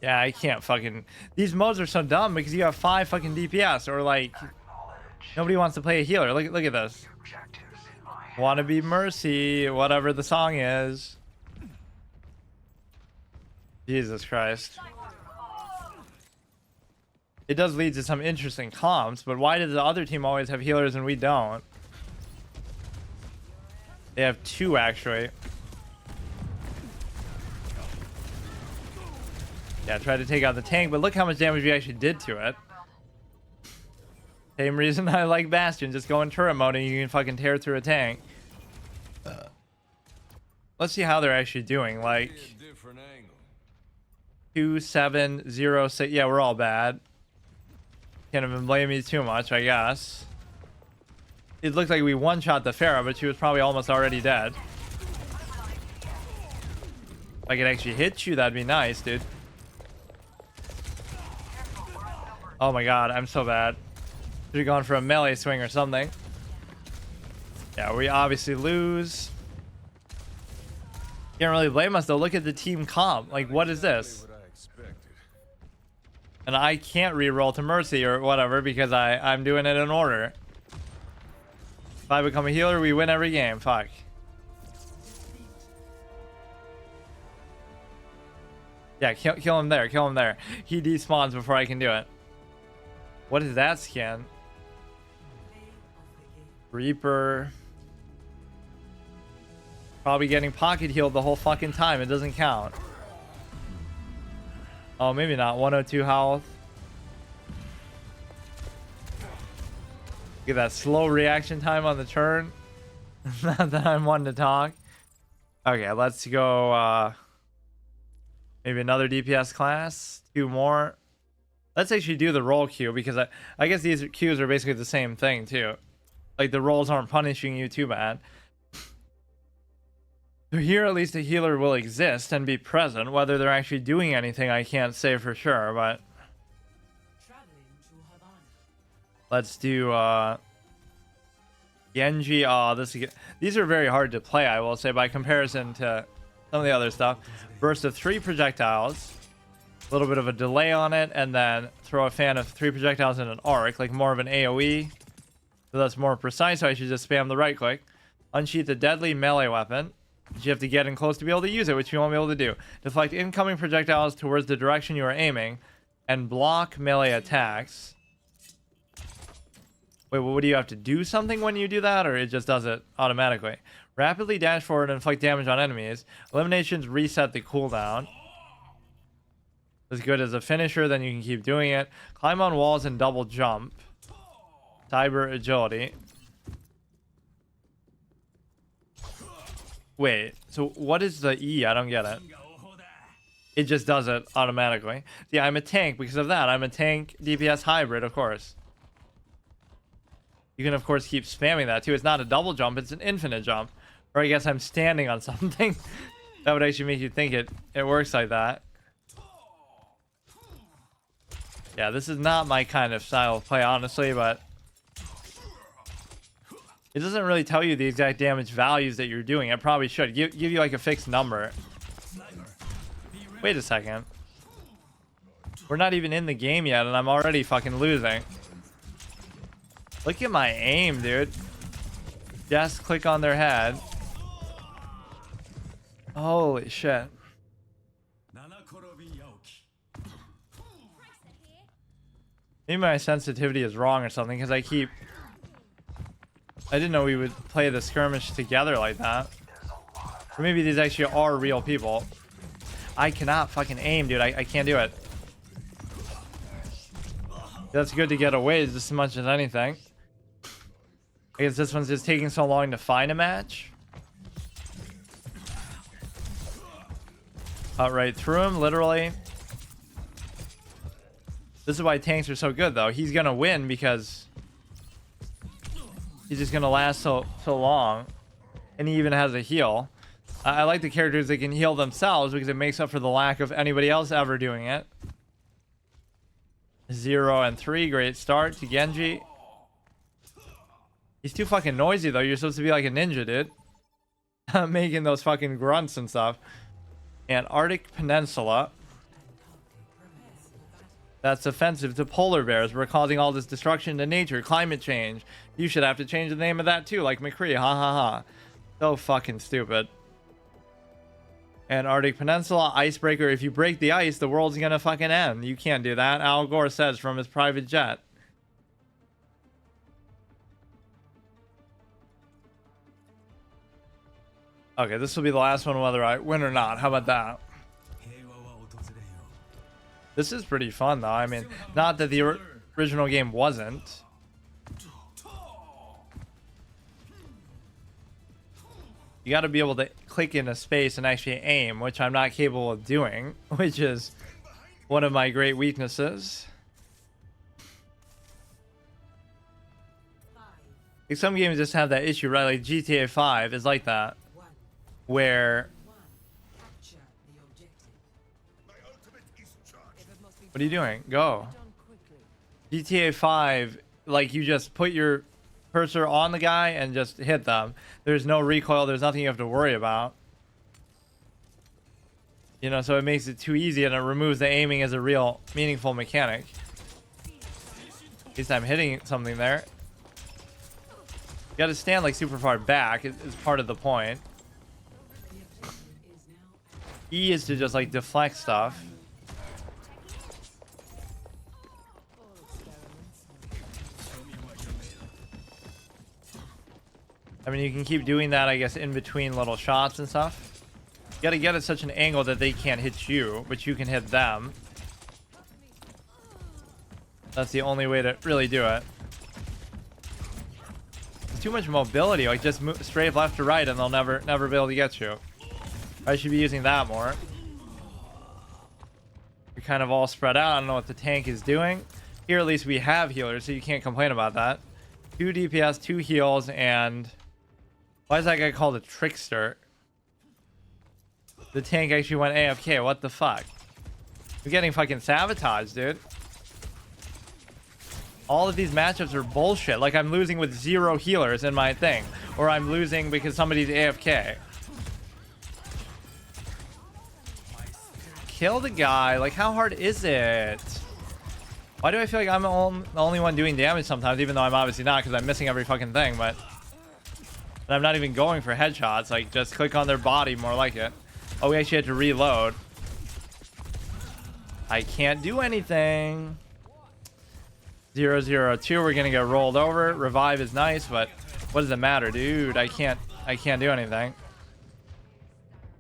Yeah, I can't fucking... These modes are so dumb because you have 5 fucking DPS, or like... Nobody wants to play a healer. Look at this. Wanna be Mercy, whatever the song is. Jesus Christ. It does lead to some interesting comps, but why does the other team always have healers and we don't? They have 2 actually. Yeah, try to take out the tank, but look how much damage we actually did to it. Same reason I like Bastion. Just go in turret mode and you can fucking tear through a tank. Let's see how they're actually doing. Like 2, 7, 0, 6. Yeah, we're all bad. Can't even blame me too much, I guess. it looked like we one-shot the Pharah, but she was probably almost already dead. If I could actually hit you, that'd be nice, dude. Oh my god, I'm so bad. Should have gone for a melee swing or something. Yeah, we obviously lose. Can't really blame us though. Look at the team comp. Like, what is this? And I can't re-roll to Mercy or whatever because I'm doing it in order. If I become a healer, we win every game. Fuck. Yeah, kill him there. Kill him there. He despawns before I can do it. What is that skin? Reaper. Probably getting pocket healed the whole fucking time. It doesn't count. Oh, maybe not. 102 health. Get that slow reaction time on the turn. Not that I'm one to talk. Okay, let's go. Maybe another DPS class. 2 more. Let's actually do the roll queue because I guess these queues are basically the same thing too. Like the rolls aren't punishing you too bad. So here at least a healer will exist and be present. Whether they're actually doing anything I can't say for sure, but let's do Genji. These are very hard to play, I will say, by comparison to some of the other stuff. Burst of 3 projectiles, a little bit of a delay on it, and then throw a fan of 3 projectiles in an arc, like more of an AoE. So that's more precise, so I should just spam the right click. Unsheath the deadly melee weapon. You have to get in close to be able to use it, which you won't be able to do. Deflect incoming projectiles towards the direction you are aiming, and block melee attacks. Wait, well, what do you have to do something when you do that, or it just does it automatically? Rapidly dash forward and inflict damage on enemies. Eliminations reset the cooldown. As good as a finisher, then you can keep doing it. Climb on walls and double jump. Cyber agility. Wait, so what is the E? I don't get it. It just does it automatically. Yeah, I'm a tank because of that. I'm a tank DPS hybrid, of course. You can, of course, keep spamming that too. It's not a double jump, it's an infinite jump. Or I guess I'm standing on something. That would actually make you think it works like that. Yeah, this is not my kind of style of play, honestly, but it doesn't really tell you the exact damage values that you're doing. It probably should. Give you like a fixed number. Wait a second. We're not even in the game yet, and I'm already fucking losing. Look at my aim, dude. Just click on their head. Holy shit. Maybe my sensitivity is wrong or something, because I didn't know we would play the skirmish together like that. Or maybe these actually are real people. I cannot fucking aim, dude. I can't do it. That's good to get away just as much as anything. I guess this one's just taking so long to find a match. Cut right through him, literally. This is why tanks are so good, though. He's gonna win because he's just gonna last so long, and he even has a heal. I like the characters that can heal themselves because it makes up for the lack of anybody else ever doing it. 0 and 3, great start to Genji. He's too fucking noisy though. You're supposed to be like a ninja, dude. Making those fucking grunts and stuff. Antarctic Peninsula. That's offensive to polar bears. We're causing all this destruction to nature. Climate change. You should have to change the name of that too, like McCree. Ha ha ha. So fucking stupid. Antarctic Peninsula, icebreaker. If you break the ice, the world's gonna fucking end. You can't do that. Al Gore says from his private jet. Okay, this will be the last one whether I win or not. How about that? This is pretty fun though. I mean, not that the original game wasn't. You got to be able to click in a space and actually aim, which I'm not capable of doing, which is one of my great weaknesses. Like some games just have that issue, right? Like GTA 5 is like that, where what are you doing? Go. GTA 5, like you just put your cursor on the guy and just hit them. There's no recoil. There's nothing you have to worry about. You know, so it makes it too easy and it removes the aiming as a real meaningful mechanic. At least I'm hitting something there. You gotta stand like super far back is part of the point. E is to just like deflect stuff. I mean, you can keep doing that, I guess, in between little shots and stuff. You gotta get at such an angle that they can't hit you, but you can hit them. That's the only way to really do it. There's too much mobility, like just move straight left to right and they'll never be able to get you. I should be using that more. We're kind of all spread out. I don't know what the tank is doing. Here at least we have healers, so you can't complain about that. 2 DPS, 2 heals, and why is that guy called a trickster? The tank actually went AFK. What the fuck? We're getting fucking sabotaged, dude. All of these matchups are bullshit. Like I'm losing with 0 healers in my thing, or I'm losing because somebody's AFK. Kill the guy. Like, how hard is it? Why do I feel like I'm the only one doing damage sometimes, even though I'm obviously not, because I'm missing every fucking thing, but and I'm not even going for headshots. Like, just click on their body, more like it. Oh, we actually had to reload. I can't do anything. 0-0-2, we're gonna get rolled over. Revive is nice, but what does it matter, dude? I can't do anything.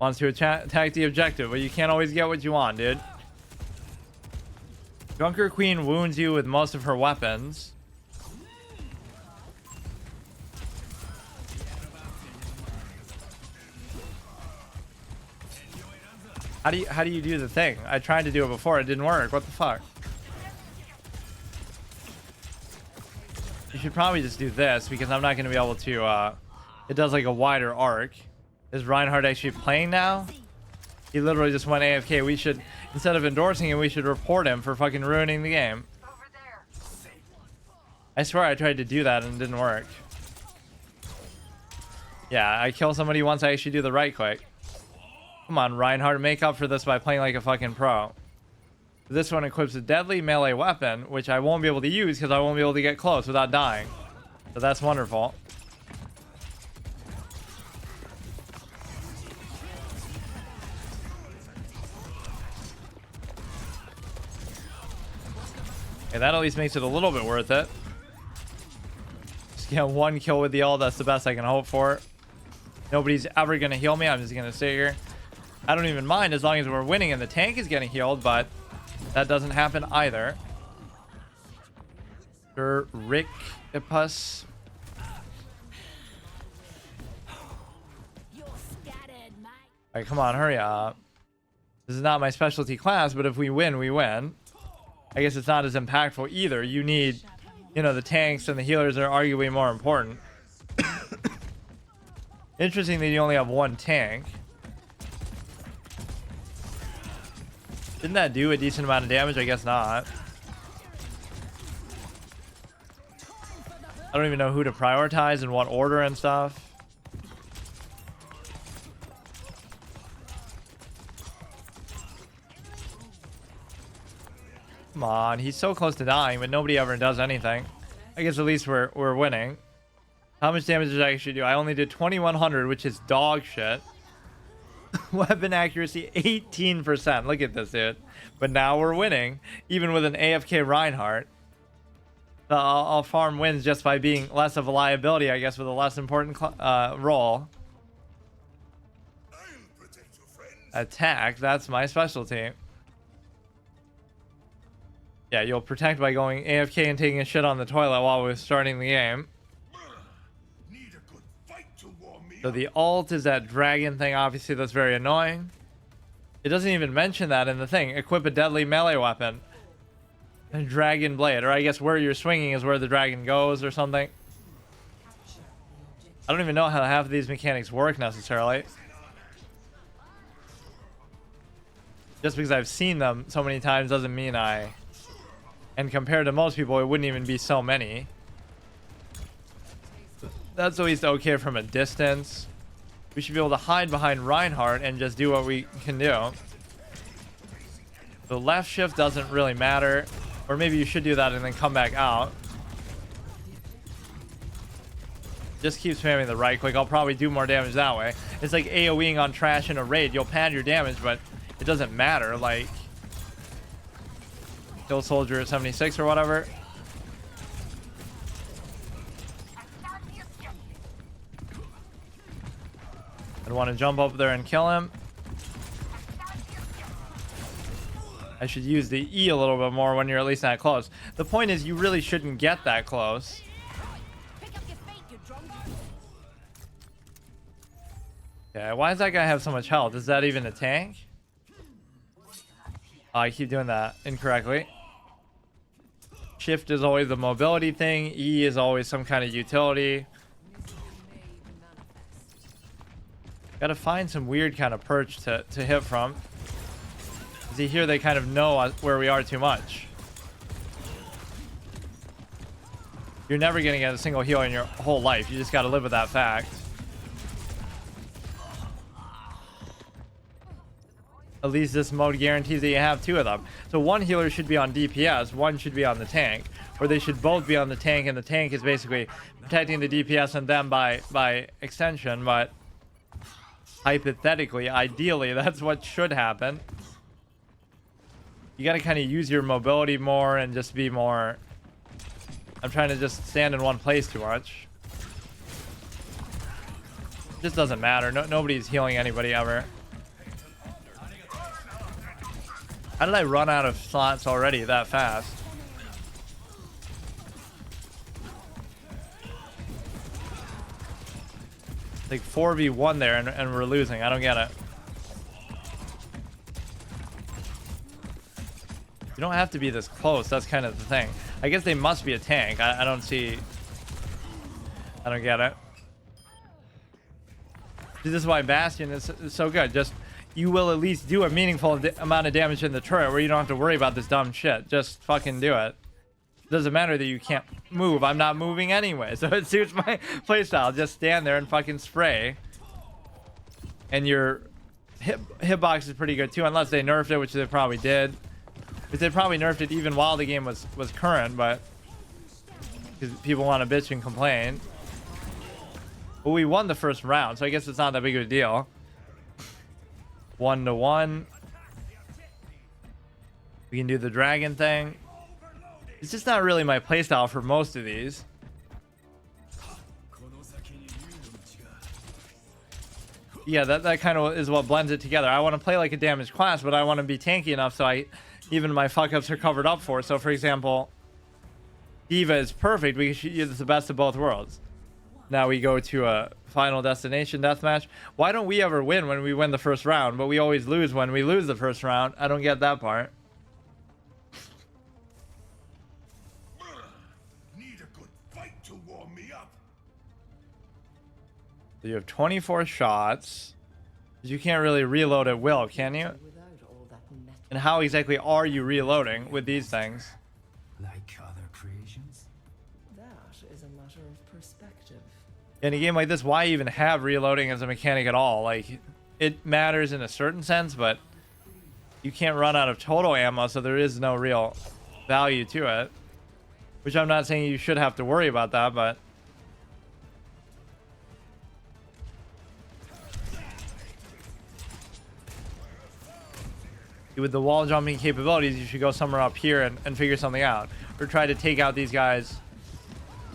Wants to attack the objective, but you can't always get what you want, dude. Junker Queen wounds you with most of her weapons. How do you do the thing? I tried to do it before, it didn't work. What the fuck? You should probably just do this because I'm not going to be able to it does like a wider arc. Is Reinhardt actually playing now? He literally just went AFK. We should, instead of endorsing him, we should report him for fucking ruining the game. I swear I tried to do that and it didn't work. Yeah, I kill somebody once I actually do the right click. Come on, Reinhardt, make up for this by playing like a fucking pro. This one equips a deadly melee weapon, which I won't be able to use because I won't be able to get close without dying. So that's wonderful. Okay, that at least makes it a little bit worth it. Just get 1 kill with the ult. That's the best I can hope for. Nobody's ever going to heal me. I'm just going to sit here. I don't even mind as long as we're winning and the tank is getting healed, but that doesn't happen either. Sir Rick Ipus. Alright, come on, hurry up. This is not my specialty class, but if we win, we win. I guess it's not as impactful either. You need, you know, the tanks and the healers are arguably more important. Interesting that you only have 1 tank. Didn't that do a decent amount of damage? I guess not. I don't even know who to prioritize in what order and stuff. Come on, he's so close to dying, but nobody ever does anything. I guess at least we're winning. How much damage did I actually do? I only did 2100, which is dog shit. Weapon accuracy 18%. Look at this, dude. But now we're winning, even with an AFK Reinhardt. So I'll farm wins just by being less of a liability, I guess, with a less important role. Attack, that's my specialty. Yeah, you'll protect by going AFK and taking a shit on the toilet while we're starting the game. So the ult is that dragon thing. Obviously, that's very annoying. It doesn't even mention that in the thing. Equip a deadly melee weapon. A dragon blade. Or I guess where you're swinging is where the dragon goes or something. I don't even know how half of these mechanics work necessarily. Just because I've seen them so many times doesn't mean and compared to most people, it wouldn't even be so many. That's at least okay from a distance. We should be able to hide behind Reinhardt and just do what we can do. The left shift doesn't really matter. Or maybe you should do that and then come back out. Just keep spamming the right click. I'll probably do more damage that way. It's like AoEing on trash in a raid. You'll pad your damage, but it doesn't matter. Like, kill soldier at 76 or whatever. I'd want to jump up there and kill him. I should use the E a little bit more when you're at least that close. The point is, you really shouldn't get that close. Yeah, why does that guy have so much health? Is that even a tank? Oh, I keep doing that incorrectly. Shift is always the mobility thing. E is always some kind of utility. Gotta find some weird kind of perch to hit from. See, here they kind of know where we are too much. You're never gonna get a single heal in your whole life. You just gotta live with that fact. At least this mode guarantees that you have two of them. So one healer should be on DPS, one should be on the tank. Or they should both be on the tank, and the tank is basically protecting the DPS and them by extension. But hypothetically, ideally, that's what should happen. You gotta kind of use your mobility more and just be more... I'm trying to just stand in one place too much. It just doesn't matter. Nobody's healing anybody ever. How did I run out of slots already that fast? Like 4v1 there and we're losing. I don't get it. You don't have to be this close. That's kind of the thing. I guess they must be a tank. I don't see... I don't get it. This is why Bastion is so good. Just... You will at least do a meaningful amount of damage in the turret where you don't have to worry about this dumb shit. Just fucking do it. It doesn't matter that you can't move. I'm not moving anyway, so it suits my playstyle. Just stand there and fucking spray. And your hitbox is pretty good too, unless they nerfed it, which they probably did. Because they probably nerfed it even while the game was current, but... Because people want to bitch and complain. But we won the first round, so I guess it's not that big of a deal. 1-to-1. We can do the dragon thing. It's just not really my playstyle for most of these. Yeah, that kind of is what blends it together. I want to play like a damage class, but I want to be tanky enough so even my fuck-ups are covered up for. So, for example, D.Va is perfect because she is the best of both worlds. Now we go to a final destination deathmatch. Why don't we ever win when we win the first round, but we always lose when we lose the first round? I don't get that part. Need a good fight to warm me up. So you have 24 shots. You can't really reload at will, can you? And how exactly are you reloading with these things? Like other creations? That is a matter of perspective. In a game like this, why even have reloading as a mechanic at all? Like, it matters in a certain sense, but you can't run out of total ammo, so there is no real value to it. Which I'm not saying you should have to worry about that, but... With the wall jumping capabilities, you should go somewhere up here and figure something out. Or try to take out these guys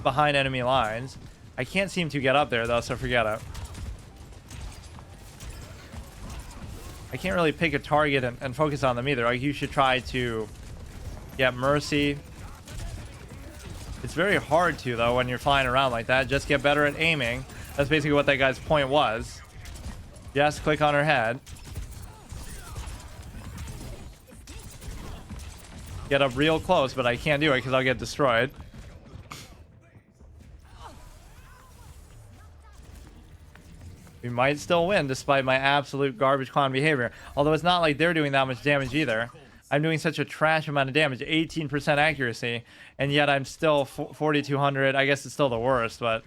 behind enemy lines. I can't seem to get up there though, so forget it. I can't really pick a target and focus on them either. Like, you should try to get Mercy. It's very hard to though when you're flying around like that. Just get better at aiming. That's basically what that guy's point was. Yes, click on her head. Get up real close, but I can't do it because I'll get destroyed. We might still win despite my absolute garbage clown behavior. Although it's not like they're doing that much damage either. I'm doing such a trash amount of damage, 18% accuracy, and yet I'm still 4,200. I guess it's still the worst, but...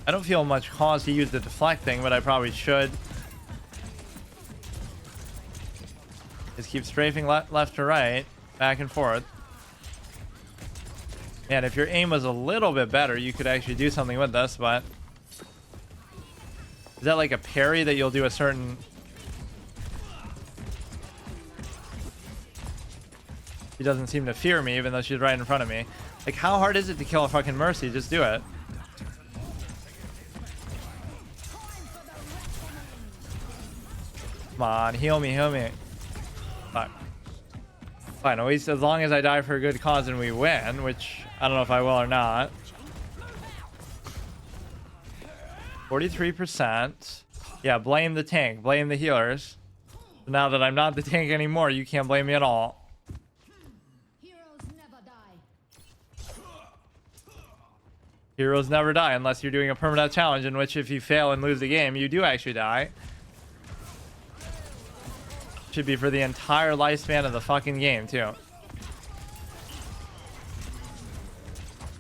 I don't feel much cause to use the deflect thing, but I probably should. Just keep strafing left to right, back and forth. And if your aim was a little bit better, you could actually do something with this, but... Is that like a parry that you'll do a certain... She doesn't seem to fear me, even though she's right in front of me. Like, how hard is it to kill a fucking Mercy? Just do it. Come on, heal me, heal me. Fuck. Fine, at least as long as I die for a good cause and we win, which I don't know if I will or not. 43%. Yeah, blame the tank, blame the healers. Now that I'm not the tank anymore, you can't blame me at all. Heroes never die. Heroes never die unless you're doing a permadeath challenge, in which if you fail and lose the game, you do actually die. Should be for the entire lifespan of the fucking game, too.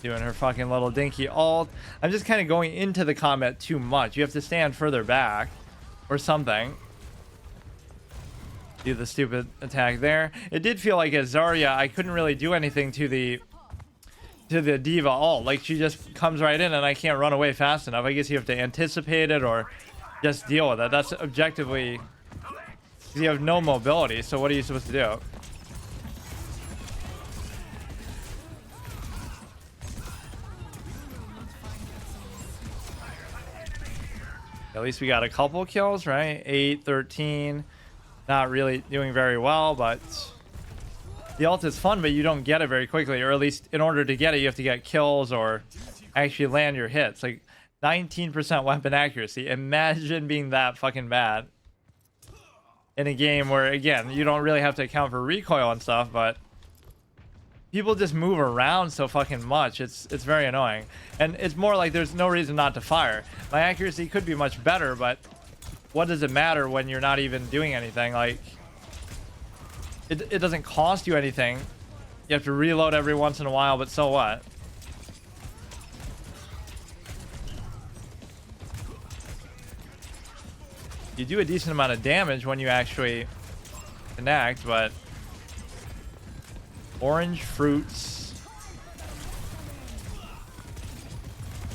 Doing her fucking little dinky ult. I'm just kind of going into the combat too much. You have to stand further back or something. Do the stupid attack there. It did feel like as Zarya, I couldn't really do anything to the D.Va ult. Like, she just comes right in and I can't run away fast enough. I guess you have to anticipate it or just deal with it. That's objectively... You have no mobility, so what are you supposed to do? At least we got a couple kills, right? 8, 13. Not really doing very well, but the ult is fun, but you don't get it very quickly, or at least in order to get it, you have to get kills or actually land your hits. Like 19% weapon accuracy. Imagine being that fucking bad in a game where, again, you don't really have to account for recoil and stuff, but people just move around so fucking much. It's very annoying. And it's more like there's no reason not to fire. My accuracy could be much better, but what does it matter when you're not even doing anything? Like, it doesn't cost you anything. You have to reload every once in a while, but so what? You do a decent amount of damage when you actually connect, but orange fruits.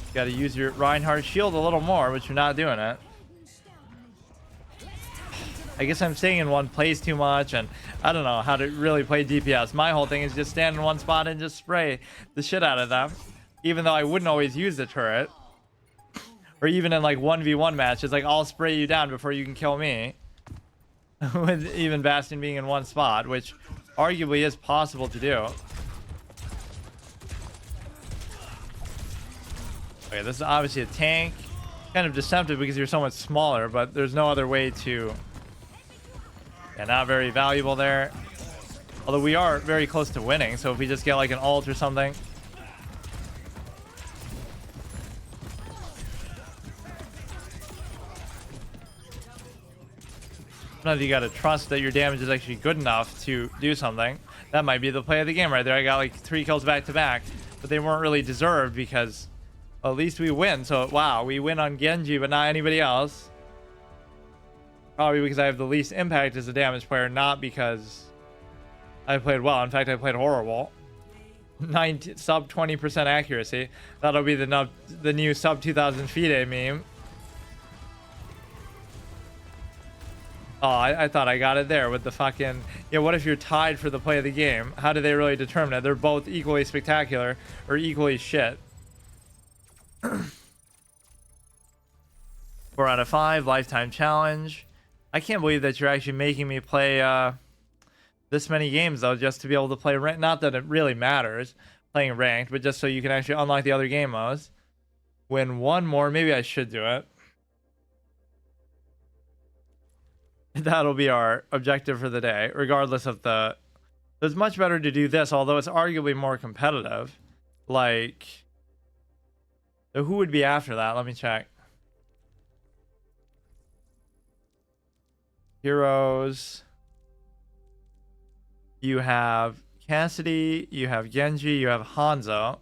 You gotta use your Reinhardt shield a little more, but you're not doing it. I guess I'm staying in one place too much, and I don't know how to really play DPS. My whole thing is just stand in one spot and just spray the shit out of them, even though I wouldn't always use the turret. Or even in like 1v1 matches, like I'll spray you down before you can kill me. With even Bastion being in one spot, which arguably is possible to do. Okay, this is obviously a tank. Kind of deceptive because you're so much smaller, but there's no other way to... Yeah, not very valuable there. Although we are very close to winning, so if we just get like an ult or something... You got to trust that your damage is actually good enough to do something. That might be the play of the game right there. I got like 3 kills back to back, but they weren't really deserved because well, at least we win. So wow, we win on Genji, but not anybody else. Probably because I have the least impact as a damage player, not because I played well. In fact, I played horrible. 19 sub 20% accuracy. That'll be the new sub 2000 FIDE meme. Oh, I thought I got it there with the fucking... Yeah, what if you're tied for the play of the game? How do they really determine it? They're both equally spectacular or equally shit. 4 out of 5, lifetime challenge. I can't believe that you're actually making me play this many games, though, just to be able to play ranked. Not that it really matters, playing ranked, but just so you can actually unlock the other game modes. Win one more. Maybe I should do it. That'll be our objective for the day, regardless of the... It's much better to do this, although it's arguably more competitive. like, so who would be after that? Let me check. Heroes. You have Cassidy, you have Genji, you have Hanzo.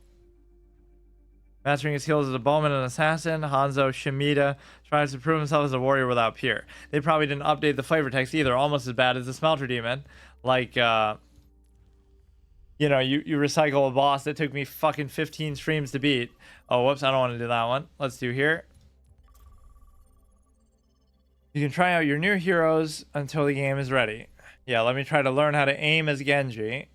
Mastering his skills as a bowman and assassin, Hanzo Shimida tries to prove himself as a warrior without peer. They probably didn't update the flavor text either, almost as bad as the Smelter Demon. Like, you know, you recycle a boss that took me fucking 15 streams to beat. Oh, whoops, I don't want to do that one. Let's do here. You can try out your new heroes until the game is ready. Yeah, let me try to learn how to aim as Genji.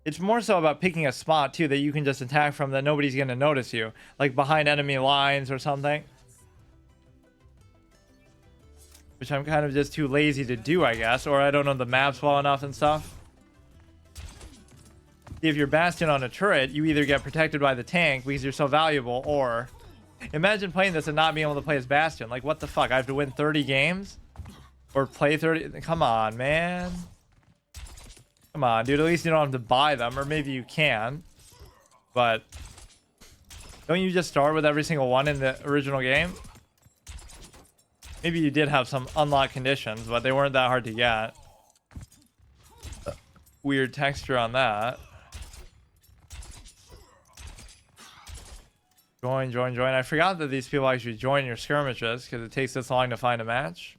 It's more so about picking a spot, too, that you can just attack from that nobody's going to notice you. Like behind enemy lines or something. Which I'm kind of just too lazy to do, I guess. Or I don't know the maps well enough and stuff. If you're Bastion on a turret, you either get protected by the tank because you're so valuable, or... Imagine playing this and not being able to play as Bastion. Like, what the fuck? I have to win 30 games? Or play 30? Come on, man. Come on, dude. At least you don't have to buy them. Or maybe you can. But don't you just start with every single one in the original game? Maybe you did have some unlocked conditions, but they weren't that hard to get. Weird texture on that. Join. I forgot that these people actually join your skirmishes because it takes this long to find a match.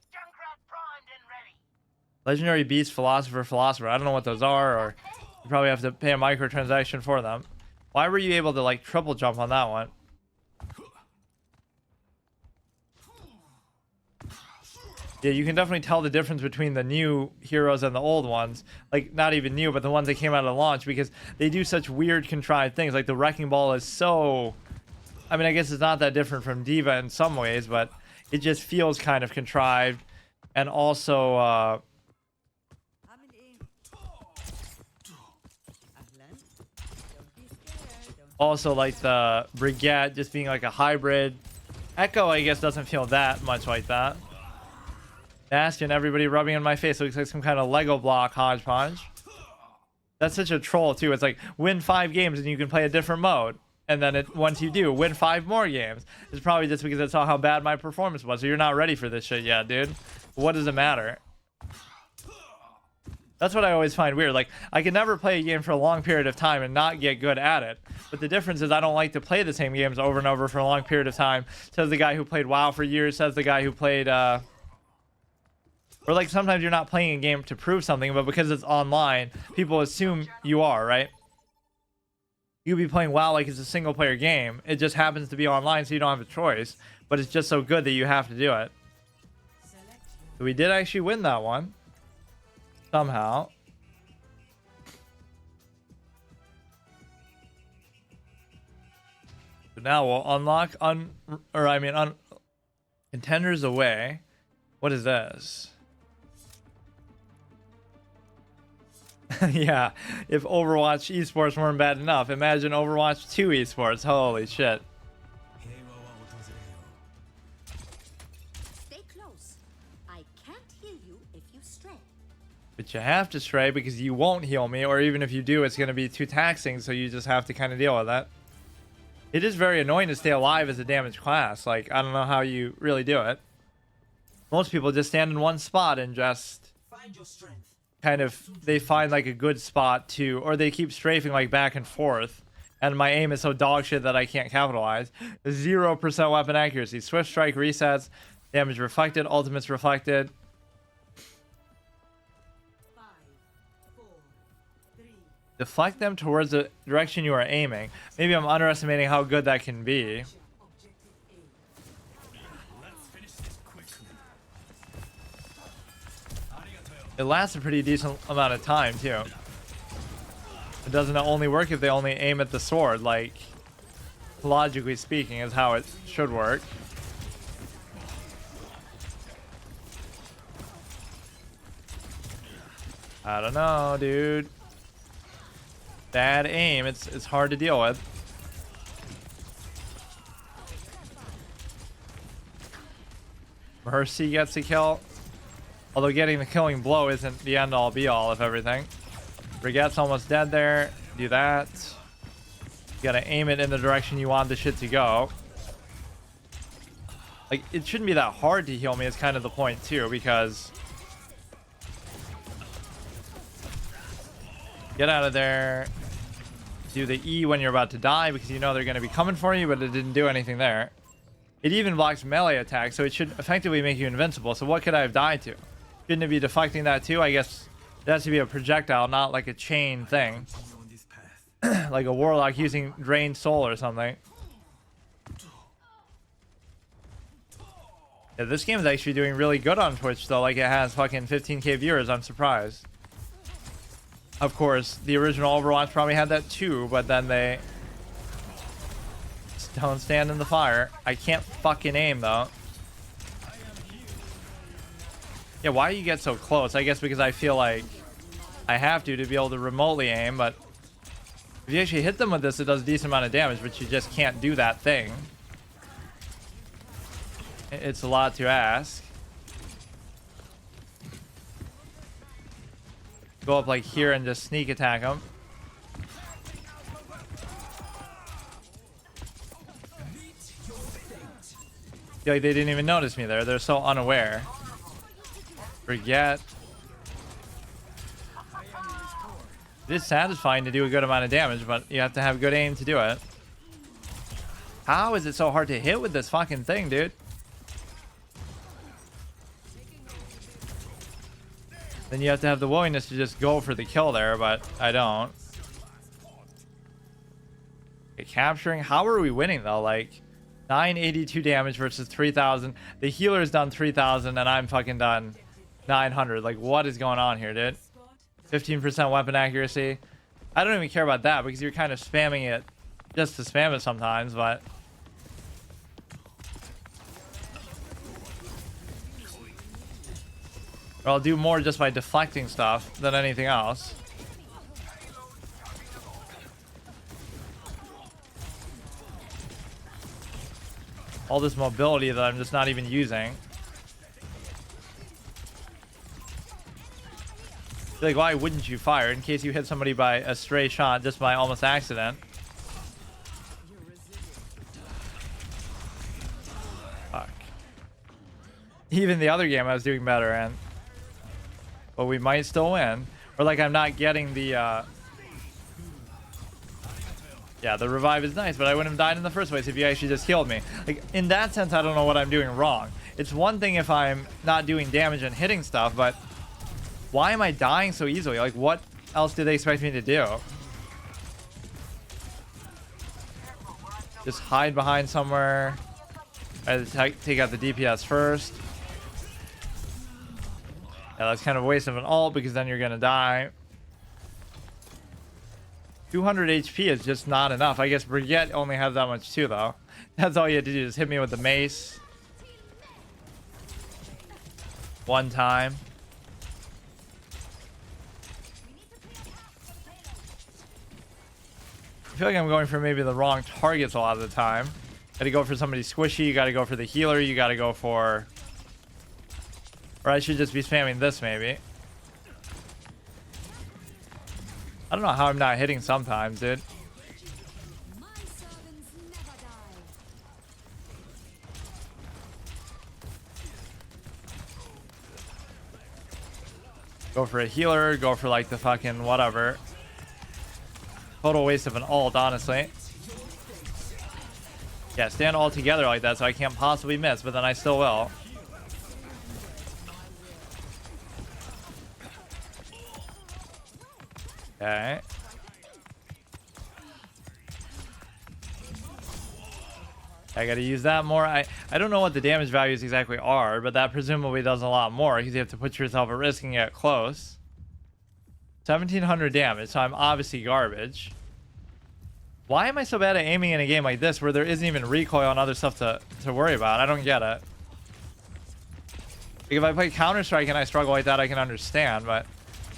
Legendary Beast, Philosopher. I don't know what those are, or you probably have to pay a microtransaction for them. Why were you able to like triple jump on that one? Yeah, you can definitely tell the difference between the new heroes and the old ones. Like, not even new, but the ones that came out of launch, because they do such weird, contrived things. Like, the Wrecking Ball is so... I mean, I guess it's not that different from D.Va in some ways, but it just feels kind of contrived. And also, like the Brigette just being like a hybrid. Echo, I guess, doesn't feel that much like that. Bastion, everybody rubbing in my face. Looks like some kind of Lego block hodgepodge. That's such a troll, too. It's like, win 5 games and you can play a different mode. And then once you do, win 5 more games. It's probably just because it saw how bad my performance was. So you're not ready for this shit yet, dude. What does it matter? That's what I always find weird. Like, I can never play a game for a long period of time and not get good at it. But the difference is I don't like to play the same games over and over for a long period of time. Says the guy who played WoW for years. Says the guy who played... Or like sometimes you're not playing a game to prove something, but because it's online, people assume you are, right? You could be playing WoW like it's a single player game. It just happens to be online, so you don't have a choice. But it's just so good that you have to do it. So we did actually win that one. Somehow. So now we'll unlock contenders away. What is this? Yeah, if Overwatch esports weren't bad enough, imagine Overwatch 2 esports. Holy shit. Stay close. I can't heal you if you stray. But you have to stray because you won't heal me, or even if you do, it's going to be too taxing, so you just have to kind of deal with that. It is very annoying to stay alive as a damage class. Like, I don't know how you really do it. Most people just stand in one spot and just... Find your strength. Kind of, they find like a good spot to, or they keep strafing like back and forth, and my aim is so dog shit that I can't capitalize. 0% weapon accuracy. Swift strike resets, damage reflected, ultimates reflected. 5, 4, 3. Deflect them towards the direction you are aiming. Maybe I'm underestimating how good that can be. It lasts a pretty decent amount of time, too. It doesn't only work if they only aim at the sword, like, logically speaking, is how it should work. I don't know, dude. Bad aim, it's hard to deal with. Mercy gets a kill. Although getting the killing blow isn't the end all be all of everything. Brigette's almost dead there. Do that. gotta aim it in the direction you want the shit to go. Like, it shouldn't be that hard to heal me is kind of the point too, because get out of there, do the E when you're about to die because you know they're going to be coming for you, but it didn't do anything there. It even blocks melee attacks, so it should effectively make you invincible. So what could I have died to? Shouldn't it be deflecting that too? I guess it has to be a projectile, not like a chain thing. Like a warlock using drained soul or something. Yeah, this game is actually doing really good on Twitch though. Like, it has fucking 15k viewers. I'm surprised. Of course, the original Overwatch probably had that too, but then they just don't stand in the fire. I can't fucking aim though. Yeah, why do you get so close? I guess because I feel like I have to be able to remotely aim, but if you actually hit them with this, it does a decent amount of damage, but you just can't do that thing. It's a lot to ask. Go up like here and just sneak attack them. Feel like they didn't even notice me there. They're so unaware. Forget. It is satisfying to do a good amount of damage, but you have to have good aim to do it. How is it so hard to hit with this fucking thing, dude? Then you have to have the willingness to just go for the kill there, but I don't. Okay, capturing. How are we winning though? Like 982 damage versus 3000. The healer's done 3000 and I'm fucking done 900. Like, what is going on here, dude? 15% weapon accuracy. I don't even care about that because you're kind of spamming it just to spam it sometimes, but or I'll do more just by deflecting stuff than anything else. All this mobility that I'm just not even using. Like, why wouldn't you fire in case you hit somebody by a stray shot just by almost accident? Fuck. Even the other game I was doing better in. But we might still win. Or like I'm not getting the yeah, the revive is nice, but I wouldn't have died in the first place if you actually just killed me. Like, in that sense, I don't know what I'm doing wrong. It's one thing if I'm not doing damage and hitting stuff, but why am I dying so easily? Like, what else do they expect me to do? Just hide behind somewhere. I take out the DPS first. Yeah, that's kind of a waste of an ult because then you're gonna die. 200 HP is just not enough. I guess Brigitte only has that much too, though. That's all you had to do, is hit me with the mace. One time. I feel like I'm going for maybe the wrong targets a lot of the time. Gotta go for somebody squishy, you gotta go for the healer, you gotta go for... Or I should just be spamming this, maybe. I don't know how I'm not hitting sometimes, dude. Go for a healer, go for like the fucking whatever. Total waste of an ult, honestly. Yeah, stand all together like that so I can't possibly miss, but then I still will. Okay. I gotta use that more. I don't know what the damage values exactly are, but that presumably does a lot more because you have to put yourself at risk and get close. 1700 damage, so I'm obviously garbage. Why am I so bad at aiming in a game like this where there isn't even recoil and other stuff to worry about? I don't get it. Like, if I play Counter-Strike and I struggle like that, I can understand, but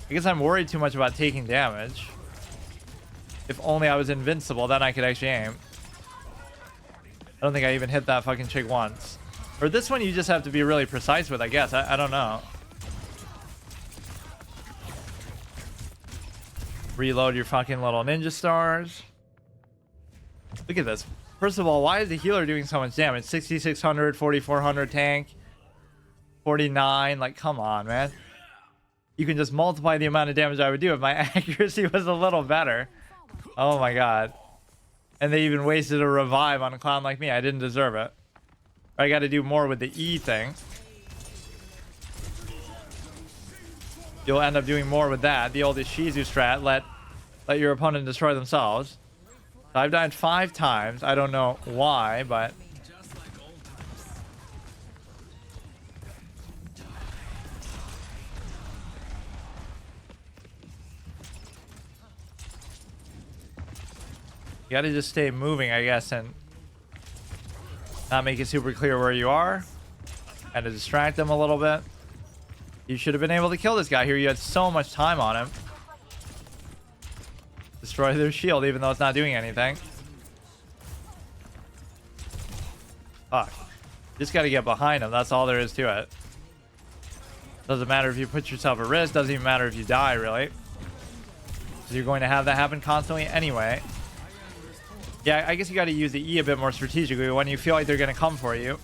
I guess I'm worried too much about taking damage. If only I was invincible, then I could actually aim. I don't think I even hit that fucking chick once. Or this one you just have to be really precise with, I guess. I don't know. Reload your fucking little ninja stars. Look at this. First of all, why is the healer doing so much damage? 6,600, 4,400 tank, 49. Like, come on, man. You can just multiply the amount of damage I would do if my accuracy was a little better. Oh my god. And they even wasted a revive on a clown like me. I didn't deserve it. I got to do more with the E thing. You'll end up doing more with that. The old Shizu strat. Let your opponent destroy themselves. So I've died 5 times. I don't know why, but... You gotta just stay moving, I guess, and not make it super clear where you are. And to distract them a little bit. You should have been able to kill this guy here. You had so much time on him. Destroy their shield, even though it's not doing anything. Fuck. Just gotta get behind him. That's all there is to it. Doesn't matter if you put yourself at risk. Doesn't even matter if you die, really. Because you're going to have that happen constantly anyway. Yeah, I guess you got to use the E a bit more strategically when you feel like they're going to come for you.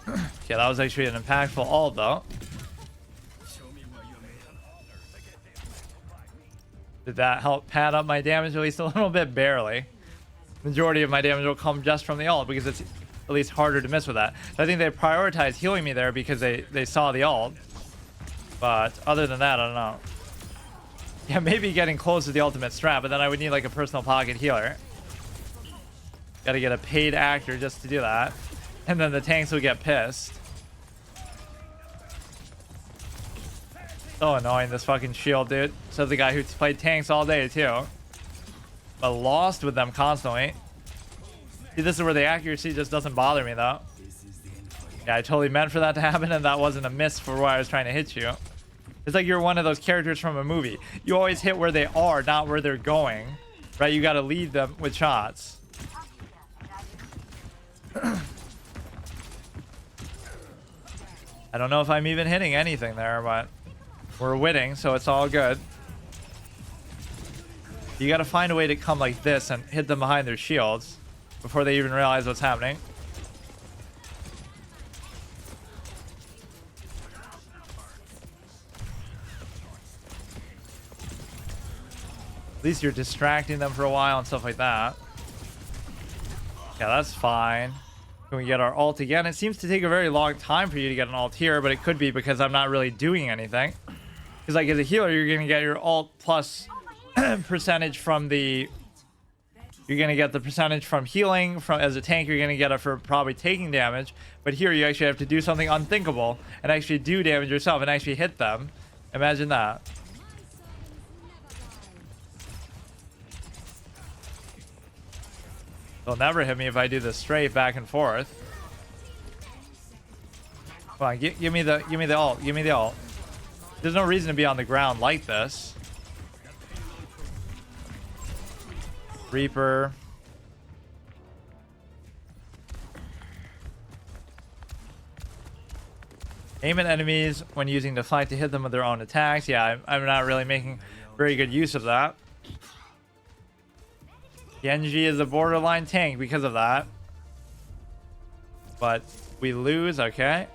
Okay, that was actually an impactful ult, though. Did that help pad up my damage at least a little bit? Barely. Majority of my damage will come just from the ult because it's at least harder to miss with that. So I think they prioritized healing me there because they saw the ult. But other than that, I don't know. Yeah, maybe getting close to the ultimate strat, but then I would need like a personal pocket healer. Gotta get a paid actor just to do that. And then the tanks will get pissed. So annoying, this fucking shield, dude. Says the guy who played tanks all day, too. But lost with them constantly. See, this is where the accuracy just doesn't bother me, though. Yeah, I totally meant for that to happen, and that wasn't a miss for where I was trying to hit you. It's like you're one of those characters from a movie. You always hit where they are, not where they're going. Right? You gotta lead them with shots. I don't know if I'm even hitting anything there, but we're winning, so it's all good. You gotta find a way to come like this and hit them behind their shields before they even realize what's happening. At least you're distracting them for a while and stuff like that. Yeah, that's fine. Can we get our ult again? It seems to take a very long time for you to get an ult here, but it could be because I'm not really doing anything. Because like as a healer, you're going to get your ult plus percentage from the... You're going to get the percentage from healing. As a tank, you're going to get it for probably taking damage. But here, you actually have to do something unthinkable and actually do damage yourself and actually hit them. Imagine that. They'll never hit me if I do this straight back and forth. Come on, give me the ult. Give me the ult. There's no reason to be on the ground like this. Reaper. Aim at enemies when using deflect to hit them with their own attacks. Yeah, I'm not really making very good use of that. Genji is a borderline tank because of that. But we lose, okay.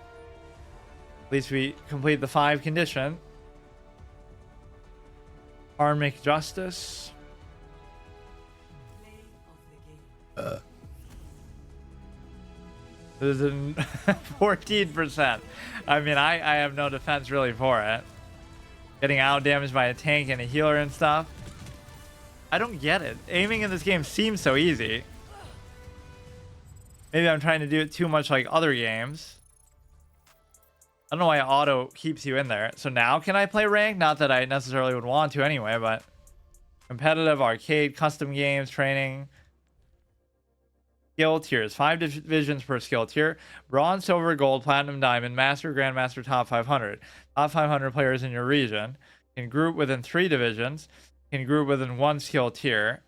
At least we complete the 5 condition. Karmic justice. This is 14%. I mean, I have no defense really for it. Getting out damaged by a tank and a healer and stuff. I don't get it. Aiming in this game seems so easy. Maybe I'm trying to do it too much like other games. I don't know why auto keeps you in there. So now can I play ranked? Not that I necessarily would want to anyway, but competitive, arcade, custom games, training. Skill tiers. 5 divisions per skill tier. Bronze, silver, gold, platinum, diamond, master, grandmaster, top 500. Top 500 players in your region. Can group within 3 divisions. Can group within 1 skill tier.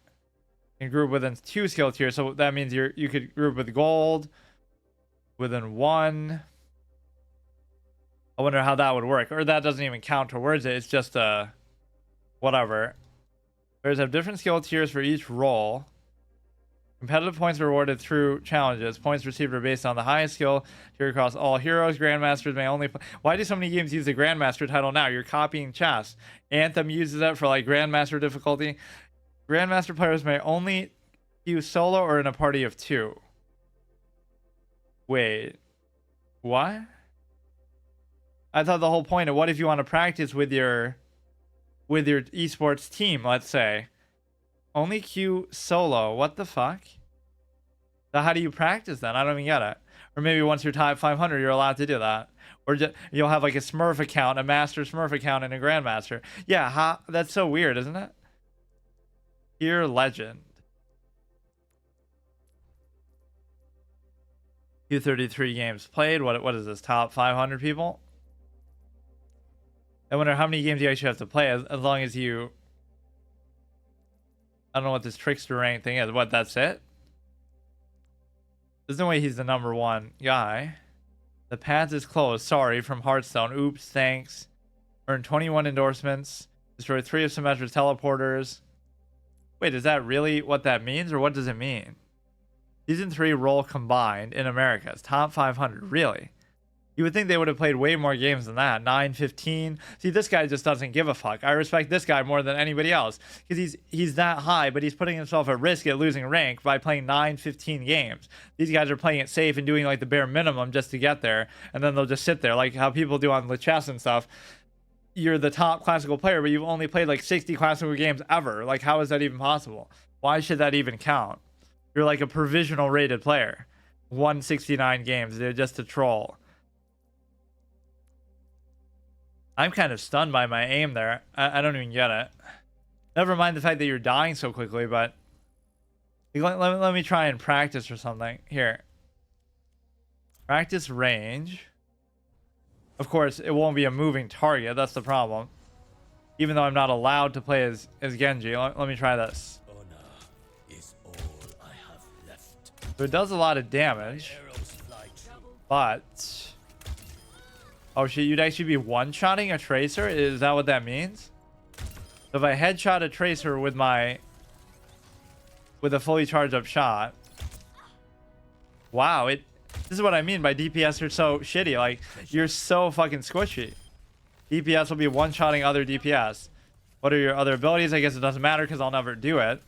Can group within 2 skill tiers. So that means you could group with gold within 1. I wonder how that would work. Or that doesn't even count towards it. It's just whatever. Players have different skill tiers for each role. Competitive points are rewarded through challenges. Points received are based on the highest skill tier across all heroes. Grandmasters may only play. Why do so many games use the Grandmaster title now? You're copying chess. Anthem uses it for like Grandmaster difficulty. Grandmaster players may only use solo or in a party of 2. Wait. What? I thought the whole point of what if you want to practice with your esports team, let's say. Only queue solo. What the fuck? So how do you practice then? I don't even get it. Or maybe once you're top 500, you're allowed to do that. Or you'll have like a Smurf account, a Master Smurf account, and a Grandmaster. Yeah, that's so weird, isn't it? Tier Legend. 233 games played. What is this? Top 500 people? I wonder how many games you actually have to play as long as you... I don't know what this trickster rank thing is. What, that's it? There's no way he's the #1 guy. The path is closed. Sorry, from Hearthstone. Oops, thanks. Earned 21 endorsements. Destroyed 3 of Symmetra's teleporters. Wait, is that really what that means? Or what does it mean? Season 3 role combined in America's top 500. Really? You would think they would have played way more games than that. 9-15. See, this guy just doesn't give a fuck. I respect this guy more than anybody else because he's that high, but he's putting himself at risk at losing rank by playing 9-15 games. These guys are playing it safe and doing like the bare minimum just to get there, and then they'll just sit there like how people do on the chess and stuff. You're the top classical player, but you've only played like 60 classical games ever. Like, how is that even possible? Why should that even count? You're like a provisional rated player. 169 games, they're just a troll. I'm kind of stunned by my aim there. I don't even get it. Never mind the fact that you're dying so quickly, but... Let me try and practice or something. Here. Practice range. Of course, it won't be a moving target. That's the problem. Even though I'm not allowed to play as Genji. Let me try this. So it does a lot of damage. But... Oh shit, you'd actually be one-shotting a Tracer? Is that what that means? So if I headshot a Tracer with a fully charged up shot. Wow, this is what I mean by DPS are so shitty. Like, you're so fucking squishy. DPS will be one-shotting other DPS. What are your other abilities? I guess it doesn't matter because I'll never do it.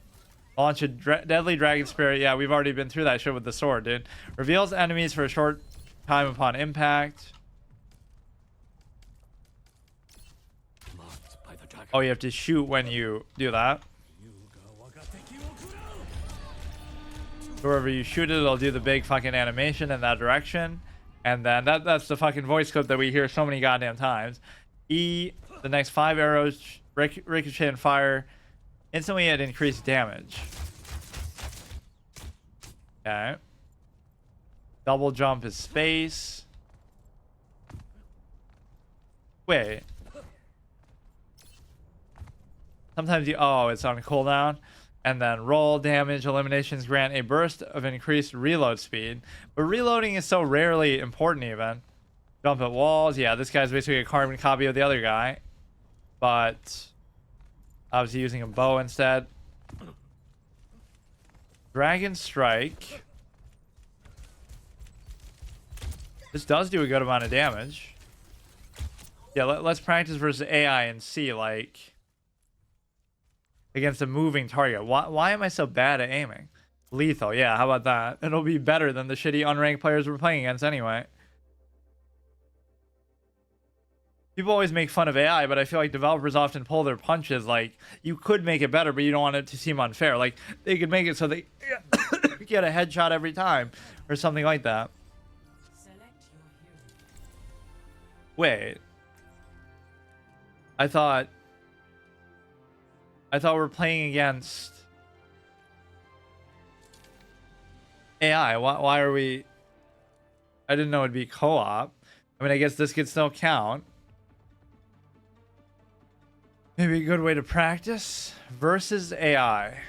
Launch a deadly dragon spirit. Yeah, we've already been through that shit with the sword, dude. Reveals enemies for a short time upon impact. Oh, you have to shoot when you do that. Wherever you shoot it, it'll do the big fucking animation in that direction. And then that's the fucking voice clip that we hear so many goddamn times. E, the next 5 arrows ricochet and fire instantly at increased damage. Okay. Double jump is space. Wait. Sometimes it's on cooldown. And then roll damage eliminations grant a burst of increased reload speed. But reloading is so rarely important even. Jump at walls. Yeah, this guy's basically a carbon copy of the other guy. But obviously using a bow instead. Dragon Strike. This does do a good amount of damage. Yeah, let's practice versus AI and see, like... against a moving target. Why am I so bad at aiming? Lethal, yeah, how about that? It'll be better than the shitty unranked players we're playing against anyway. People always make fun of AI, but I feel like developers often pull their punches. Like, you could make it better, but you don't want it to seem unfair. Like, they could make it so they get a headshot every time, or something like that. Wait. I thought we're playing against AI. Why are we... I didn't know it'd be co-op. I mean, I guess this could still count. Maybe a good way to practice versus AI.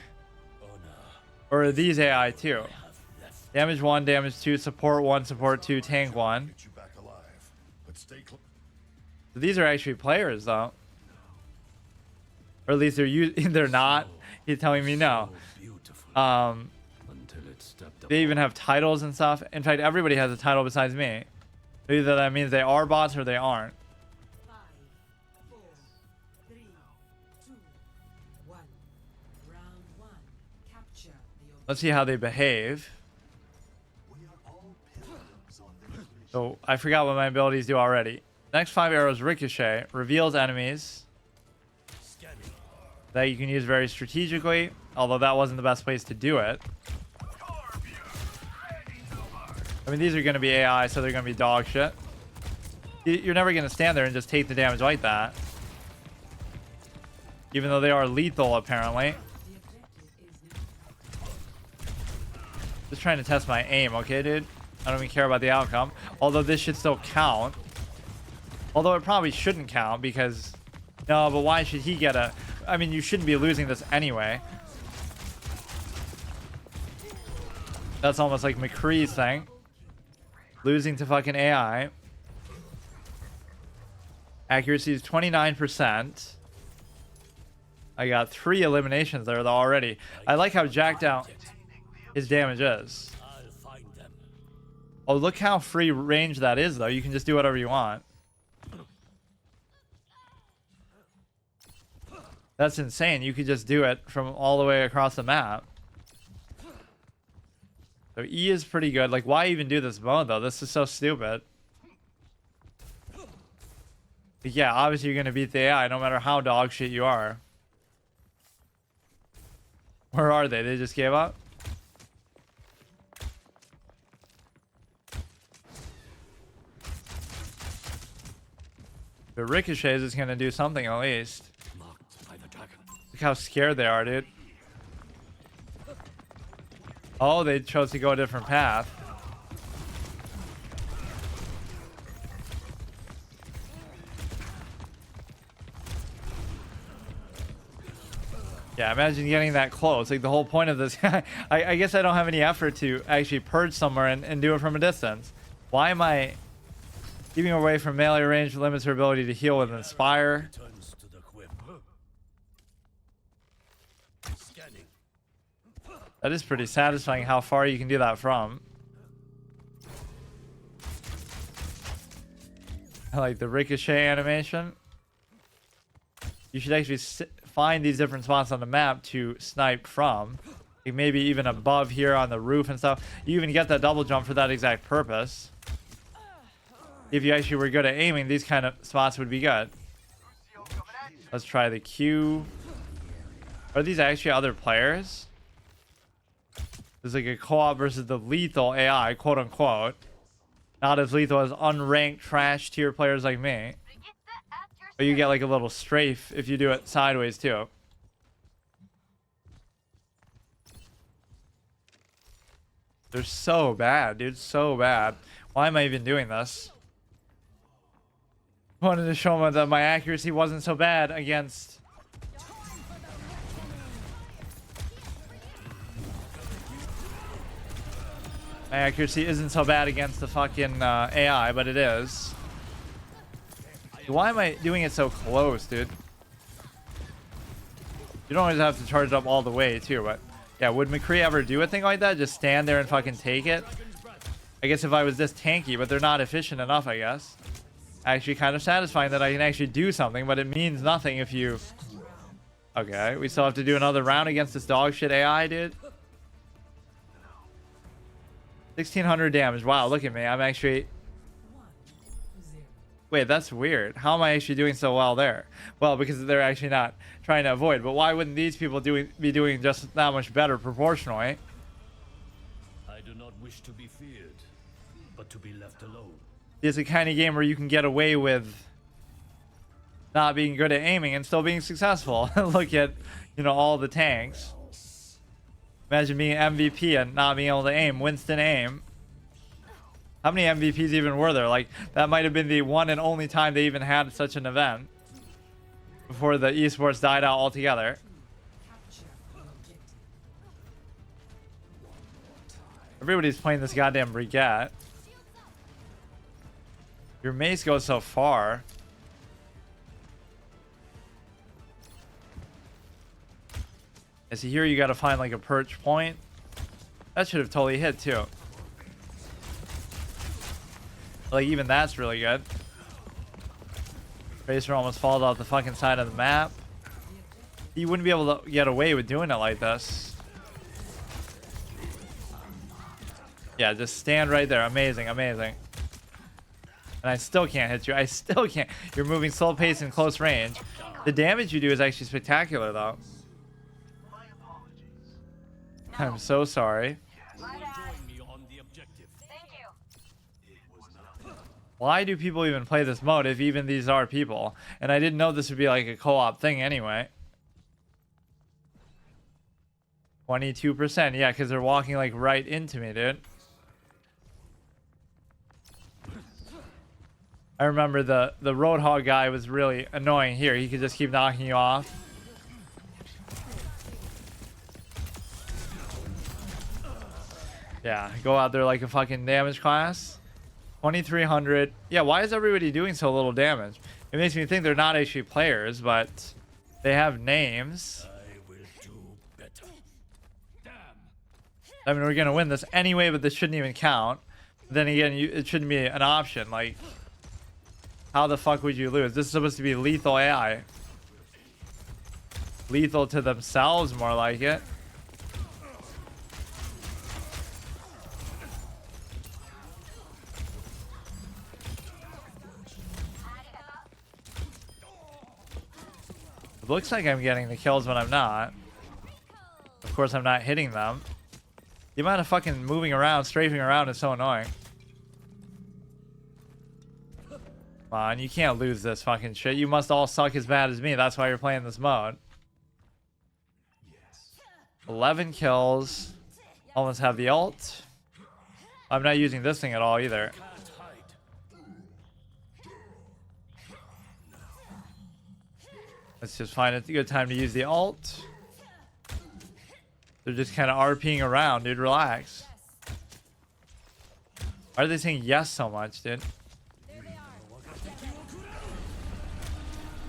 Or are these AI too? Damage 1, damage 2, support 1, support 2, tank 1. These are actually players, though. Or at least they're not. He's telling me no. They even have titles and stuff. In fact, everybody has a title besides me. Either that means they are bots or they aren't. 5, 4, 3, 2, 1. Round 1. Capture the Let's see how they behave. So I forgot what my abilities do already. Next 5 arrows ricochet, reveals enemies that you can use very strategically, although that wasn't the best place to do it. I mean, these are going to be AI, so they're going to be dog shit. You're never going to stand there and just take the damage like that. Even though they are lethal, apparently. Just trying to test my aim, okay, dude? I don't even care about the outcome. Although this should still count. Although it probably shouldn't count because... No, but why should he get a... I mean, you shouldn't be losing this anyway. That's almost like McCree's thing. Losing to fucking AI. Accuracy is 29%. I got 3 eliminations there though already. I like how jacked out his damage is. Oh, look how free range that is though. You can just do whatever you want. That's insane. You could just do it from all the way across the map. So E is pretty good. Like, why even do this mode though? This is so stupid. But yeah, obviously you're gonna beat the AI no matter how dog shit you are. Where are they? They just gave up? The ricochets is gonna do something at least. Look how scared they are, dude. Oh, they chose to go a different path. Yeah, imagine getting that close. Like the whole point of this, I guess I don't have any effort to actually purge somewhere and do it from a distance. Why am I keeping away from melee range limits her ability to heal with Inspire? That is pretty satisfying how far you can do that from. I like the ricochet animation. You should actually find these different spots on the map to snipe from. Like maybe even above here on the roof and stuff. You even get that double jump for that exact purpose. If you actually were good at aiming, these kind of spots would be good. Let's try the Q. Are these actually other players? There's like a co-op versus the lethal AI, quote unquote. Not as lethal as unranked trash tier players like me. But you get like a little strafe if you do it sideways too. They're so bad, dude. So bad. Why am I even doing this? I wanted to show them that my accuracy wasn't so bad against... My accuracy isn't so bad against the fucking AI, but it is. Why am I doing it so close, dude? You don't always have to charge it up all the way, too, but... Yeah, would McCree ever do a thing like that? Just stand there and fucking take it? I guess if I was this tanky, but they're not efficient enough, I guess. Actually kind of satisfying that I can actually do something, but it means nothing if you... Okay, we still have to do another round against this dog shit AI, dude. 1600 damage. Wow, look at me. I'm actually... Wait, that's weird. How am I actually doing so well there? Well, because they're actually not trying to avoid. But why wouldn't these people be doing just that much better proportionally? I do not wish to be feared, but to be left alone. It's a kind of game where you can get away with not being good at aiming and still being successful. Look at, you know, all the tanks. Imagine being MVP and not being able to aim. Winston aim. How many MVPs even were there? Like, that might have been the one and only time they even had such an event. Before the esports died out altogether. Everybody's playing this goddamn brigade. Your mace goes so far. I see here you got to find like a perch point. That should have totally hit too. Like even that's really good. Tracer almost falls off the fucking side of the map. You wouldn't be able to get away with doing it like this. Yeah, just stand right there. Amazing, amazing. And I still can't hit you. I still can't. You're moving slow pace in close range. The damage you do is actually spectacular though. I'm so sorry. Why do people even play this mode if even these are people? And I didn't know this would be like a co-op thing anyway. 22%. Yeah, because they're walking like right into me, dude. I remember the Roadhog guy was really annoying here. He could just keep knocking you off. Yeah, go out there like a fucking damage class. 2300. Yeah, why is everybody doing so little damage? It makes me think they're not actually players, but they have names. I will do better. Damn. I mean, we're gonna win this anyway, but this shouldn't even count. Then again, it shouldn't be an option. Like, how the fuck would you lose? This is supposed to be lethal AI. Lethal to themselves, more like it. It looks like I'm getting the kills when I'm not. Of course, I'm not hitting them. The amount of fucking moving around, strafing around is so annoying. Come on, you can't lose this fucking shit. You must all suck as bad as me. That's why you're playing this mode. 11 kills. Almost have the ult. I'm not using this thing at all either. Let's just find a good time to use the ult. They're just kind of RPing around, dude. Relax. Why are they saying yes so much, dude?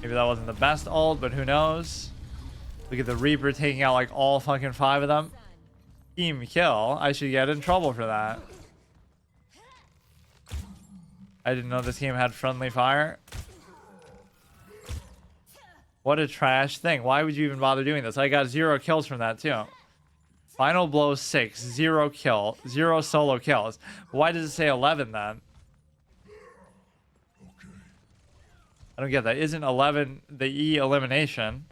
Maybe that wasn't the best ult, but who knows? Look at the Reaper taking out like all fucking 5 of them. Team kill. I should get in trouble for that. I didn't know this game had friendly fire. What a trash thing. Why would you even bother doing this? I got 0 kills from that too. Final blow 6, 0 kill, 0 solo kills. Why does it say 11 then? I don't get that. Isn't 11 the E elimination?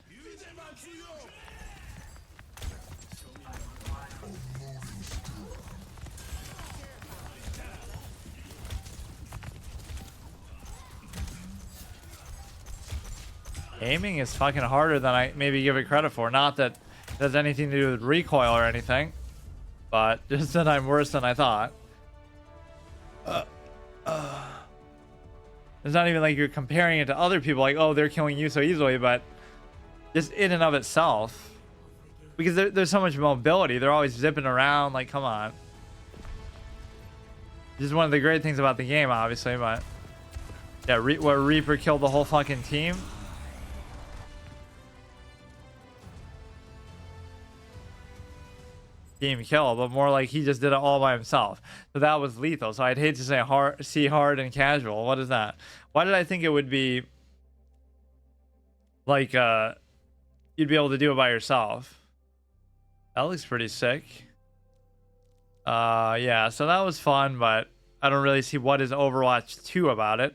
Aiming is fucking harder than I maybe give it credit for. Not that it has anything to do with recoil or anything, but just that I'm worse than I thought. It's not even like you're comparing it to other people, like, oh, they're killing you so easily, but just in and of itself. Because there's so much mobility. They're always zipping around, like, come on. This is one of the great things about the game, obviously, but... Yeah, what, Reaper killed the whole fucking team? Team kill, but more like he just did it all by himself. So that was lethal. So I'd hate to say hard, hard and casual. What is that? Why did I think it would be like you'd be able to do it by yourself? That looks pretty sick. Yeah, so that was fun, but I don't really see what is Overwatch 2 about it.